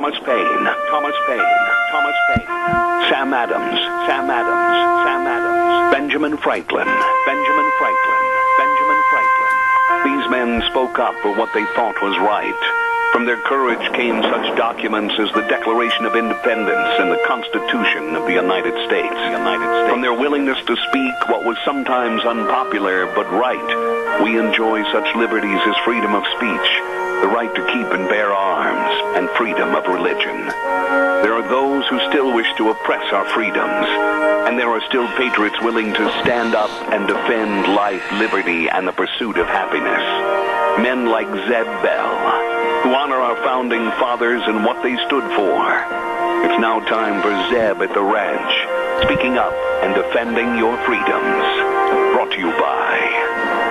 Thomas Paine, Thomas Paine, Thomas Paine, Sam Adams, Sam Adams, Sam Adams, Benjamin Franklin, Benjamin Franklin, Benjamin Franklin. These men spoke up for what they thought was right. From their courage came such documents as the Declaration of Independence and the Constitution of the United States. From their willingness to speak what was sometimes unpopular but right, we enjoy such liberties as freedom of speech, the right to keep and bear arms, and freedom of religion. There are those who still wish to oppress our freedoms, and there are still patriots willing to stand up and defend life, liberty, and the pursuit of happiness. Men like Zeb Bell, who honor our founding fathers and what they stood for. It's now time for Zeb at the ranch, speaking up and defending your freedoms. Brought to you by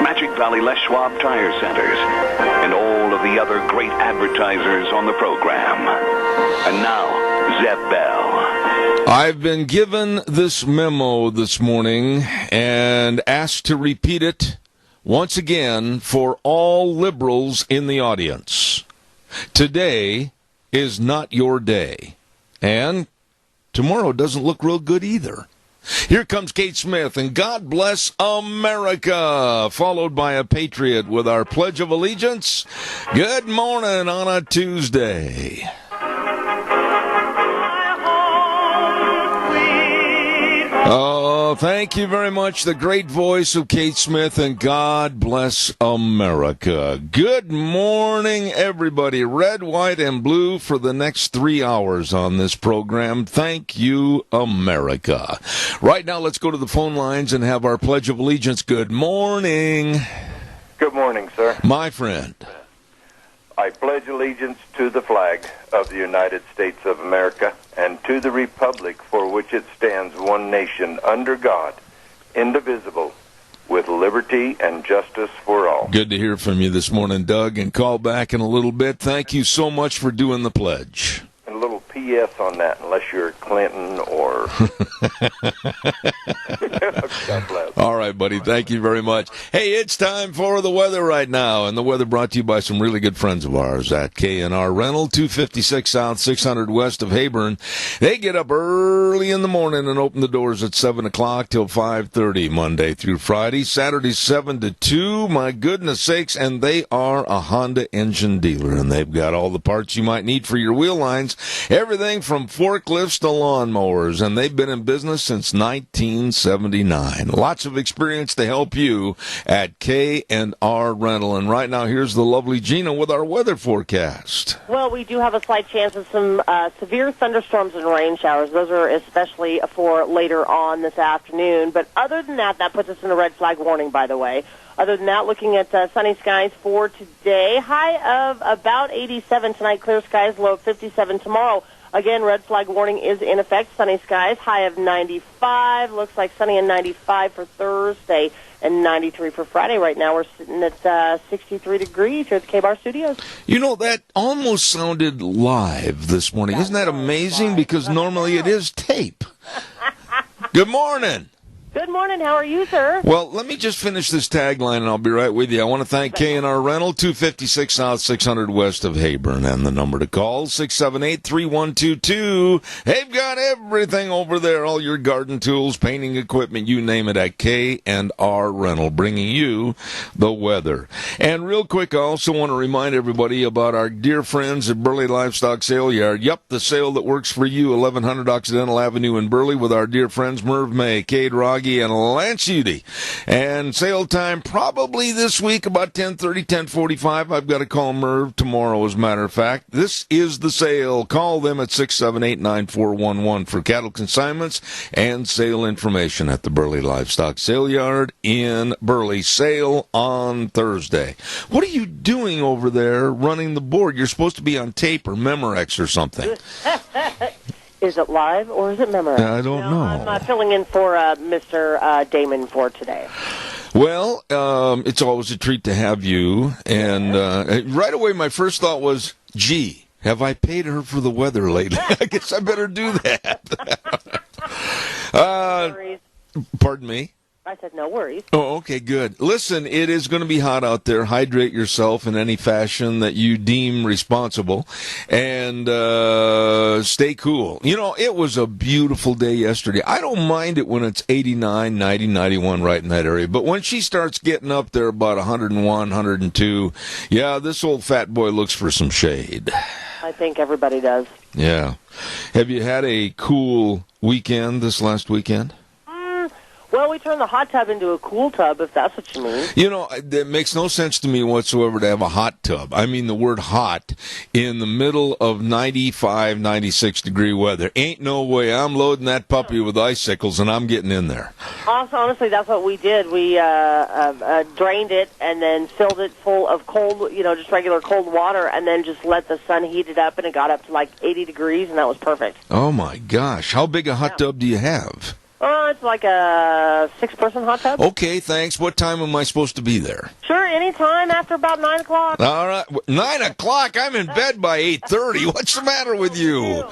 Magic Valley Les Schwab Tire Centers and all of the other great advertisers on the program. And now, Zeb Bell. I've been given this memo this morning and asked to repeat it once again for all liberals in the audience. Today is not your day, and tomorrow doesn't look real good either. Here comes Kate Smith, and God Bless America, followed by a patriot with our Pledge of Allegiance. Good morning on a Tuesday. Oh, thank you very much. The great voice of Kate Smith, and God bless America. Good morning, everybody. Red, white, and blue for the next 3 hours on this program. Thank you, America. Right now, let's go to the phone lines and have our Pledge of Allegiance. Good morning. Good morning, sir. My friend. I pledge allegiance to the flag of the United States of America and to the republic for which it stands, one nation, under God, indivisible, with liberty and justice for all. Good to hear from you this morning, Doug, and call back in a little bit. Thank you so much for doing the pledge. And a little P.S. on that, unless you're Clinton or... God bless. All right, buddy. Thank you very much. Hey, it's time for the weather right now, and the weather brought to you by some really good friends of ours at K&R Rental, 256 South, 600 west of Hayburn. They get up early in the morning and open the doors at 7 o'clock till 5:30, Monday through Friday. Saturday, 7 to 2. My goodness sakes, and they are a Honda engine dealer, and they've got all the parts you might need for your wheel lines, everything from forklifts to lawnmowers, and they've been in business since 1979. Lots of experience to help you at K&R Rental. And right now, here's the lovely Gina with our weather forecast. Well, we do have a slight chance of some severe thunderstorms and rain showers. Those are especially for later on this afternoon. But other than that, that puts us in a red flag warning, by the way. Other than that, looking at sunny skies for today. High of about 87 tonight, clear skies, low of 57 tomorrow. Again, red flag warning is in effect. Sunny skies, high of 95. Looks like sunny and 95 for Thursday and 93 for Friday. Right now we're sitting at 63 degrees here at the K-Bar Studios. You know, that almost sounded live this morning. Isn't that amazing? Because normally it is tape. Good morning. Good morning. How are you, sir? Well, let me just finish this tagline, and I'll be right with you. I want to thank K&R Rental, 256 South, 600 west of Hayburn, and the number to call, 678-3122. They've got everything over there, all your garden tools, painting equipment, you name it, at K&R Rental, bringing you the weather. And real quick, I also want to remind everybody about our dear friends at Burley Livestock Sale Yard. Yep, the sale that works for you, 1100 Occidental Avenue in Burley, with our dear friends Merv May, Cade Rogge, and Lance Udy. And sale time probably this week about 10:30, 10:45. I've got to call Merv tomorrow, as a matter of fact. This is the sale. Call them at 678-9411 for cattle consignments and sale information at the Burley Livestock Sale Yard in Burley. Sale on Thursday. What are you doing over there running the board? You're supposed to be on tape or Memorex or something. Is it live or is it memorized? I don't know. I'm filling in for Mr. Damon for today. Well, it's always a treat to have you. And right away, my first thought was, gee, have I paid her for the weather lately? I guess I better do that. Pardon me? I said, no worries. Oh, okay, good. Listen, it is going to be hot out there. Hydrate yourself in any fashion that you deem responsible, and stay cool. You know, it was a beautiful day yesterday. I don't mind it when it's 89, 90, 91 right in that area, but when she starts getting up there about 101, 102, yeah, this old fat boy looks for some shade. I think everybody does. Yeah. Have you had a cool weekend this last weekend? Well, we turned the hot tub into a cool tub, if that's what you mean. You know, it makes no sense to me whatsoever to have a hot tub. I mean the word hot in the middle of 95, 96 degree weather. Ain't no way I'm loading that puppy with icicles and I'm getting in there. Honestly, that's what we did. We drained it and then filled it full of cold, just regular cold water, and then just let the sun heat it up, and it got up to like 80 degrees, and that was perfect. Oh, my gosh. How big a hot tub do you have? It's like a 6-person hot tub. Okay, thanks. What time am I supposed to be there? Sure, anytime after about 9 o'clock. All right. 9 o'clock? I'm in bed by 8:30. What's the matter with you?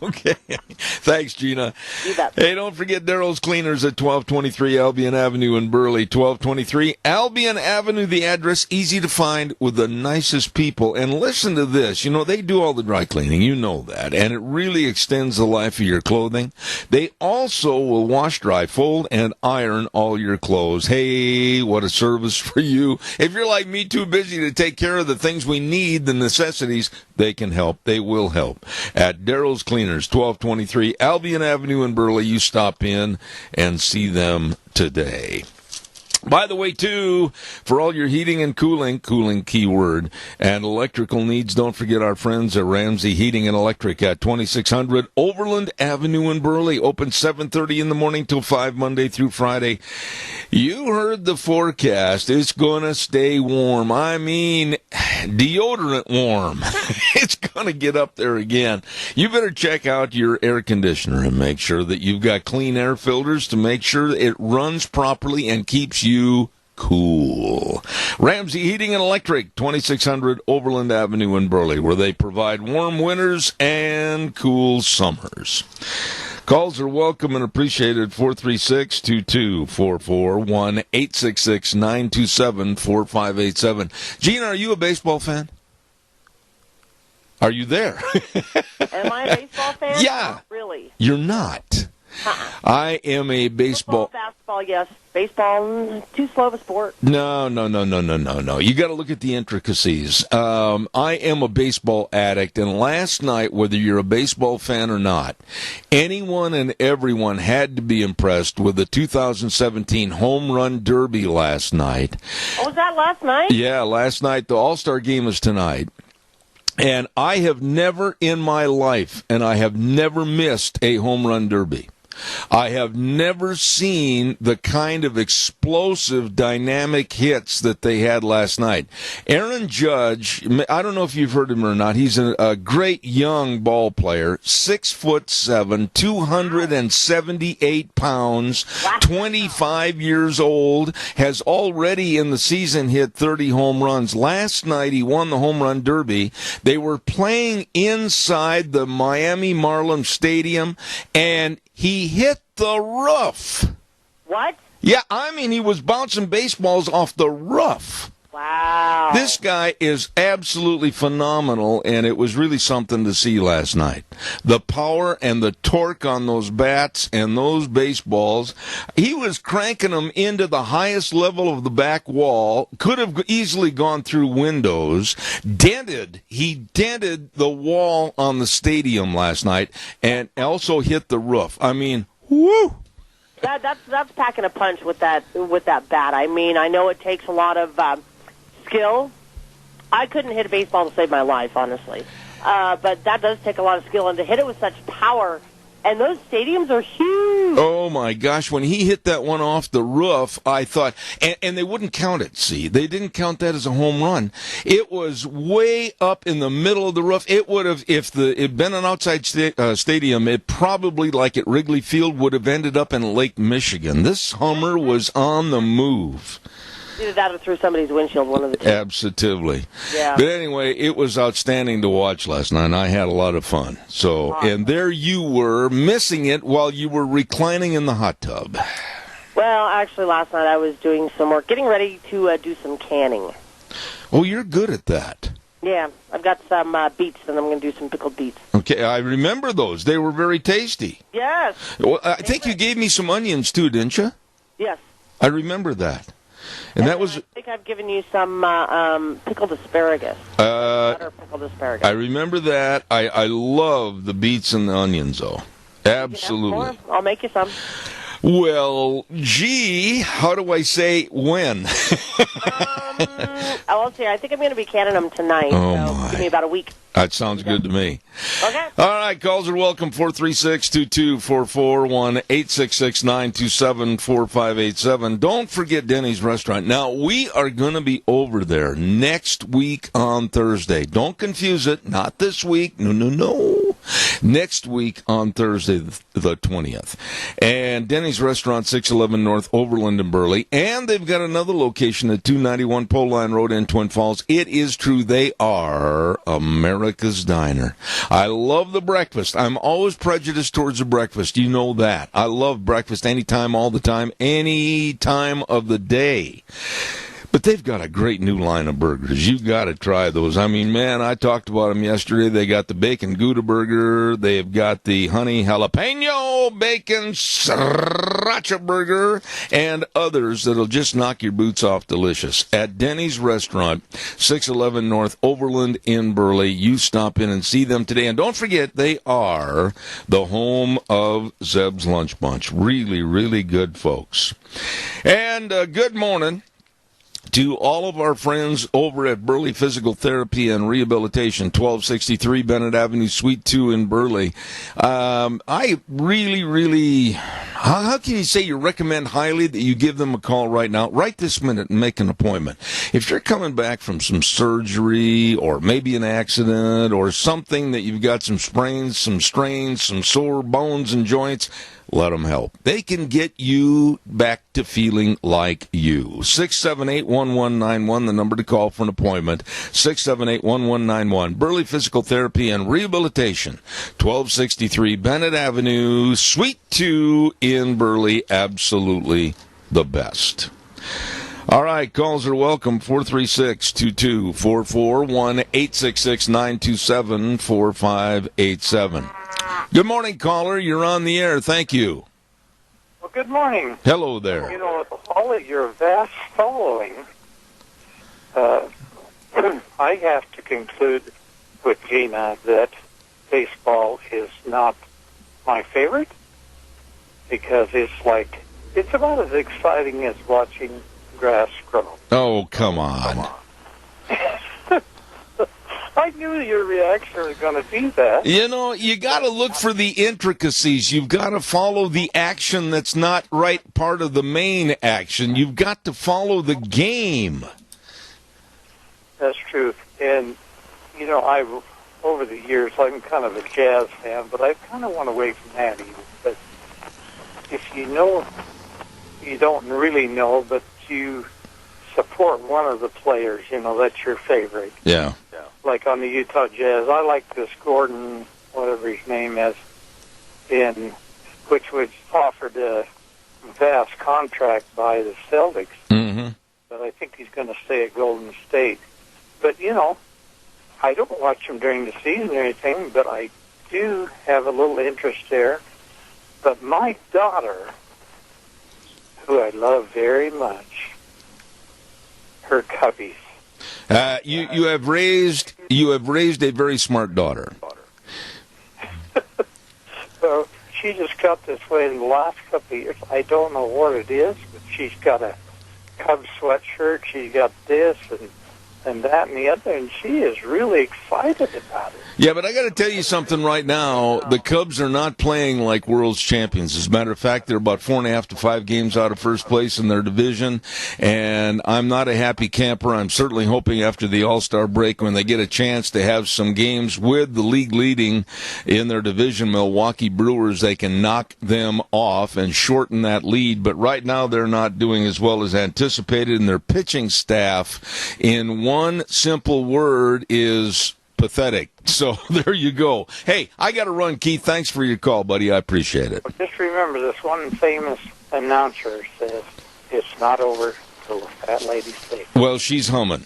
Okay. Thanks, Gina. You bet. Hey, don't forget Daryl's Cleaners at 1223 Albion Avenue in Burley. 1223 Albion Avenue, the address, easy to find with the nicest people. And listen to this. You know, they do all the dry cleaning. You know that. And it really extends the life of your clothing. They also will wash, dry, fold, and iron all your clothes. Hey, what a service for you. If you're like me, too busy to take care of the things we need, the necessities, they can help. They will help. At Daryl's Cleaners, 1223 Albion Avenue in Burley, you stop in and see them today. By the way, too, for all your heating and cooling keyword, and electrical needs, don't forget our friends at Ramsey Heating and Electric at 2600 Overland Avenue in Burley. Open 7:30 in the morning till 5 Monday through Friday. You heard the forecast. It's going to stay warm. I mean, deodorant warm. It's going to get up there again. You better check out your air conditioner and make sure that you've got clean air filters to make sure it runs properly and keeps you cool. Ramsey Heating and Electric, 2600 Overland Avenue in Burley, where they provide warm winters and cool summers. Calls are welcome and appreciated. 436-2244, 1-866-927-4587. Gina, are you a baseball fan? Are you there? Am I a baseball fan? Yeah. Not really. You're not. I am a baseball. Football, basketball, yes. Baseball, too slow of a sport. No. You got to look at the intricacies. I am a baseball addict, and last night, whether you're a baseball fan or not, anyone and everyone had to be impressed with the 2017 Home Run Derby last night. Oh, was that last night? Yeah, last night. The All-Star Game is tonight. And I have never in my life, and I have never missed a home run derby. I have never seen the kind of explosive, dynamic hits that they had last night. Aaron Judge, I don't know if you've heard him or not. He's a great young ball player, 6'7", 278 pounds, 25 years old, has already in the season hit 30 home runs. Last night he won the home run derby. They were playing inside the Miami Marlins stadium, and he hit the roof. What? Yeah, I mean, he was bouncing baseballs off the roof. Wow. This guy is absolutely phenomenal, and it was really something to see last night. The power and the torque on those bats and those baseballs, he was cranking them into the highest level of the back wall, could have easily gone through windows, he dented the wall on the stadium last night, and also hit the roof. I mean, whoo! That's packing a punch with that bat. I mean, I know it takes a lot of skill. I couldn't hit a baseball to save my life, honestly. But that does take a lot of skill, and to hit it with such power. And those stadiums are huge. Oh, my gosh. When he hit that one off the roof, I thought, and they wouldn't count it, see. They didn't count that as a home run. It was way up in the middle of the roof. It would have, if it'd been an outside stadium, it probably, like at Wrigley Field, would have ended up in Lake Michigan. This Hummer was on the move. Either that or through somebody's windshield, one of the two. Absolutely. Yeah. But anyway, it was outstanding to watch last night, and I had a lot of fun. So, awesome. And there you were, missing it while you were reclining in the hot tub. Well, Well, actually, last night I was doing some work, getting ready to do some canning. Oh, you're good at that. Yeah, I've got some beets, and I'm going to do some pickled beets. Okay, I remember those. They were very tasty. Yes. Well, I think you gave me some onions, too, didn't you? Yes. I remember that. And that was... I think I've given you some pickled asparagus. Butter pickled asparagus. I remember that. I love the beets and the onions, though. Absolutely. I'll make you some. Well, gee, how do I say when? I'll see. I think I'm going to be canning them tonight. Oh, so give me about a week. That sounds good to me. Okay. All right, calls are welcome, 436-2244, 1-866-927-4587. Don't forget Denny's Restaurant. Now, we are going to be over there next week on Thursday. Don't confuse it. Not this week. No. Next week on Thursday, the 20th. And Denny's Restaurant, 611 North Overland in Burley. And they've got another location at 291 Pole Line Road in Twin Falls. It is true. They are America's Diner. I love the breakfast. I'm always prejudiced towards the breakfast. You know that. I love breakfast anytime, all the time, any time of the day. But they've got a great new line of burgers. You've got to try those. I mean, man, I talked about them yesterday. They got the bacon Gouda burger. They've got the honey jalapeno bacon sriracha burger and others that'll just knock your boots off delicious. At Denny's Restaurant, 611 North Overland in Burley. You stop in and see them today. And don't forget, they are the home of Zeb's Lunch Bunch. Really, really good folks. And good morning to all of our friends over at Burley Physical Therapy and Rehabilitation, 1263 Bennett Avenue, Suite 2 in Burley. I really, how can you say you recommend highly that you give them a call right now, right this minute, and make an appointment? If you're coming back from some surgery or maybe an accident or something that you've got some sprains, some strains, some sore bones and joints, let them help. They can get you back to feeling like you. 678-1191, the number to call for an appointment. 678-1191. Burley Physical Therapy and Rehabilitation, 1263 Bennett Avenue, Suite 2 in Burley. Absolutely the best. All right, calls are welcome, 436-2244, 1-866-927-4587. Good morning, caller. You're on the air. Thank you. Well, good morning. Hello there. You know, with all of your vast following, I have to conclude with Gina that baseball is not my favorite because it's about as exciting as watching grass grow. Oh, come on. I knew your reaction was going to be that. You know, you got to look for the intricacies. You've got to follow the action that's not right part of the main action. You've got to follow the game. That's true. And, you know, over the years, I'm kind of a jazz fan, but I've kind of went away from that even. But if you know, you don't really know, but you support one of the players, you know, that's your favorite. Yeah. Like on the Utah Jazz, I like this Gordon, whatever his name is, which was offered a vast contract by the Celtics. Mm-hmm. But I think he's going to stay at Golden State. But, you know, I don't watch him during the season or anything, but I do have a little interest there. But my daughter, who I love very much, her cubbies. You have raised a very smart daughter. So she just got this way in the last couple of years. I don't know what it is, but she's got a Cubs sweatshirt. She's got this and that and the other, and she is really excited about it. Yeah, but I got to tell you something right now. The Cubs are not playing like world's champions. As a matter of fact, they're about 4.5 to 5 games out of first place in their division, and I'm not a happy camper. I'm certainly hoping after the All-Star break when they get a chance to have some games with the league leading in their division, Milwaukee Brewers, they can knock them off and shorten that lead. But right now they're not doing as well as anticipated, and their pitching staff, in one simple word, is pathetic. So there you go. Hey, I got to run, Keith. Thanks for your call, buddy. I appreciate it. Well, just remember, this one famous announcer says it's not over till the fat lady stays. Well, she's humming.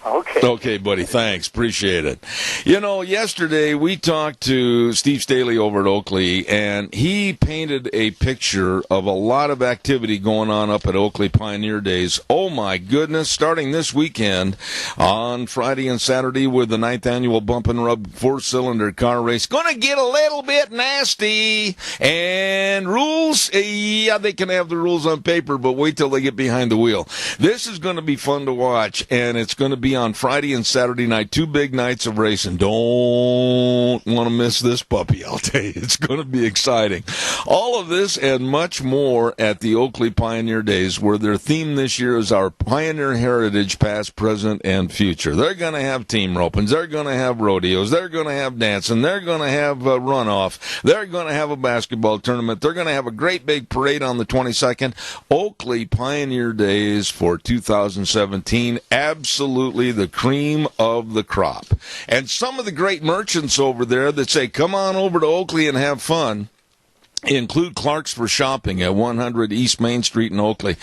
Okay. Okay, buddy. Thanks. Appreciate it. You know, yesterday we talked to Steve Staley over at Oakley, and he painted a picture of a lot of activity going on up at Oakley Pioneer Days. Oh, my goodness. Starting this weekend on Friday and Saturday with the 9th annual Bump and Rub 4-cylinder car race. Going to get a little bit nasty. And rules, yeah, they can have the rules on paper, but wait till they get behind the wheel. This is going to be fun to watch, and it's going to be on Friday and Saturday night, 2 big nights of racing. Don't want to miss this puppy, I'll tell you. It's going to be exciting. All of this and much more at the Oakley Pioneer Days, where their theme this year is our Pioneer Heritage, past, present, and future. They're going to have team ropings. They're going to have rodeos. They're going to have dancing. They're going to have a runoff. They're going to have a basketball tournament. They're going to have a great big parade on the 22nd. Oakley Pioneer Days for 2017. Absolutely the cream of the crop. And some of the great merchants over there that say, come on over to Oakley and have fun, include Clark's for Shopping at 100 East Main Street in Oakley.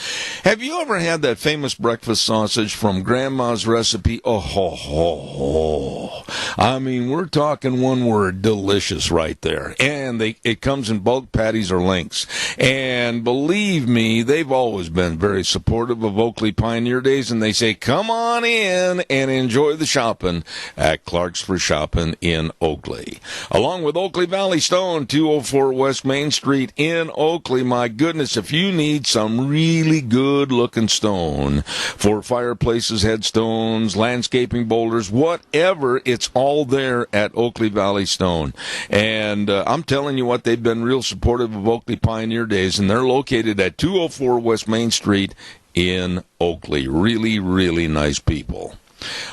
Have you ever had that famous breakfast sausage from Grandma's recipe? Oh, ho, ho, ho. I mean, we're talking one word, delicious right there. And it comes in bulk patties or links. And believe me, they've always been very supportive of Oakley Pioneer Days, and they say, come on in and enjoy the shopping at Clark's for Shopping in Oakley. Along with Oakley Valley Stone, 204 West Main Street in Oakley. My goodness, if you need some really good-looking stone for fireplaces, headstones, landscaping boulders, whatever, it's all there at Oakley Valley Stone. And I'm telling you what, they've been real supportive of Oakley Pioneer Days, and they're located at 204 West Main Street in Oakley. Really, really nice people.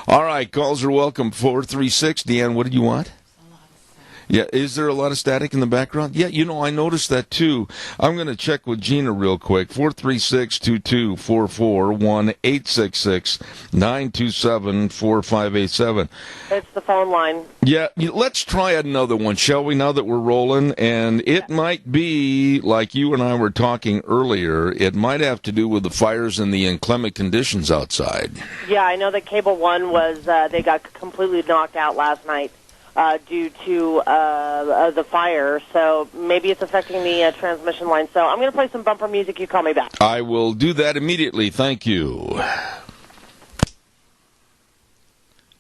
All right, calls are welcome. 436. Deanne, what did you want? Yeah, is there a lot of static in the background? Yeah, you know, I noticed that too. I'm going to check with Gina real quick. 436-2244, 1-866-927-4587. It's the phone line. Yeah, let's try another one, shall we, now that we're rolling? And it might be, like you and I were talking earlier, it might have to do with the fires and the inclement conditions outside. Yeah, I know that Cable One was, they got completely knocked out last night. Due to the fire, so maybe it's affecting the transmission line. So I'm going to play some bumper music. You call me back. I will do that immediately. Thank you.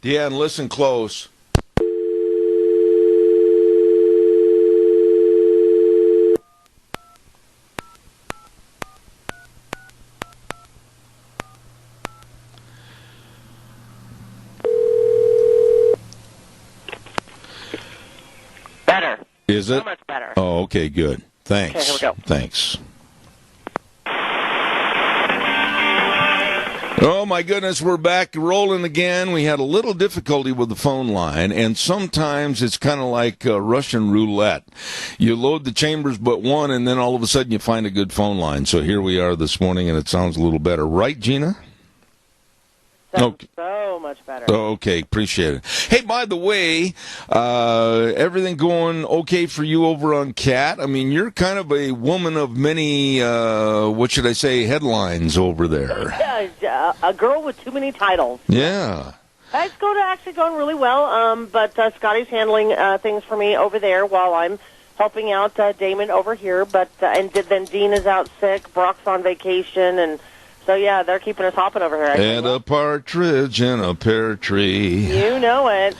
Deanne, listen close. Better. Is it? So much better. Oh, okay, good. Thanks. Okay, here we go. Thanks. Oh, my goodness, we're back rolling again. We had a little difficulty with the phone line, and sometimes it's kind of like Russian roulette. You load the chambers but one, and then all of a sudden you find a good phone line. So here we are this morning, and it sounds a little better. Right, Gina? Okay. So much better. Okay, appreciate it. Hey, by the way, everything going okay for you over on Cat? I mean, you're kind of a woman of many, what should I say, headlines over there. Yeah, a girl with too many titles. Yeah. It's actually going really well, but Scotty's handling things for me over there while I'm helping out Damon over here. But and then Dean is out sick, Brock's on vacation, and so, yeah, they're keeping us hopping over here. And a partridge in a pear tree. You know it.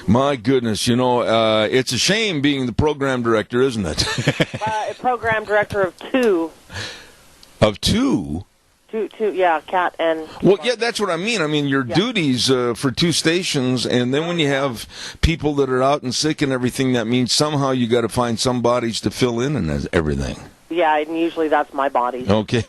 My goodness, you know, it's a shame being the program director, isn't it? Program director of two. Of two? Two, yeah, Cat and... Well, yeah, that's what I mean. I mean, your duties for two stations, and then when you have people that are out and sick and everything, that means somehow you got to find some bodies to fill in and everything. Yeah, and usually that's my body. Okay,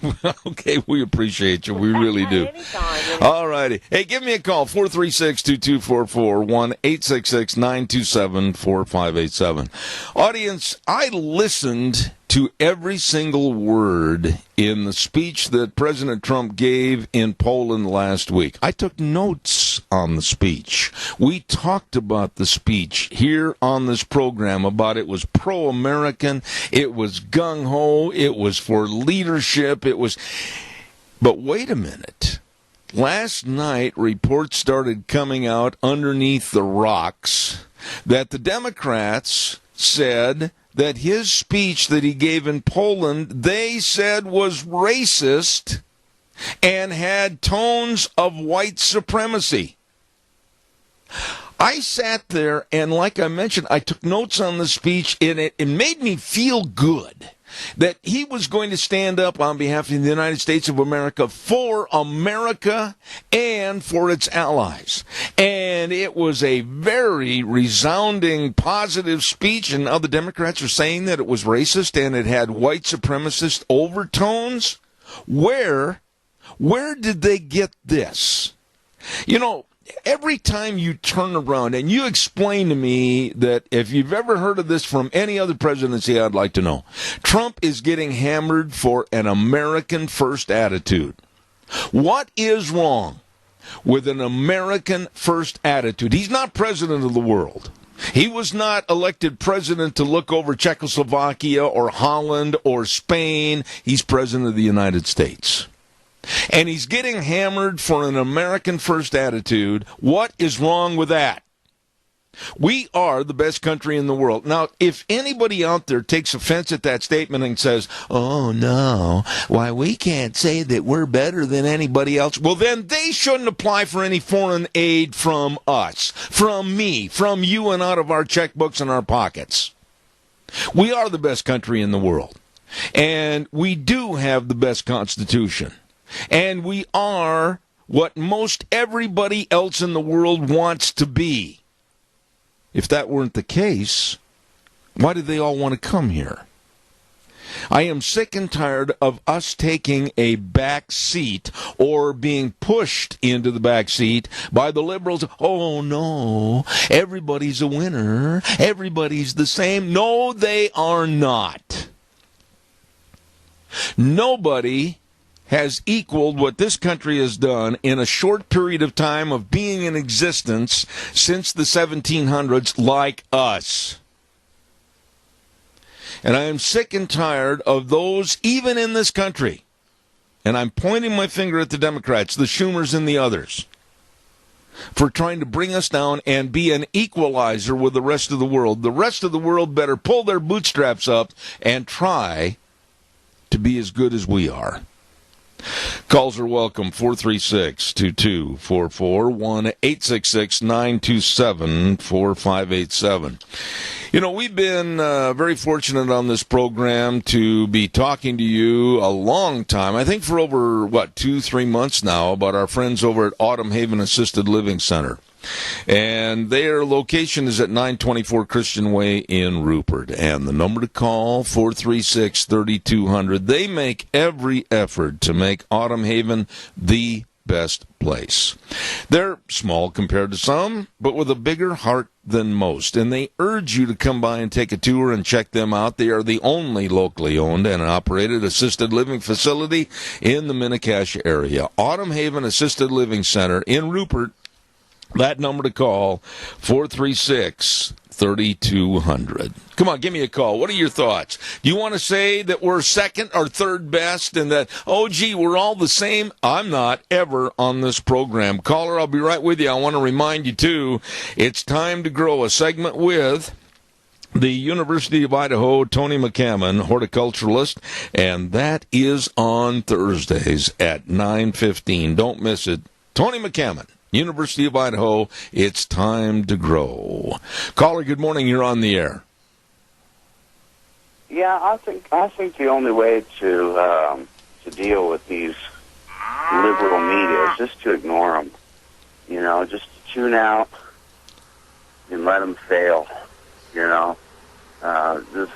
okay, we appreciate you. We really do. Anytime. All righty. Hey, give me a call, 436-2244, 1-866-927-4587. Audience, I listened to every single word in the speech that President Trump gave in Poland last week. I took notes on the speech. We talked about the speech here on this program about it was pro-American, it was gung-ho, it was for leadership, it was... But wait a minute. Last night, reports started coming out underneath the rocks that the Democrats said that his speech that he gave in Poland, they said was racist and had tones of white supremacy. I sat there, and like I mentioned, I took notes on the speech, and it made me feel good that he was going to stand up on behalf of the United States of America for America and for its allies. And it was a very resounding, positive speech, and now the Democrats are saying that it was racist and it had white supremacist overtones. Where did they get this? You know, every time you turn around and you explain to me that if you've ever heard of this from any other presidency, I'd like to know. Trump is getting hammered for an American first attitude. What is wrong with an American first attitude? He's not president of the world. He was not elected president to look over Czechoslovakia or Holland or Spain. He's president of the United States. And he's getting hammered for an American first attitude. What is wrong with that? We are the best country in the world. Now, if anybody out there takes offense at that statement and says, oh, no, why, we can't say that we're better than anybody else, well, then they shouldn't apply for any foreign aid from us, from me, from you, and out of our checkbooks and our pockets. We are the best country in the world. And we do have the best Constitution. And we are what most everybody else in the world wants to be. If that weren't the case, why do they all want to come here? I am sick and tired of us taking a back seat or being pushed into the back seat by the liberals. Oh, no, everybody's a winner. Everybody's the same. No, they are not. Nobody has equaled what this country has done in a short period of time of being in existence since the 1700s like us. And I am sick and tired of those, even in this country, and I'm pointing my finger at the Democrats, the Schumers and the others, for trying to bring us down and be an equalizer with the rest of the world. The rest of the world better pull their bootstraps up and try to be as good as we are. Calls are welcome, 436-2244, 1-866-927-4587. You know, we've been very fortunate on this program to be talking to you a long time, I think for over, 2-3 months now, about our friends over at Autumn Haven Assisted Living Center. And their location is at 924 Christian Way in Rupert. And the number to call, 436-3200. They make every effort to make Autumn Haven the best place. They're small compared to some, but with a bigger heart than most. And they urge you to come by and take a tour and check them out. They are the only locally owned and operated assisted living facility in the Mini-Cache area. Autumn Haven Assisted Living Center in Rupert. That number to call, 436-3200. Come on, give me a call. What are your thoughts? Do you want to say that we're second or third best and that, oh, gee, we're all the same? I'm not ever on this program. Caller, I'll be right with you. I want to remind you, too, it's time to grow, a segment with the University of Idaho, Tony McCammon, horticulturalist, and that is on Thursdays at 9:15. Don't miss it. Tony McCammon, University of Idaho, it's time to grow. Caller, good morning. You're on the air. Yeah, I think the only way to deal with these liberal media is just to ignore them. You know, just to tune out and let them fail. You know, just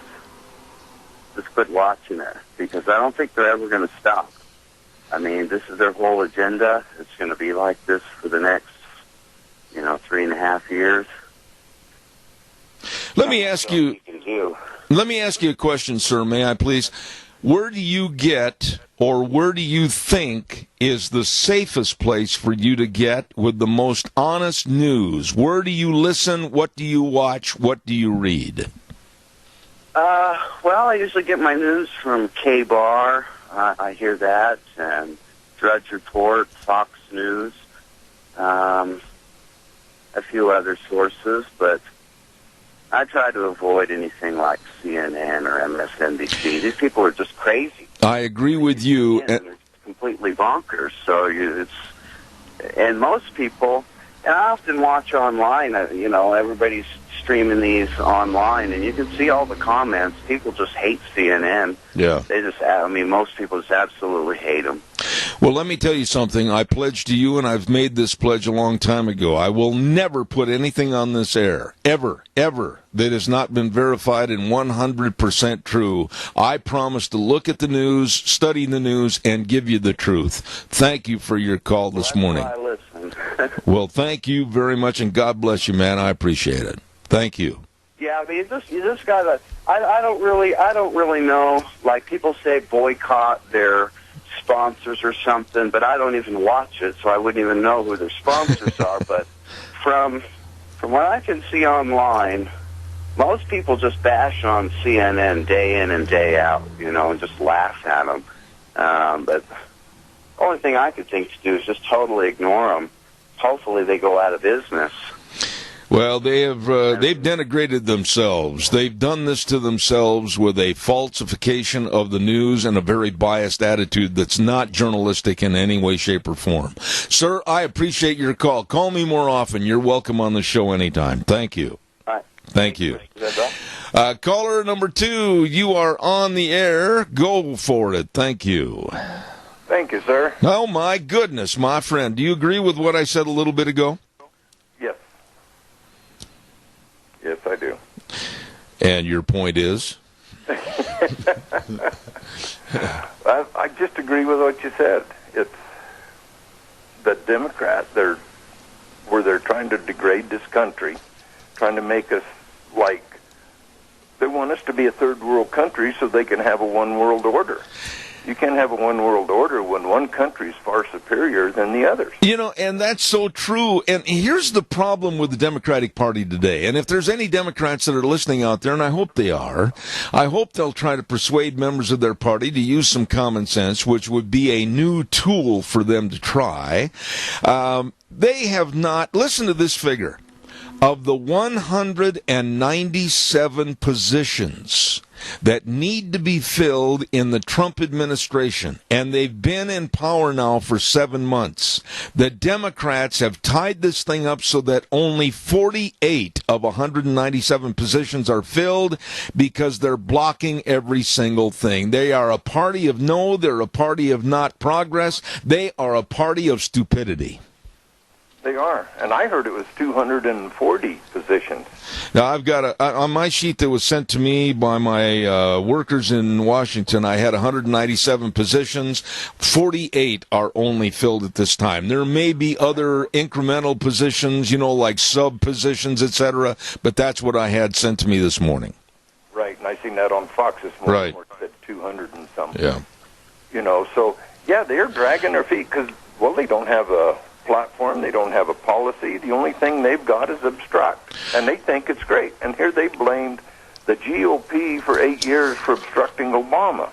quit watching it, because I don't think they're ever going to stop. I mean, this is their whole agenda. It's going to be like this for the next, 3.5 years. Let me ask you. Let me ask you a question, sir, may I please? Where do you get, or where do you think is the safest place for you to get with the most honest news? Where do you listen? What do you watch? What do you read? Well, I usually get my news from K-Bar. I hear that, and Drudge Report, Fox News, a few other sources, but I try to avoid anything like CNN or MSNBC. These people are just crazy. I agree with you. They're completely bonkers. So and most people, and I often watch online, everybody's streaming these online, and you can see all the comments. People just hate CNN. Yeah. Most people just absolutely hate them. Well, let me tell you something. I pledge to you, and I've made this pledge a long time ago. I will never put anything on this air, ever, that has not been verified and 100% true. I promise to look at the news, study the news, and give you the truth. Thank you for your call this morning. I listen. Well, thank you very much, and God bless you, man. I appreciate it. Thank you. Yeah, you just gotta. I don't really know. Like, people say boycott their sponsors or something, but I don't even watch it, so I wouldn't even know who their sponsors are. But from what I can see online, most people just bash on CNN day in and day out, and just laugh at them. But the only thing I could think to do is just totally ignore them. Hopefully they go out of business. Well, they've denigrated themselves. They've done this to themselves with a falsification of the news and a very biased attitude that's not journalistic in any way, shape, or form. Sir, I appreciate your call. Call me more often. You're welcome on the show anytime. Thank you. All right. Thank you. Caller number 2, you are on the air. Go for it. Thank you. Thank you, sir. Oh, my goodness, my friend. Do you agree with what I said a little bit ago? Yes. Yes, I do. And your point is? I just agree with what you said. It's the Democrats, they're trying to degrade this country, trying to make us like, they want us to be a third world country so they can have a one world order. You can't have a one world order when one country is far superior than the others. And that's so true. And here's the problem with the Democratic Party today. And if there's any Democrats that are listening out there, and I hope they are, I hope they'll try to persuade members of their party to use some common sense, which would be a new tool for them to try. They have not, listen to this figure, of the 197 positions that need to be filled in the Trump administration, and they've been in power now for 7 months. The Democrats have tied this thing up so that only 48 of 197 positions are filled because they're blocking every single thing. They are a party of no, they're a party of not progress, they are a party of stupidity. They are, and I heard it was 240 positions. Now, I've got on my sheet that was sent to me by my workers in Washington, I had 197 positions. 48 are only filled at this time. There may be other incremental positions, like sub-positions, etc., but that's what I had sent to me this morning. Right, and I seen that on Fox this morning, right, where it said 200 and something. Yeah. So, yeah, they're dragging their feet because, well, they don't have a platform, they don't have a policy. The only thing they've got is obstruct, and they think it's great. And here they blamed the GOP for 8 years for obstructing Obama.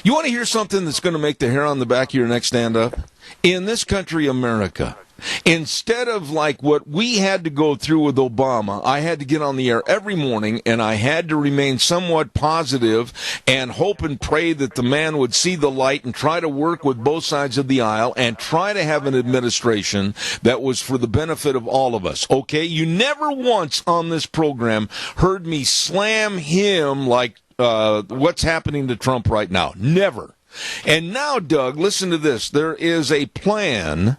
You want to hear something that's going to make the hair on the back of your neck stand up? In this country, America, instead of like what we had to go through with Obama, I had to get on the air every morning and I had to remain somewhat positive and hope and pray that the man would see the light and try to work with both sides of the aisle and try to have an administration that was for the benefit of all of us. Okay? You never once on this program heard me slam him like what's happening to Trump right now. Never. And now, Doug, listen to this. There is a plan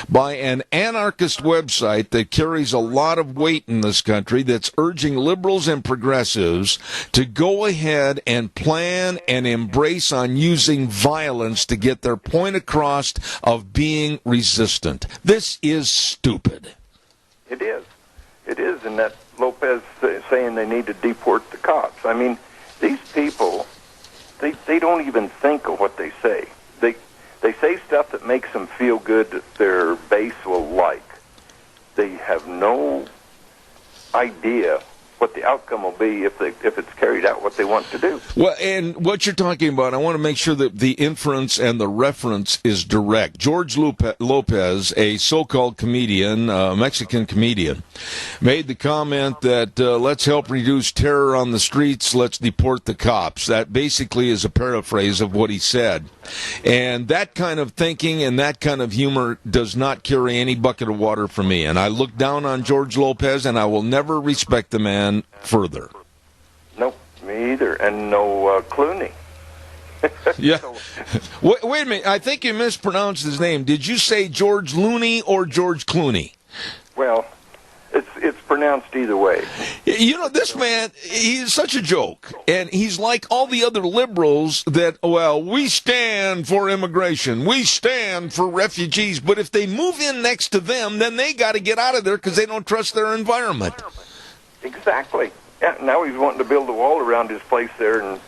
by an anarchist website that carries a lot of weight in this country that's urging liberals and progressives to go ahead and plan and embrace on using violence to get their point across of being resistant. This is stupid. It is. It is, and that Lopez saying they need to deport the cops. I mean, people, they don't even think of what they say. They say stuff that makes them feel good that their base will like. They have no idea what the outcome will be if it's carried out what they want to do. Well, and what you're talking about, I want to make sure that the inference and the reference is direct. George Lopez, a so-called comedian, Mexican comedian, made the comment that let's help reduce terror on the streets, let's deport the cops. That basically is a paraphrase of what he said. And that kind of thinking and that kind of humor does not carry any bucket of water for me. And I look down on George Lopez, and I will never respect the man further. Nope, me either. And no Clooney. Yeah. Wait a minute. I think you mispronounced his name. Did you say George Looney or George Clooney? Well, it's pronounced either way. You know, this man, he's such a joke. And he's like all the other liberals that, well, we stand for immigration. We stand for refugees. But if they move in next to them, then they got to get out of there because they don't trust their environment. Exactly. Yeah, now he's wanting to build a wall around his place there in,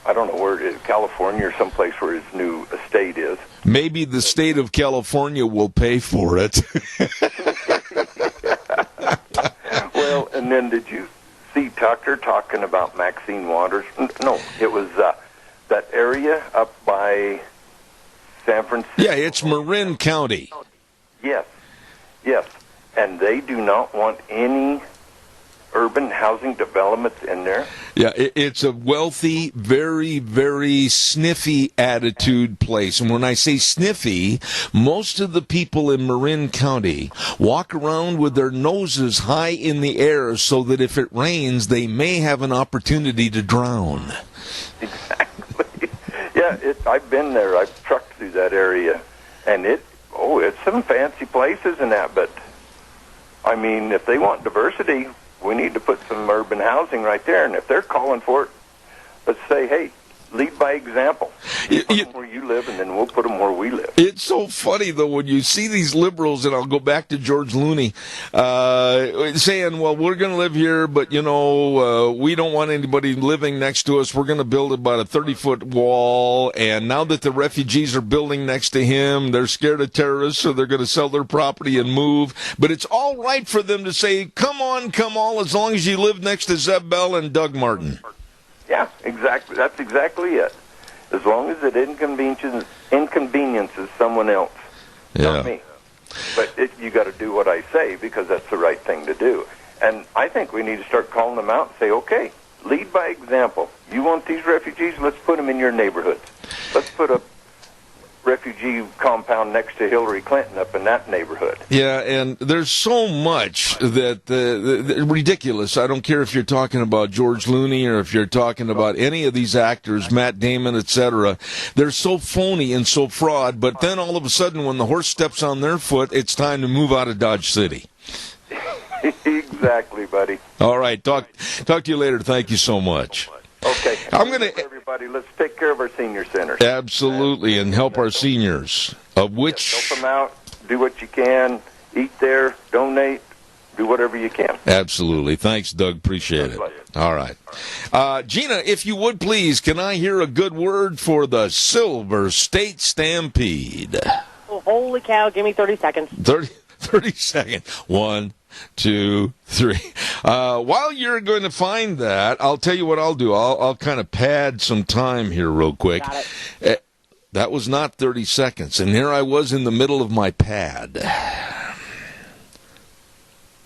I don't know where it is, California or someplace where his new estate is. Maybe the state of California will pay for it. Well, and then did you see Tucker talking about Maxine Waters? No, it was that area up by San Francisco. Yeah, it's Marin County. Yes. And they do not want any urban housing developments in there. Yeah, it's a wealthy, very, very sniffy attitude place. And when I say sniffy, most of the people in Marin County walk around with their noses high in the air so that if it rains, they may have an opportunity to drown. Exactly. Yeah, I've been there. I've trucked through that area. And it's some fancy places and that. But, I mean, if they want diversity, we need to put some urban housing right there. And if they're calling for it, let's say, hey, lead by example. You put them where you live, and then we'll put them where we live. It's so funny, though, when you see these liberals, and I'll go back to George Looney, saying, well, we're going to live here, but, you know, we don't want anybody living next to us. We're going to build about a 30-foot wall, and now that the refugees are building next to him, they're scared of terrorists, so they're going to sell their property and move. But it's all right for them to say, come on, come all, as long as you live next to Zeb Bell and Doug Martin. Yeah, exactly. That's exactly it. As long as it inconveniences someone else, not me. But you got to do what I say because that's the right thing to do. And I think we need to start calling them out and say, okay, lead by example. You want these refugees? Let's put them in your neighborhoods. Let's put a refugee compound next to Hillary Clinton up in that neighborhood. Yeah, and there's so much that ridiculous. I don't care if you're talking about George Looney or if you're talking about any of these actors, Matt Damon, etc. They're so phony and so fraud, but then all of a sudden when the horse steps on their foot, it's time to move out of Dodge City. Exactly, buddy. All right, talk to you later. Thank you so much. Okay. Everybody, let's take care of our senior centers. Absolutely, and help our seniors, of which... Help them out, do what you can, eat there, donate, do whatever you can. Absolutely. Thanks, Doug. Appreciate it. All right. Gina, if you would please, can I hear a good word for the Silver State Stampede? Oh, holy cow, give me 30 seconds. 30 seconds. 1, 2, 3. While you're going to find that, I'll tell you what I'll do. I'll kind of pad some time here real quick. Got it. That was not 30 seconds, and here I was in the middle of my pad.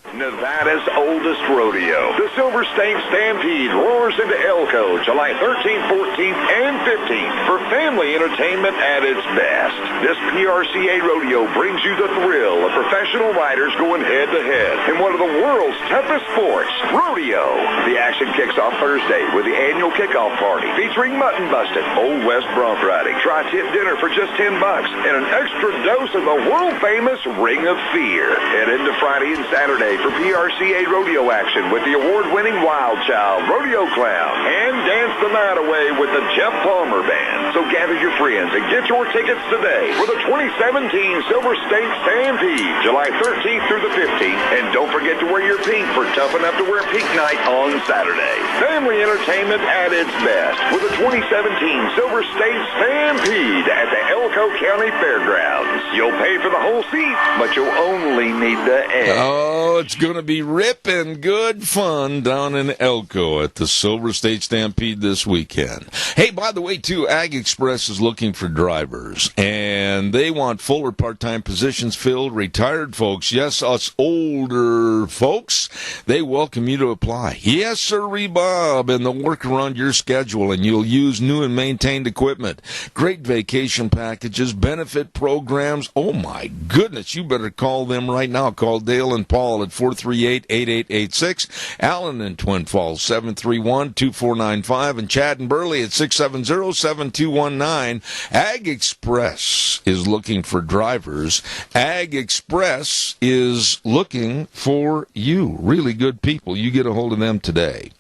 Nevada's oldest rodeo. The Silver State Stampede roars into Elko July 13th, 14th, and 15th for family entertainment at its best. This PRCA rodeo brings you the thrill of professional riders going head-to-head in one of the world's toughest sports, rodeo. The action kicks off Thursday with the annual kickoff party featuring mutton busting, Old West bronc riding, tri-tip dinner for just $10, and an extra dose of the world-famous Ring of Fear. Head into Friday and Saturday for PRCA rodeo action with the award-winning Wild Child Rodeo Clown and dance the night away with the Jeff Palmer Band. So gather your friends and get your tickets today for the 2017 Silver State Stampede, July 13th through the 15th. And don't forget to wear your pink for Tough Enough to Wear Pink Night on Saturday. Family entertainment at its best with the 2017 Silver State Stampede at the Elko County Fairgrounds. You'll pay for the whole seat, but you'll only need the end. Oh, it's going to be ripping good fun down in Elko at the Silver State Stampede this weekend. Hey, by the way, too, Ag Express is looking for drivers, and they want full or part-time positions filled. Retired folks, yes, us older folks, they welcome you to apply. Yes, sirree, Bob, and they'll work around your schedule, and you'll use new and maintained equipment. Great vacation packages, benefit programs. Oh, my goodness, you better call them right now. Call Dale and Paul at 438-8886, Allen in Twin Falls, 731-2495, and Chad and Burley at 670-7219. Ag Express is looking for drivers. Ag Express is looking for you. Really good people. You get a hold of them today.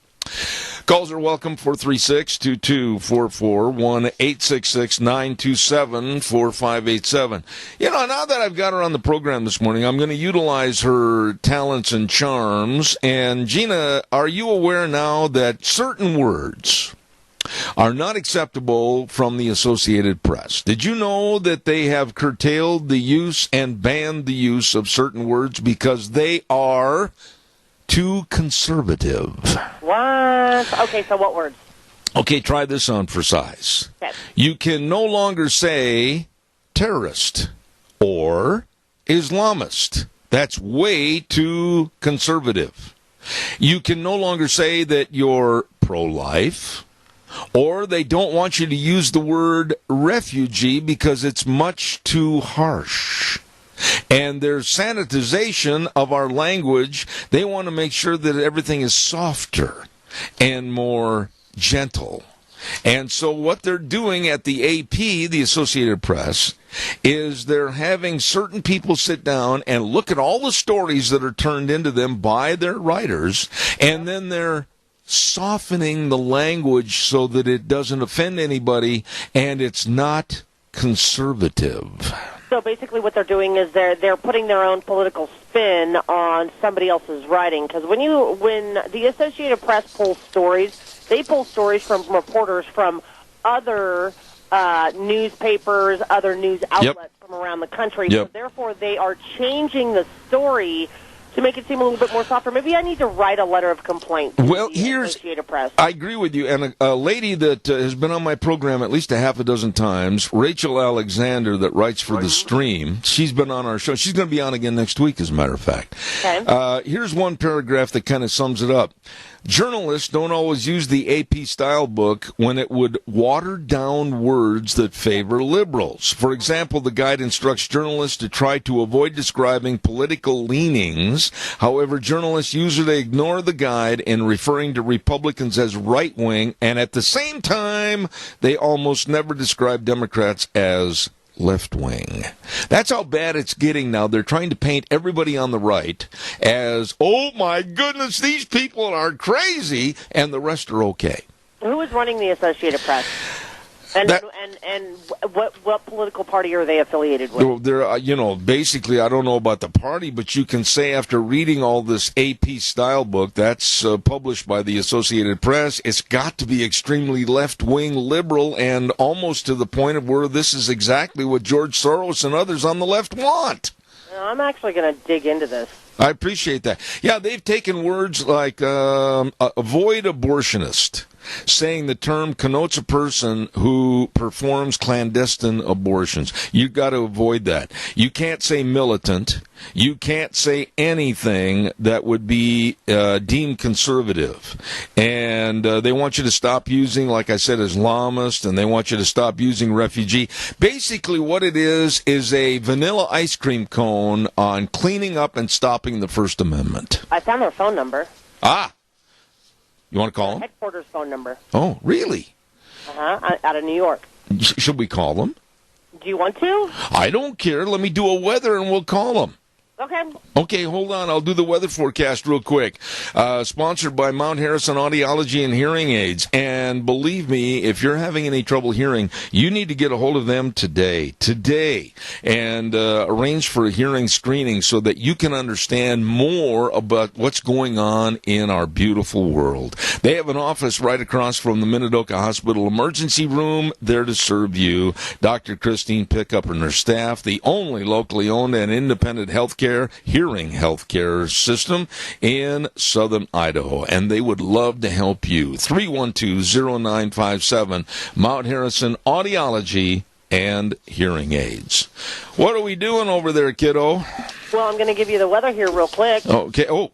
Calls are welcome, 436-2244, 1-866-927-4587. You know, now that I've got her on the program this morning, I'm going to utilize her talents and charms. And, Gina, are you aware now that certain words are not acceptable from the Associated Press? Did you know that they have curtailed the use and banned the use of certain words because they are too conservative? What? Okay, so what words? Okay, try this on for size. Okay. You can no longer say terrorist or Islamist. That's way too conservative. You can no longer say that you're pro-life, or they don't want you to use the word refugee because it's much too harsh. And there's sanitization of our language. They want to make sure that everything is softer and more gentle. And so what they're doing at the AP, the Associated Press, is they're having certain people sit down and look at all the stories that are turned into them by their writers, and then they're softening the language so that it doesn't offend anybody and it's not conservative. So basically what they're doing is they're putting their own political spin on somebody else's writing. Because when the Associated Press pulls stories, they pull stories from reporters from other newspapers, other news outlets from around the country. Yep. So therefore they are changing the story to make it seem a little bit more softer. Maybe I need to write a letter of complaint to the Associated Press. I agree with you. And a lady that has been on my program at least a half a dozen times, Rachel Alexander, that writes for The Stream, she's been on our show. She's going to be on again next week, as a matter of fact. Okay. Here's one paragraph that kind of sums it up. Journalists don't always use the AP style book when it would water down words that favor liberals. For example, the guide instructs journalists to try to avoid describing political leanings. However, journalists usually ignore the guide in referring to Republicans as right-wing, and at the same time, they almost never describe Democrats as left-wing. That's how bad it's getting now. They're trying to paint everybody on the right as, oh my goodness, these people are crazy, and the rest are okay. Who is running the Associated Press? And what political party are they affiliated with? Well, they're, basically, I don't know about the party, but you can say after reading all this AP style book that's published by the Associated Press, it's got to be extremely left-wing liberal and almost to the point of where this is exactly what George Soros and others on the left want. I'm actually going to dig into this. I appreciate that. Yeah, they've taken words like avoid abortionist, saying the term connotes a person who performs clandestine abortions. You've got to avoid that. You can't say militant. You can't say anything that would be deemed conservative. And they want you to stop using, like I said, Islamist, and they want you to stop using refugee. Basically what it is a vanilla ice cream cone on cleaning up and stopping the First Amendment. I found their phone number. Ah. You want to call them? Headquarters phone number. Oh, really? Out of New York. Should we call them? Do you want to? I don't care. Let me do a weather and we'll call them. Okay. Okay, hold on. I'll do the weather forecast real quick. Sponsored by Mount Harrison Audiology and Hearing Aids. And believe me, if you're having any trouble hearing, you need to get a hold of them today, and arrange for a hearing screening so that you can understand more about what's going on in our beautiful world. They have an office right across from the Minidoka Hospital Emergency Room, there to serve you. Dr. Christine Pickup and her staff, the only locally owned and independent hearing healthcare system in southern Idaho, and they would love to help you. 312-0957, Mount Harrison Audiology and Hearing Aids. What are we doing over there, kiddo? Well, I'm going to give you the weather here real quick. Okay. Oh,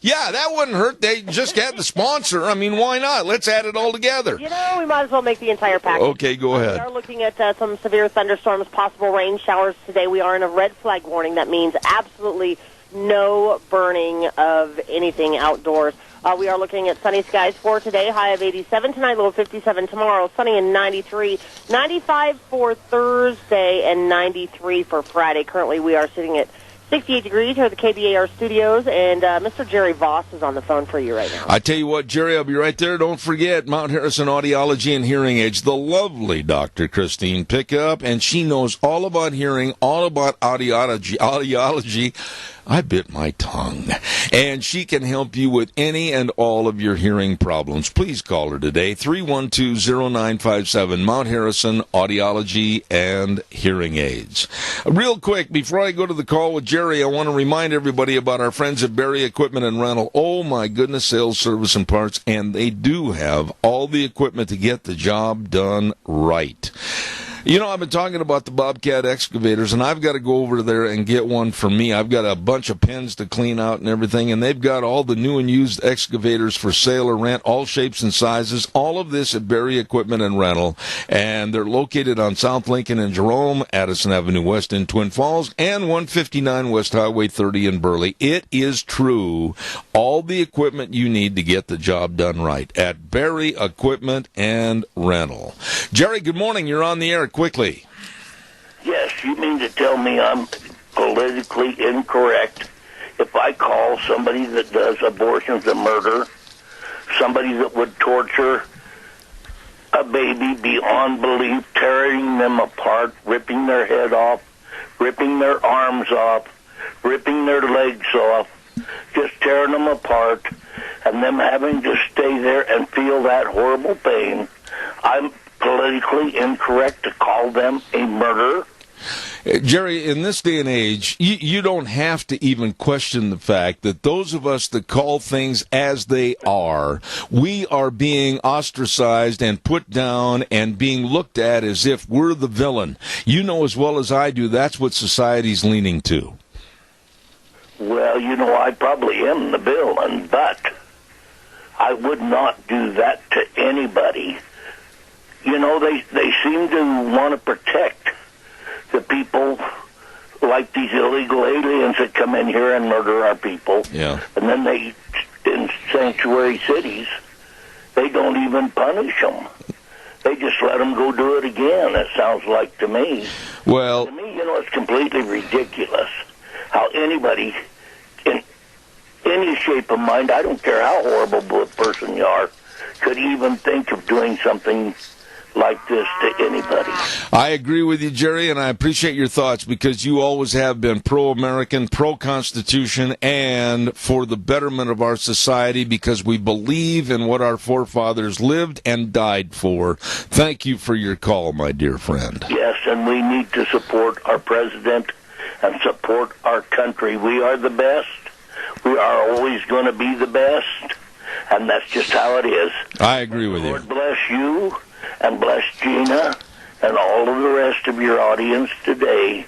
yeah, that wouldn't hurt. They just had the sponsor. I mean, why not? Let's add it all together. You know, we might as well make the entire package. Okay, go ahead. We are looking at some severe thunderstorms, possible rain showers today. We are in a red flag warning. That means absolutely no burning of anything outdoors. We are looking at sunny skies for today, high of 87 tonight, low of 57 tomorrow, sunny and 93, 95 for Thursday, and 93 for Friday. Currently, we are sitting at 68 degrees here at the KBAR studios, and Mr. Jerry Voss is on the phone for you right now. I tell you what, Jerry, I'll be right there. Don't forget Mount Harrison Audiology and Hearing Aids, the lovely Dr. Christine Pickup, and she knows all about hearing, all about audiology. I bit my tongue. And she can help you with any and all of your hearing problems. Please call her today, 312-0957, Mount Harrison Audiology and Hearing Aids. Real quick, before I go to the call with Jerry, I want to remind everybody about our friends at Berry Equipment and Rental. Oh, my goodness, sales, service, and parts. And they do have all the equipment to get the job done right. You know, I've been talking about the Bobcat excavators, and I've got to go over there and get one for me. I've got a bunch of pins to clean out and everything, and they've got all the new and used excavators for sale or rent, all shapes and sizes, all of this at Berry Equipment and Rental. And they're located on South Lincoln and Jerome, Addison Avenue West in Twin Falls, and 159 West Highway 30 in Burley. It is true. All the equipment you need to get the job done right at Berry Equipment and Rental. Jerry, good morning. You're on the air. Quickly. Yes, you mean to tell me I'm politically incorrect if I call somebody that does abortions a murder, somebody that would torture a baby beyond belief, tearing them apart, ripping their head off, ripping their arms off, ripping their legs off, just tearing them apart, and them having to stay there and feel that horrible pain. I'm politically incorrect to call them a murderer? Jerry, in this day and age, you don't have to even question the fact that those of us that call things as they are, we are being ostracized and put down and being looked at as if we're the villain. You know as well as I do, that's what society's leaning to. Well, you know, I probably am the villain, but I would not do that to anybody. You know, they seem to want to protect the people like these illegal aliens that come in here and murder our people. Yeah. And then they, in sanctuary cities, they don't even punish them. They just let them go do it again, it sounds like to me. Well, to me, you know, it's completely ridiculous how anybody in any shape of mind, I don't care how horrible a person you are, could even think of doing something like this to anybody. I agree with you, Jerry, and I appreciate your thoughts because you always have been pro-American, pro-Constitution, and for the betterment of our society because we believe in what our forefathers lived and died for. Thank you for your call, my dear friend. Yes, and we need to support our president and support our country. We are the best. We are always going to be the best, and that's just how it is. I agree with you. Lord bless you. And bless Gina and all of the rest of your audience today.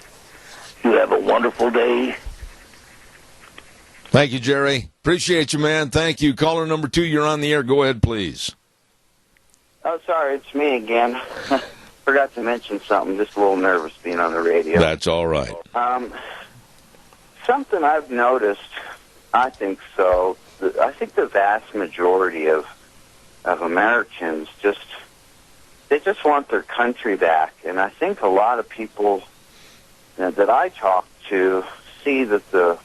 You have a wonderful day. Thank you, Jerry. Appreciate you, man. Thank you. Caller number 2, you're on the air. Go ahead, please. Oh, sorry, it's me again. Forgot to mention something. Just a little nervous being on the radio. That's all right. Something I've noticed, I think so, I think the vast majority of Americans they just want their country back. And I think a lot of people that I talk to see that the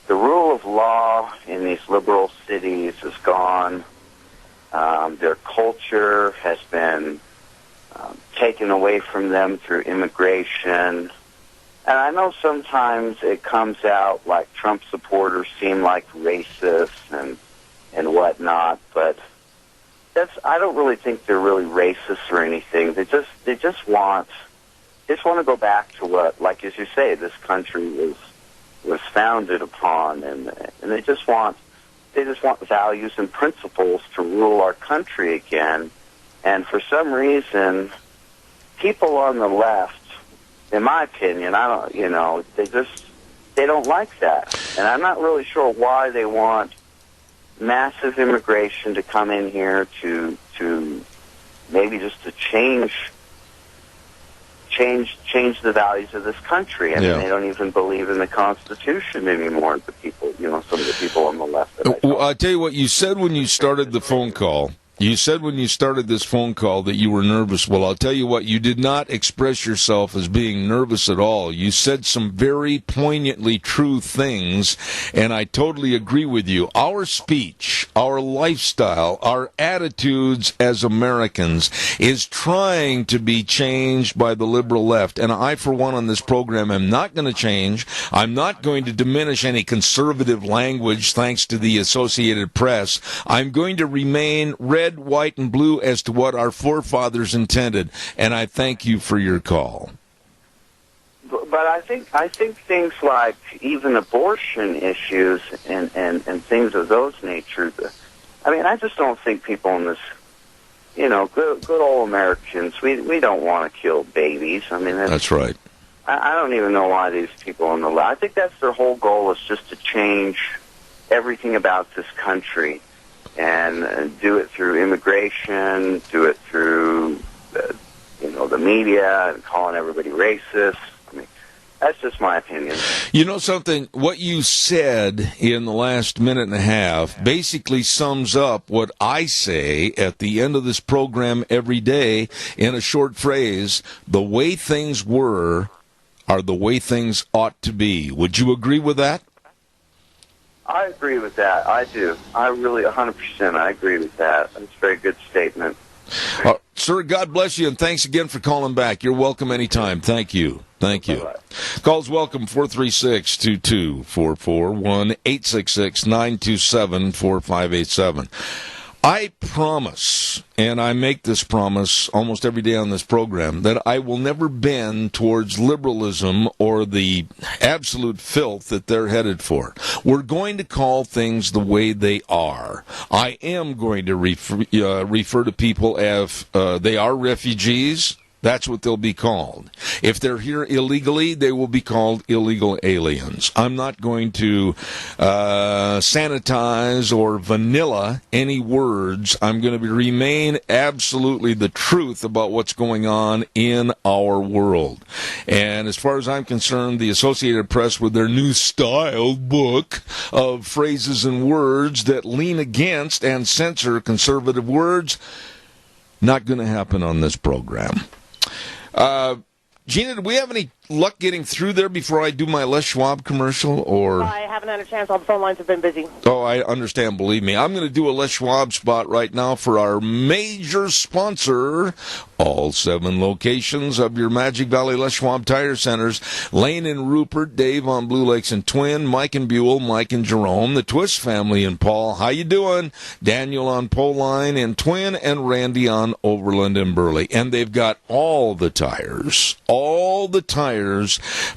rule of law in these liberal cities is gone. Their culture has been taken away from them through immigration. And I know sometimes it comes out like Trump supporters seem like racists and whatnot, but I don't really think they're really racist or anything. They just want to go back to what, like as you say, this country was founded upon, and they just want values and principles to rule our country again. And for some reason, people on the left, in my opinion, they don't like that. And I'm not really sure why they want massive immigration to come in here to maybe just to change the values of this country. I mean, they don't even believe in the Constitution anymore, the people, some of the people on the left. Well, I tell you what, you said when you started the phone call, you said when you started this phone call that you were nervous. Well, I'll tell you what, you did not express yourself as being nervous at all. You said some very poignantly true things, and I totally agree with you. Our speech, our lifestyle, our attitudes as Americans is trying to be changed by the liberal left, and I, for one, on this program am not going to change. I'm not going to diminish any conservative language thanks to the Associated Press. I'm going to remain red, white, and blue as to what our forefathers intended, and I thank you for your call. But I think things like even abortion issues and things of those natures. I mean, I just don't think people in this, good old Americans, we don't want to kill babies. I mean, that's right. I don't even know why these people on the left. I think that's their whole goal, is just to change everything about this country. And do it through immigration, do it through, the media, and calling everybody racist. I mean, that's just my opinion. You know something? What you said in the last minute and a half basically sums up what I say at the end of this program every day in a short phrase. The way things were are the way things ought to be. Would you agree with that? I agree with that. I do. I really, 100%, I agree with that. That's a very good statement. Sir, God bless you, and thanks again for calling back. You're welcome anytime. Thank you. Thank you. Bye-bye. Calls welcome, 436-2244, 1-866-927-4587. I promise, and I make this promise almost every day on this program, that I will never bend towards liberalism or the absolute filth that they're headed for. We're going to call things the way they are. I am going to refer to people as they are refugees. That's what they'll be called. If they're here illegally, they will be called illegal aliens. I'm not going to sanitize or vanilla any words. I'm going to remain absolutely the truth about what's going on in our world. And as far as I'm concerned, the Associated Press, with their new style book of phrases and words that lean against and censor conservative words, not going to happen on this program. Gina, do we have any luck getting through there before I do my Les Schwab commercial? Or I haven't had a chance. All the phone lines have been busy. Oh, I understand. Believe me. I'm going to do a Les Schwab spot right now for our major sponsor, all 7 locations of your Magic Valley Les Schwab Tire Centers. Lane and Rupert, Dave on Blue Lakes and Twin, Mike and Buell, Mike and Jerome, the Twist family and Paul. How you doing? Daniel on Pole Line and Twin, and Randy on Overland and Burley. And they've got all the tires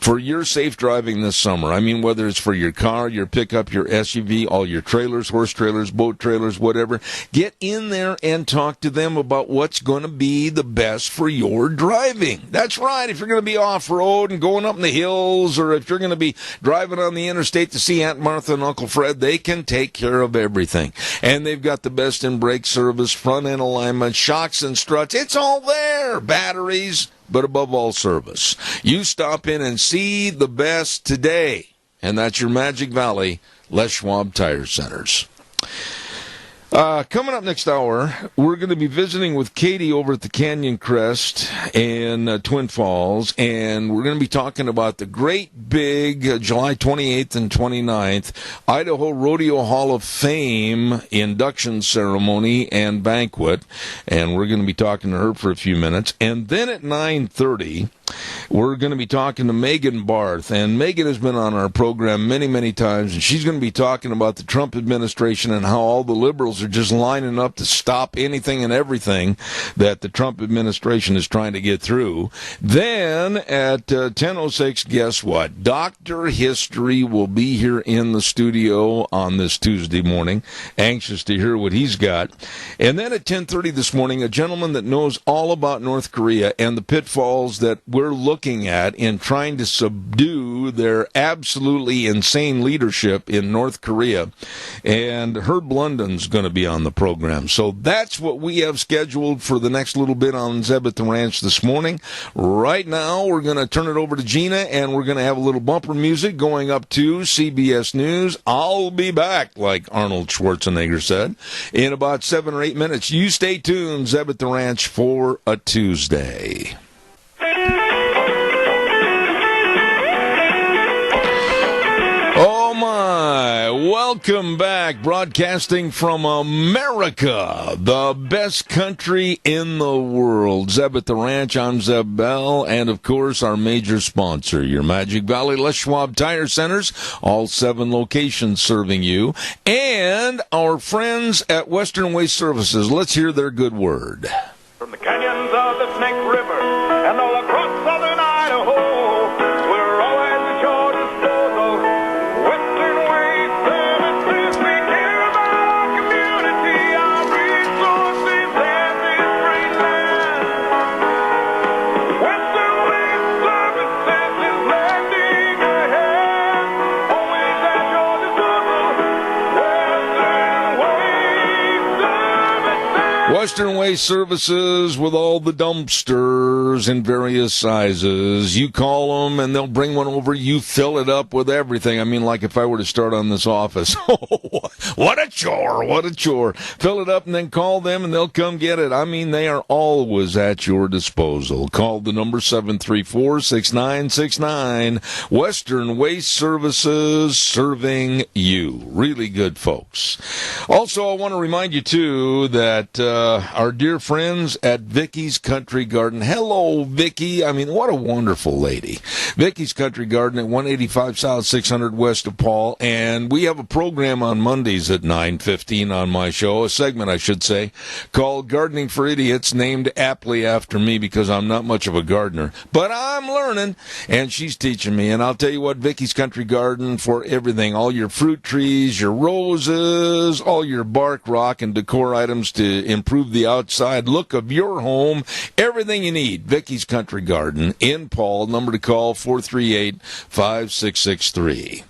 for your safe driving this summer. I mean, whether it's for your car, your pickup, your SUV, all your trailers, horse trailers, boat trailers, whatever, get in there and talk to them about what's going to be the best for your driving. That's right. If you're going to be off-road and going up in the hills, or if you're going to be driving on the interstate to see Aunt Martha and Uncle Fred, they can take care of everything. And they've got the best in brake service, front-end alignment, shocks and struts. It's all there. Batteries, but above all, service. You stop in and see the best today, and that's your Magic Valley Les Schwab Tire Centers. Coming up next hour, we're going to be visiting with Katie over at the Canyon Crest in Twin Falls, and we're going to be talking about the great big July 28th and 29th Idaho Rodeo Hall of Fame induction ceremony and banquet, and we're going to be talking to her for a few minutes. And then at 9:30, we're going to be talking to Megan Barth, and Megan has been on our program many, many times, and she's going to be talking about the Trump administration and how all the liberals are just lining up to stop anything and everything that the Trump administration is trying to get through. Then at 10:06, guess what? Dr. History will be here in the studio on this Tuesday morning, anxious to hear what he's got. And then at 10:30 this morning, a gentleman that knows all about North Korea and the pitfalls that we're looking at in trying to subdue their absolutely insane leadership in North Korea. And Herb London's going to be on the program. So that's what we have scheduled for the next little bit on Zeb at the Ranch this morning. Right now, we're going to turn it over to Gina, and we're going to have a little bumper music going up to CBS News. I'll be back, like Arnold Schwarzenegger said, in about 7 or 8 minutes. You stay tuned, Zeb at the Ranch, for a Tuesday. Oh my, welcome back, broadcasting from America, the best country in the world. Zeb at the Ranch, I'm Zeb Bell, and of course our major sponsor, your Magic Valley Les Schwab Tire Centers, all 7 locations serving you, and our friends at Western Waste Services. Let's hear their good word. From the canyons of the Snake River and all across southern Idaho, we're always at your disposal. Western Waste Services, we care about our community, our resources, and this great land. Western Waste Services is lending a hand, always at your disposal. Western Waste Services With all the dumpsters in various sizes. You call them and they'll bring one over. You fill it up with everything. I mean, like if I were to start on this office. What a chore. What a chore. Fill it up and then call them and they'll come get it. I mean, they are always at your disposal. Call the number 734-6969. Western Waste Services, serving you. Really good folks. Also, I want to remind you, too, that our dear friends at Vicky's Country Garden. Hello, Vicky. I mean, what a wonderful lady. Vicky's Country Garden at 185 South 600 West of Paul. And we have a program on Mondays at 9:15 on my show, a segment, I should say, called Gardening for Idiots, named aptly after me because I'm not much of a gardener. But I'm learning, and she's teaching me. And I'll tell you what, Vicky's Country Garden for everything. All your fruit trees, your roses, all your bark, rock, and decor items to improve the outside look of your home. Everything you need. Vicky's Country Garden in Paul. Number to call, 438-5663.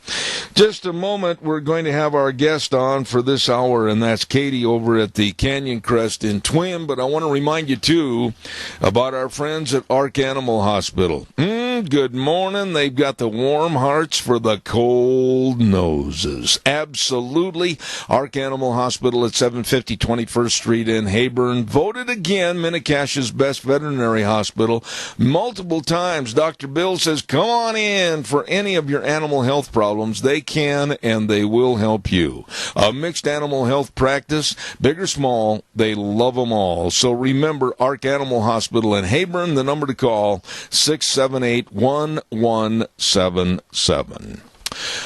Just a moment, we're going to have our guest on for this hour, and that's Katie over at the Canyon Crest in Twin. But I want to remind you, too, about our friends at Ark Animal Hospital. Good morning. They've got the warm hearts for the cold noses. Absolutely. Ark Animal Hospital at 750 21st Street in Heyburn. Voted again Minnecache's best veterinary hospital multiple times. Dr. Bill says, come on in for any of your animal health problems. They can and they will help you. A mixed animal health practice, big or small, they love them all. So remember, Ark Animal Hospital in Heyburn, the number to call, 678-1177.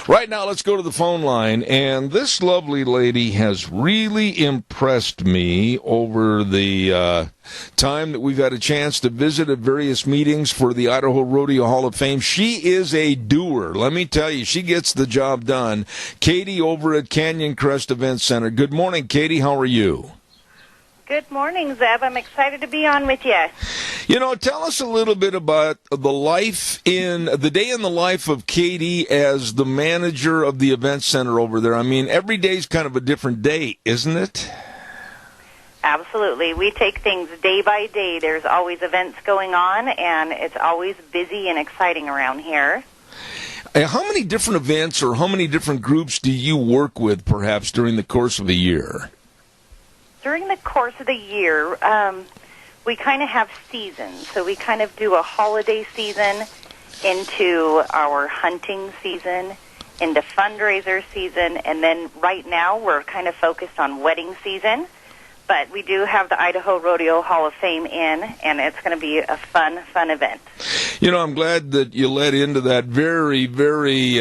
Right now, let's go to the phone line, and this lovely lady has really impressed me over the time that we've had a chance to visit at various meetings for the Idaho Rodeo Hall of Fame. She is a doer. Let me tell you, she gets the job done. Katie over at Canyon Crest Event Center. Good morning, Katie. How are you? Good morning, Zeb. I'm excited to be on with you. You know, tell us a little bit about the day in the life of Katie as the manager of the event center over there. I mean, every day's kind of a different day, isn't it? Absolutely. We take things day by day. There's always events going on, and it's always busy and exciting around here. How many different events or how many different groups do you work with, perhaps, during the course of a year? during the course of the year, we kind of have seasons. So we kind of do a holiday season into our hunting season, into fundraiser season, and then right now we're kind of focused on wedding season. But we do have the Idaho Rodeo Hall of Fame in, and it's going to be a fun event. You know, I'm glad that you led into that very, very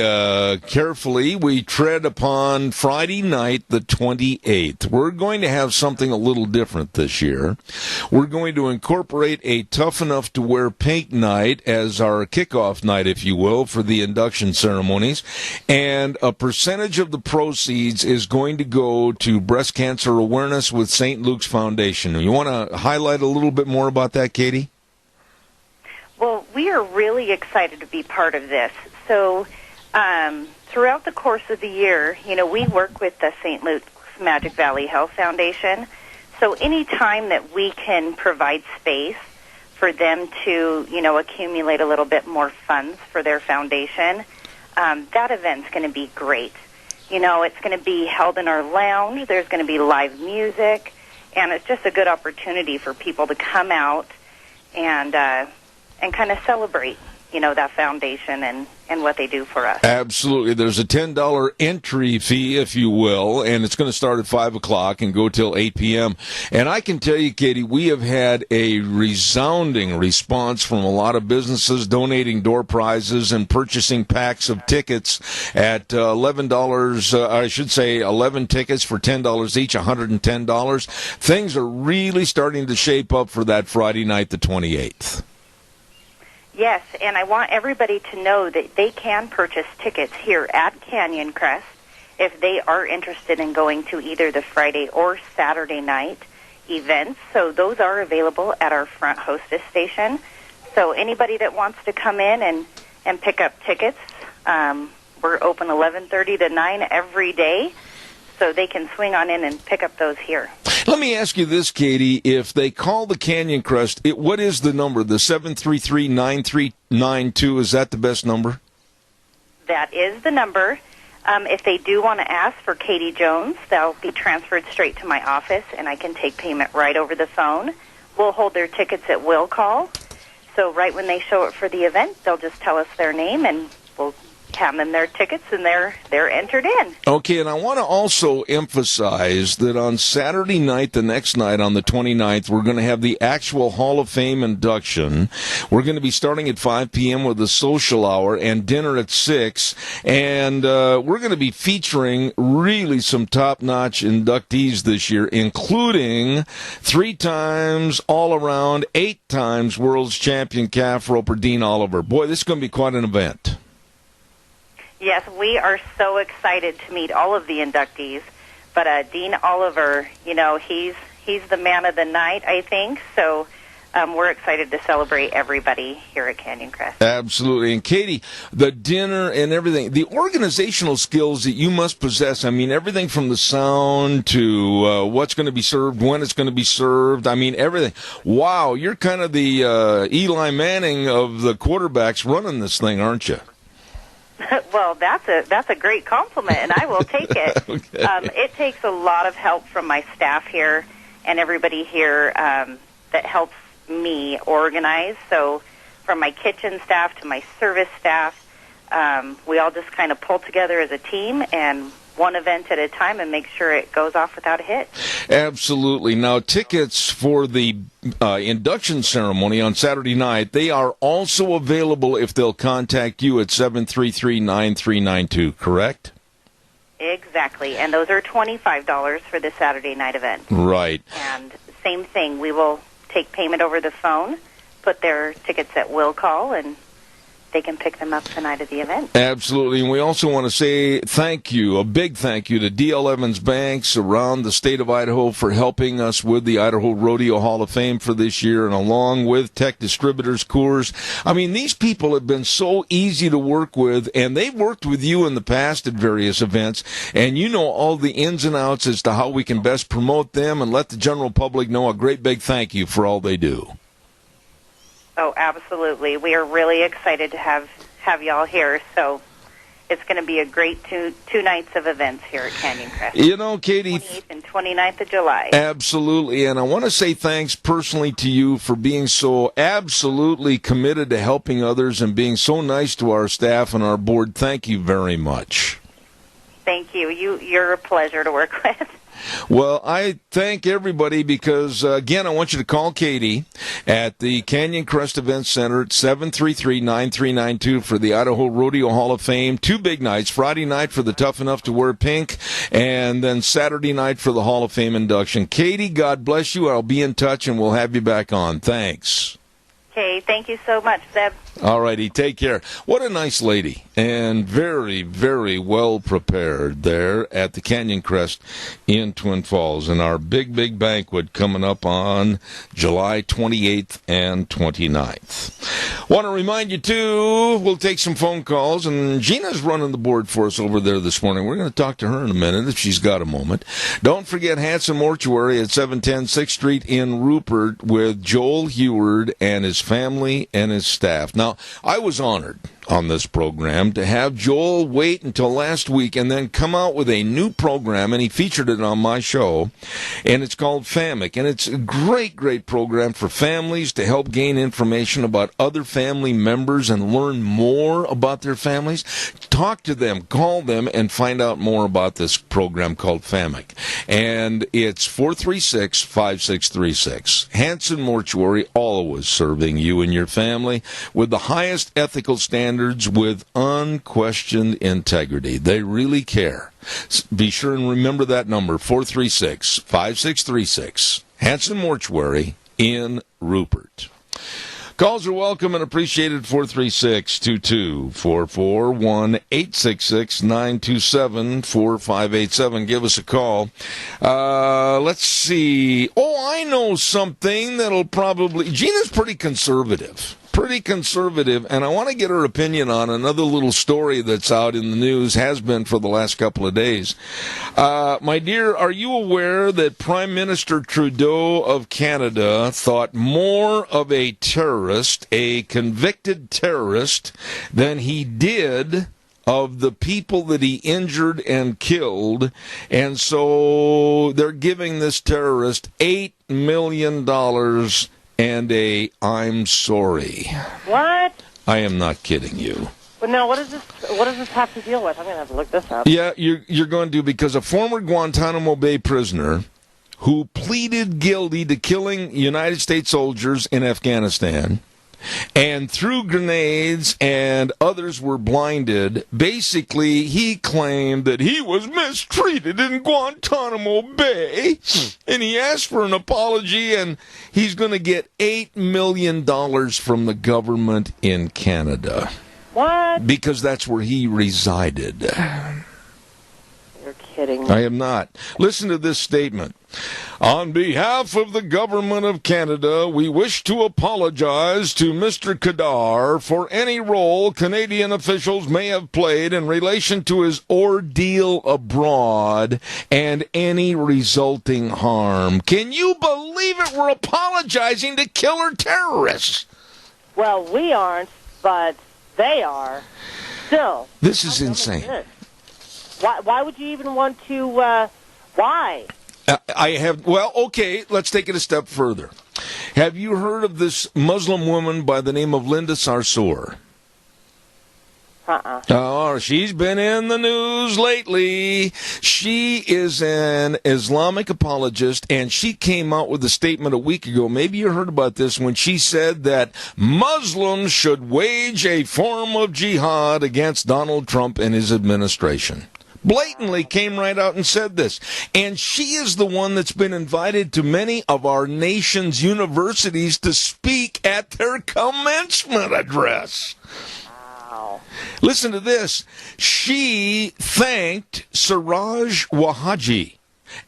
carefully. We tread upon Friday night, the 28th. We're going to have something a little different this year. We're going to incorporate a Tough Enough to Wear paint night as our kickoff night, if you will, for the induction ceremonies. And a percentage of the proceeds is going to go to breast cancer awareness with St. Luke's Foundation. You want to highlight a little bit more about that, Katie? Well, we are really excited to be part of this. So throughout the course of the year, you know, we work with the St. Luke's Magic Valley Health Foundation. So any time that we can provide space for them to, you know, accumulate a little bit more funds for their foundation, that event's going to be great. You know, it's going to be held in our lounge. There's going to be live music, and it's just a good opportunity for people to come out and kind of celebrate, you know, that foundation and what they do for us. Absolutely. There's a $10 entry fee, if you will, and it's going to start at 5 o'clock and go till 8 p.m. And I can tell you, Katie, we have had a resounding response from a lot of businesses donating door prizes and purchasing packs of tickets at $11, I should say 11 tickets for $10 each, $110. Things are really starting to shape up for that Friday night, the 28th. Yes, and I want everybody to know that they can purchase tickets here at Canyon Crest if they are interested in going to either the Friday or Saturday night events. So those are available at our front hostess station. So anybody that wants to come in and pick up tickets, we're open 11:30 to 9 every day, so they can swing on in and pick up those here. Let me ask you this, Katie. If they call the Canyon Crest, what is the number? The 733-9392, is that the best number? That is the number. If they do want to ask for Katie Jones, they'll be transferred straight to my office, and I can take payment right over the phone. We'll hold their tickets at will call. So right when they show up for the event, they'll just tell us their name, and we'll hand them their tickets, and they're entered in. Okay, and I want to also emphasize that on Saturday night, the next night on the 29th, we're going to have the actual Hall of Fame induction. We're going to be starting at 5 p.m. with a social hour and dinner at 6, and we're going to be featuring really some top-notch inductees this year, including 3 times all-around, 8 times world's champion calf roper Dean Oliver. Boy, this is going to be quite an event. Yes, we are so excited to meet all of the inductees. But Dean Oliver, you know, he's the man of the night, I think. So we're excited to celebrate everybody here at Canyon Crest. Absolutely. And Katie, the dinner and everything, the organizational skills that you must possess, I mean, everything from the sound to what's going to be served, when it's going to be served, I mean, everything. Wow, you're kind of the Eli Manning of the quarterbacks running this thing, aren't you? Well, that's a great compliment, and I will take it. Okay. It takes a lot of help from my staff here and everybody here that helps me organize. So from my kitchen staff to my service staff, we all just kind of pull together as a team and one event at a time and make sure it goes off without a hitch. Absolutely. Now, tickets for the induction ceremony on Saturday night, they are also available if they'll contact you at 733-9392, correct? Exactly. And those are $25 for the Saturday night event. Right. And same thing, we will take payment over the phone, put their tickets at will call, and they can pick them up the night of the event. Absolutely. And we also want to say thank you, a big thank you to D.L. Evans Banks around the state of Idaho for helping us with the Idaho Rodeo Hall of Fame for this year, and along with Tech Distributors, Coors. I mean, these people have been so easy to work with, and they've worked with you in the past at various events, and you know all the ins and outs as to how we can best promote them and let the general public know a great big thank you for all they do. Oh, absolutely. We are really excited to have y'all here. So, it's going to be a great two nights of events here at Canyon Crest. You know, Katie, 28th and 29th of July. Absolutely, and I want to say thanks personally to you for being so absolutely committed to helping others and being so nice to our staff and our board. Thank you very much. Thank you. You're a pleasure to work with. Well, I thank everybody because, again, I want you to call Katie at the Canyon Crest Event Center at 733-9392 for the Idaho Rodeo Hall of Fame. 2 big nights, Friday night for the Tough Enough to Wear Pink, and then Saturday night for the Hall of Fame induction. Katie, God bless you. I'll be in touch, and we'll have you back on. Thanks. Okay, thank you so much, Zeb. All righty, take care. What a nice lady, and very, very well prepared there at the Canyon Crest in Twin Falls, and our big, big banquet coming up on July 28th and 29th. Want to remind you, too, we'll take some phone calls, and Gina's running the board for us over there this morning. We're going to talk to her in a minute if she's got a moment. Don't forget Hanson Mortuary at 710 6th Street in Rupert with Joel Heward and his family and his staff. Now, I was honored on this program to have Joel wait until last week and then come out with a new program, and he featured it on my show, and it's called FAMIC, and it's a great, great program for families to help gain information about other family members and learn more about their families. Talk to them, call them, and find out more about this program called FAMIC. And it's 436-5636. Hanson Mortuary, always serving you and your family with the highest ethical standards with unquestioned integrity. They really care. Be sure and remember that number, 436-5636. Hanson Mortuary in Rupert. Calls are welcome and appreciated, 436-2244, 1-866-927-4587. Give us a call. Let's see. Oh, I know something that'll probably... Gina's pretty conservative, and I want to get her opinion on another little story that's out in the news, has been for the last couple of days. My dear, are you aware that Prime Minister Trudeau of Canada thought more of a terrorist, a convicted terrorist, than he did of the people that he injured and killed, and so they're giving this terrorist $8 million and a I'm sorry. What? I am not kidding you. But now, what does this have to deal with? I'm going to have to look this up. Yeah, you're going to, because a former Guantanamo Bay prisoner who pleaded guilty to killing United States soldiers in Afghanistan and threw grenades and others were blinded, basically he claimed that he was mistreated in Guantanamo Bay, and he asked for an apology, and he's going to get $8 million from the government in Canada. What? Because that's where he resided. You're kidding me. I am not. Listen to this statement. On behalf of the government of Canada, we wish to apologize to Mr. Kadar for any role Canadian officials may have played in relation to his ordeal abroad and any resulting harm. Can you believe it? We're apologizing to killer terrorists. Well, we aren't, but they are. Still. This is insane. Why would you even want to, why? Well, okay, let's take it a step further. Have you heard of this Muslim woman by the name of Linda Sarsour? Oh, she's been in the news lately. She is an Islamic apologist, and she came out with a statement a week ago. Maybe you heard about this, when she said that Muslims should wage a form of jihad against Donald Trump and his administration. Blatantly came right out and said this. And she is the one that's been invited to many of our nation's universities to speak at their commencement address. Wow. Listen to this. She thanked Siraj Wahaji,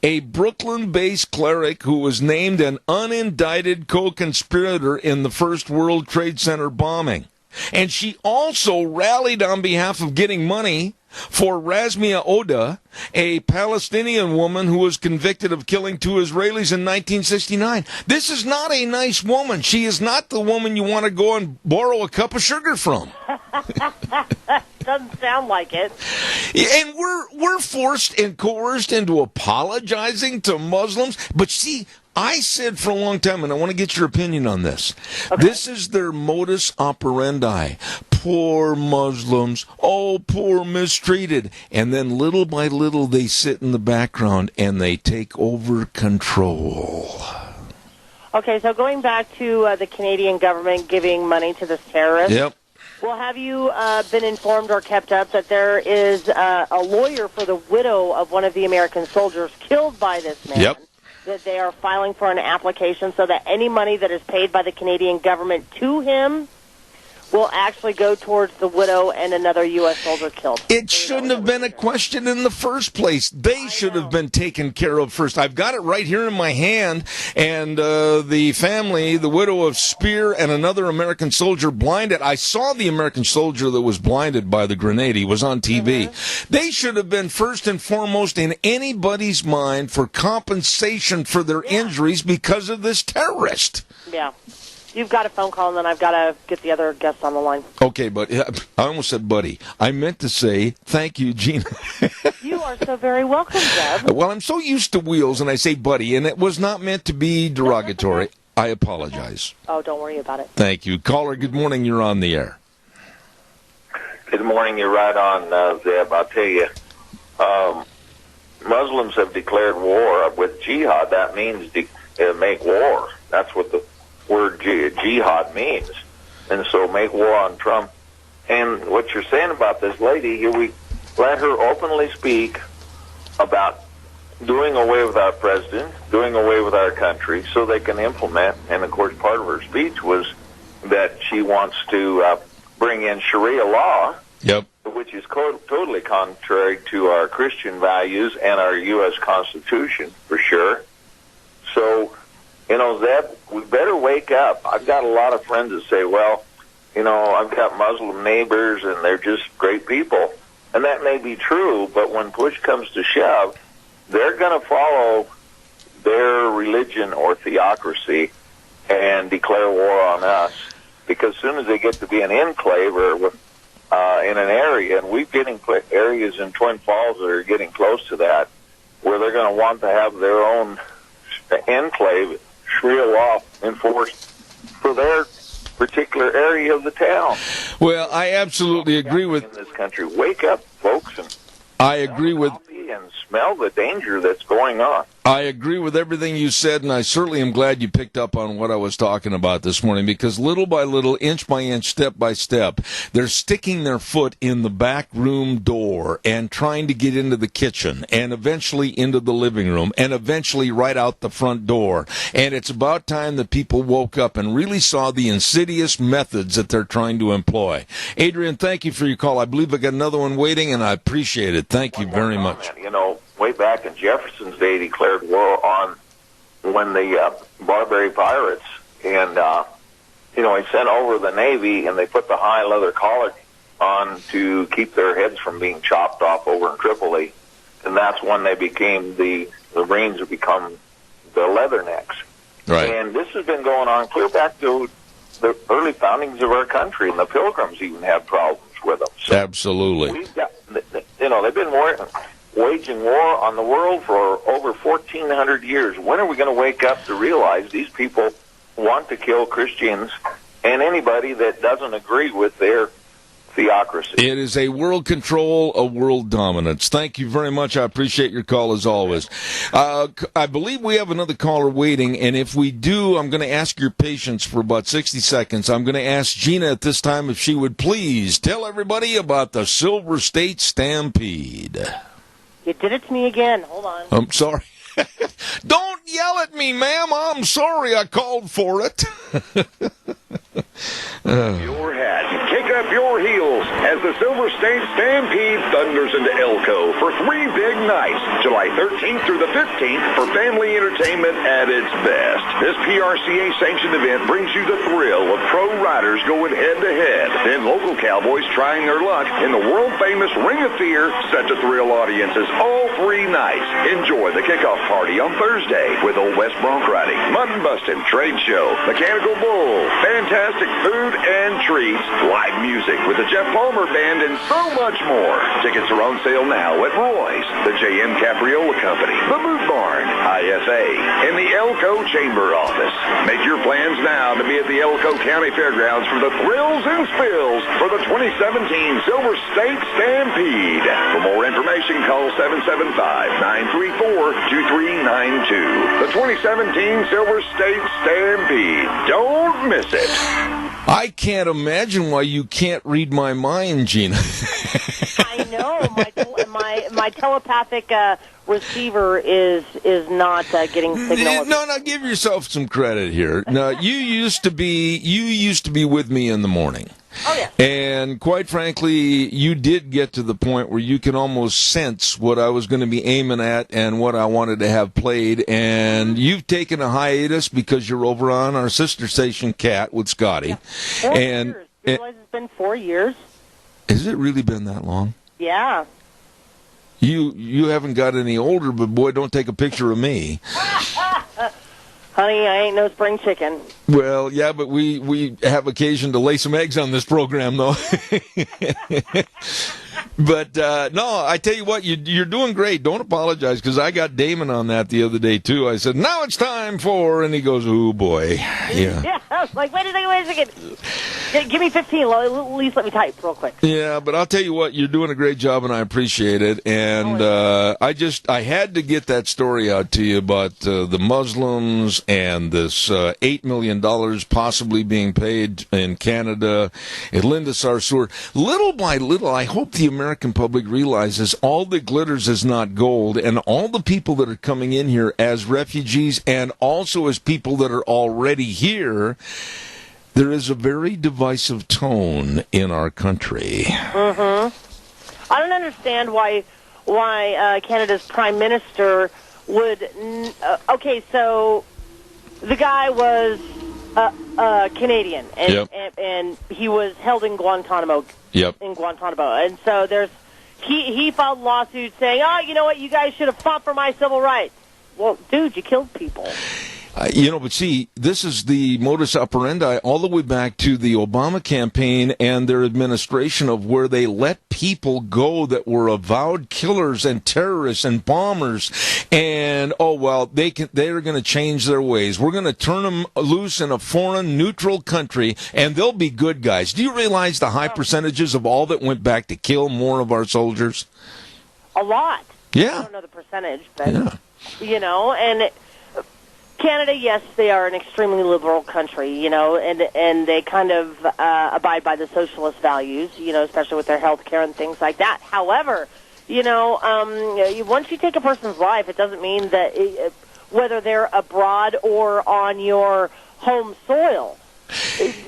a Brooklyn-based cleric who was named an unindicted co-conspirator in the first World Trade Center bombing. And she also rallied on behalf of getting money for Razmia Oda, a Palestinian woman who was convicted of killing 2 Israelis in 1969. This is not a nice woman. She is not the woman you want to go and borrow a cup of sugar from. doesn't sound like it. And we're forced and coerced into apologizing to Muslims. But see, I said for a long time, and I want to get your opinion on this. Okay. This is their modus operandi. Poor Muslims. Oh, poor mistreated. And then little by little they sit in the background and they take over control. Okay, so going back to the Canadian government giving money to this terrorist. Yep. Well, have you been informed or kept up that there is a lawyer for the widow of one of the American soldiers killed by this man? Yep. That they are filing for an application so that any money that is paid by the Canadian government to him will actually go towards the widow and another U.S. soldier killed. It shouldn't have been a question in the first place. They should have been taken care of first. I've got it right here in my hand, and the family, the widow of Spear and another American soldier blinded. I saw the American soldier that was blinded by the grenade. He was on TV. Mm-hmm. They should have been first and foremost in anybody's mind for compensation for their injuries because of this terrorist. Yeah. You've got a phone call, and then I've got to get the other guests on the line. Okay, but I almost said buddy. I meant to say thank you, Gina. You are so very welcome, Deb. Well, I'm so used to wheels, and I say buddy, and it was not meant to be derogatory. I apologize. Oh, don't worry about it. Thank you. Caller, good morning. You're on the air. Good morning. You're right on, Zeb. I'll tell you, Muslims have declared war. With jihad, that means make war. That's what the word jihad means. And so make war on Trump. And what you're saying about this lady, here we let her openly speak about doing away with our president, doing away with our country, so they can implement. And, of course, part of her speech was that she wants to bring in Sharia law, yep, which is totally contrary to our Christian values and our U.S. Constitution, for sure. So, you know, Zeb, we better wake up. I've got a lot of friends that say, well, you know, I've got Muslim neighbors and they're just great people. And that may be true, but when push comes to shove, they're going to follow their religion or theocracy and declare war on us. Because as soon as they get to be an enclave or in an area, and we're getting areas in Twin Falls that are getting close to that, where they're going to want to have their own enclave, Sharia law enforced for their particular area of the town. Well, I absolutely agree with in this country. Wake up, folks, and I agree with and smell the danger that's going on. I agree with everything you said, and I certainly am glad you picked up on what I was talking about this morning, because little by little, inch by inch, step by step, they're sticking their foot in the back room door and trying to get into the kitchen and eventually into the living room and eventually right out the front door. And it's about time that people woke up and really saw the insidious methods that they're trying to employ. Adrian, thank you for your call. I believe I got another one waiting, and I appreciate it. Thank you very much. You know, way back in Jefferson's day, declared war on when the Barbary pirates, and you know, he sent over the Navy, and they put the high leather collar on to keep their heads from being chopped off over in Tripoli, and that's when they became the Marines have become the leathernecks. Right. And this has been going on clear back to the early foundings of our country, and the Pilgrims even had problems with them. So absolutely. We've got, you know, they've been waging war on the world for over 1,400 years. When are we going to wake up to realize these people want to kill Christians and anybody that doesn't agree with their theocracy? It is a world control, a world dominance. Thank you very much. I appreciate your call as always. I believe we have another caller waiting, and if we do, I'm going to ask your patience for about 60 seconds. I'm going to ask Gina at this time if she would please tell everybody about the Silver State Stampede. You did it to me again. Hold on. I'm sorry. Don't yell at me, ma'am. I'm sorry I called for it. Your hat, kick up your heels as the Silver State Stampede thunders into Elko for 3 big nights, July 13th through the 15th, for family entertainment at its best. This PRCA-sanctioned event brings you the thrill of pro riders going head-to-head, then local cowboys trying their luck in the world-famous Ring of Fear, set to thrill audiences all 3 nights. Enjoy the kickoff party on Thursday with Old West bronc riding, mutton busting, trade show, mechanical bull, fantastic food and treats, live music with the Jeff Palmer Band, and so much more. Tickets are on sale now at Roy's, the J.M. Capriola Company, the Boot Barn, IFA, and the Elko Chamber Office. Make your plans now to be at the Elko County Fairgrounds for the thrills and spills for the 2017 Silver State Stampede. For more information, call 775-934-2392. The 2017 Silver State Stampede. Don't miss it. I can't imagine why you can't read my mind, Gina. I know. My telepathic receiver is not getting signal. No, give yourself some credit here. No, you used to be with me in the morning. Oh, yeah. And quite frankly, you did get to the point where you can almost sense what I was going to be aiming at and what I wanted to have played. And you've taken a hiatus because you're over on our sister station, Cat, with Scotty. Yeah. 4 years. You realize it's been 4 years? Has it really been that long? Yeah. You haven't got any older, but boy, don't take a picture of me. Honey, I ain't no spring chicken. Well, yeah, but we have occasion to lay some eggs on this program, though. But, no, I tell you what, you're doing great. Don't apologize, because I got Damon on that the other day, too. I said, now it's time for, and he goes, oh, boy. Yeah. Yeah, I was like, wait a second. Give me 15. At least let me type real quick. Yeah, but I'll tell you what, you're doing a great job, and I appreciate it. And I had to get that story out to you about the Muslims and this $8 million possibly being paid in Canada and Linda Sarsour. Little by little, I hope the American public realizes all that glitters is not gold, and all the people that are coming in here as refugees and also as people that are already here, there is a very divisive tone in our country. Mm-hmm. I don't understand why Canada's Prime Minister would... okay, so the guy was Canadian, and he was held in Guantanamo. Yep. In Guantanamo, and so he filed lawsuits saying, "Oh, you know what? You guys should have fought for my civil rights." Well, dude, you killed people. But see, this is the modus operandi all the way back to the Obama campaign and their administration, of where they let people go that were avowed killers and terrorists and bombers, and they're going to change their ways. We're going to turn them loose in a foreign, neutral country, and they'll be good guys. Do you realize the high percentages of all that went back to kill more of our soldiers? A lot. Yeah. I don't know the percentage, but and Canada, yes, they are an extremely liberal country, and they kind of abide by the socialist values, especially with their health care and things like that. However, once you take a person's life, it doesn't mean that whether they're abroad or on your home soil.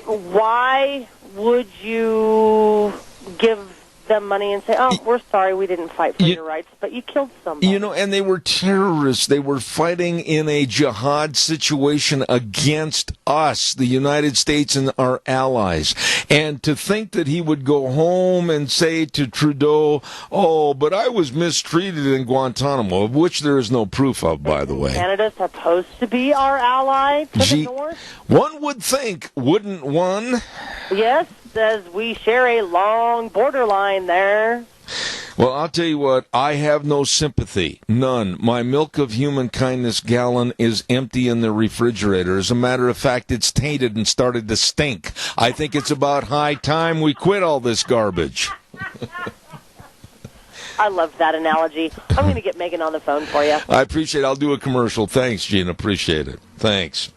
Why would you give them money and say, "Oh, we're sorry, we didn't fight for your rights," but you killed somebody. And they were terrorists. They were fighting in a jihad situation against us, the United States and our allies. And to think that he would go home and say to Trudeau, "Oh, but I was mistreated in Guantanamo," of which there is no proof of, by the way. Canada's supposed to be our ally to the north? One would think, wouldn't one? Yes, as we share a long borderline there. Well, I'll tell you what, I have no sympathy. None. My milk of human kindness gallon is empty in the refrigerator. As a matter of fact, it's tainted and started to stink. I think it's about high time we quit all this garbage. I love that analogy. I'm going to get Megan on the phone for you. I appreciate it. I'll do a commercial. Thanks, Gene. Appreciate it. Thanks.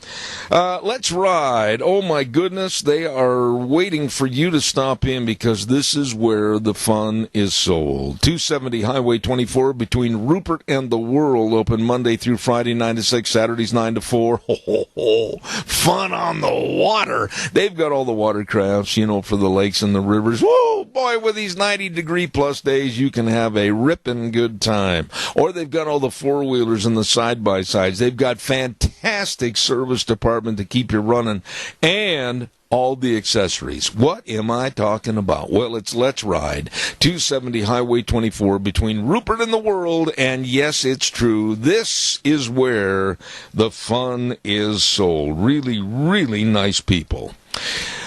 Let's ride. Oh, my goodness. They are waiting for you to stop in because this is where the fun is sold. 270 Highway 24 between Rupert and the World, open Monday through Friday, 9 to 6, Saturdays, 9 to 4. Ho, ho, ho. Fun on the water. They've got all the watercrafts, for the lakes and the rivers. Whoa, boy, with these 90-degree plus days, you can have a ripping good time. Or they've got all the four-wheelers and the side-by-sides. They've got fantastic service department to keep you running, and all the accessories. What am I talking about? Well, it's Let's Ride, 270 Highway 24 between Rupert and the World, and yes, it's true. This is where the fun is sold. Really, really nice people.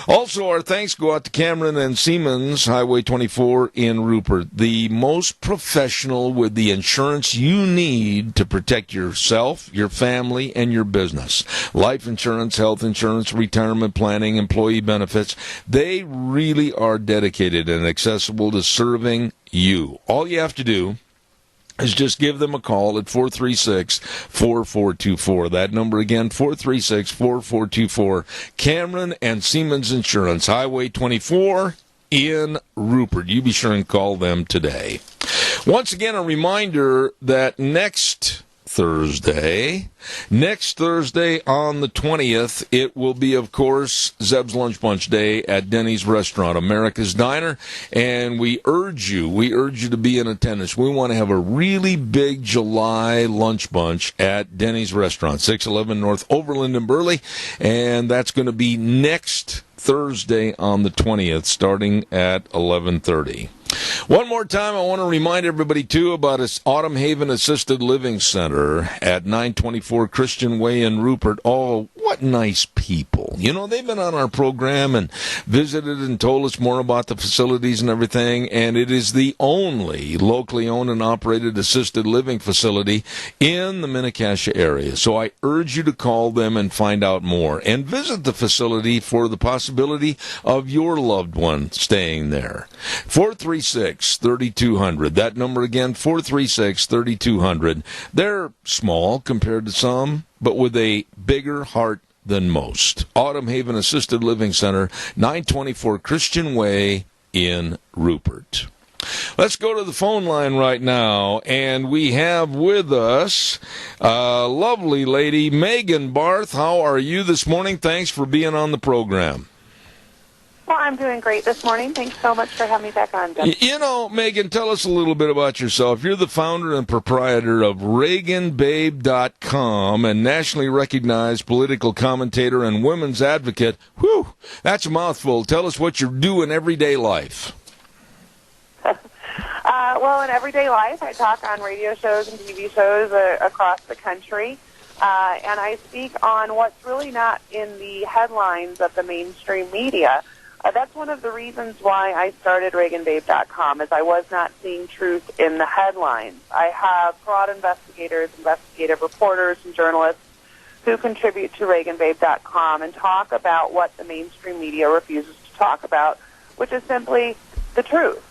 Also, our thanks go out to Cameron and Siemens, Highway 24 in Rupert, the most professional with the insurance you need to protect yourself, your family, and your business. Life insurance, health insurance, retirement planning, employee benefits. They really are dedicated and accessible to serving you. All you have to do is just give them a call at 436-4424. That number again, 436-4424. Cameron and Siemens Insurance, Highway 24 in Rupert. You be sure and call them today. Once again, a reminder that next Thursday on the 20th, it will be, of course, Zeb's Lunch Bunch Day at Denny's Restaurant, America's Diner, and we urge you to be in attendance. We want to have a really big July lunch bunch at Denny's Restaurant, 611 North Overland in Burley, and that's going to be next Thursday on the 20th, starting at 11:30. One more time, I want to remind everybody, too, about Autumn Haven Assisted Living Center at 924 Christian Way in Rupert. Oh, what nice people. You know, they've been on our program and visited and told us more about the facilities and everything, and it is the only locally owned and operated assisted living facility in the Mini-Cassia area. So I urge you to call them and find out more, and visit the facility for the possibility of your loved one staying there. 436-3200. That number again, 436-3200. They're small compared to some, but with a bigger heart than most. Autumn Haven Assisted Living Center, 924 Christian Way in Rupert. Let's go to the phone line right now, and we have with us a lovely lady, Megan Barth. How are you this morning? Thanks for being on the program. Well, I'm doing great this morning. Thanks so much for having me back on, Jeff. You know, Megan, tell us a little bit about yourself. You're the founder and proprietor of ReaganBabe.com and nationally recognized political commentator and women's advocate. Whew, that's a mouthful. Tell us what you do in everyday life. Well, in everyday life, I talk on radio shows and TV shows across the country, and I speak on what's really not in the headlines of the mainstream media. That's one of the reasons why I started ReaganBabe.com, is I was not seeing truth in the headlines. I have fraud investigators, investigative reporters, and journalists who contribute to ReaganBabe.com and talk about what the mainstream media refuses to talk about, which is simply the truth.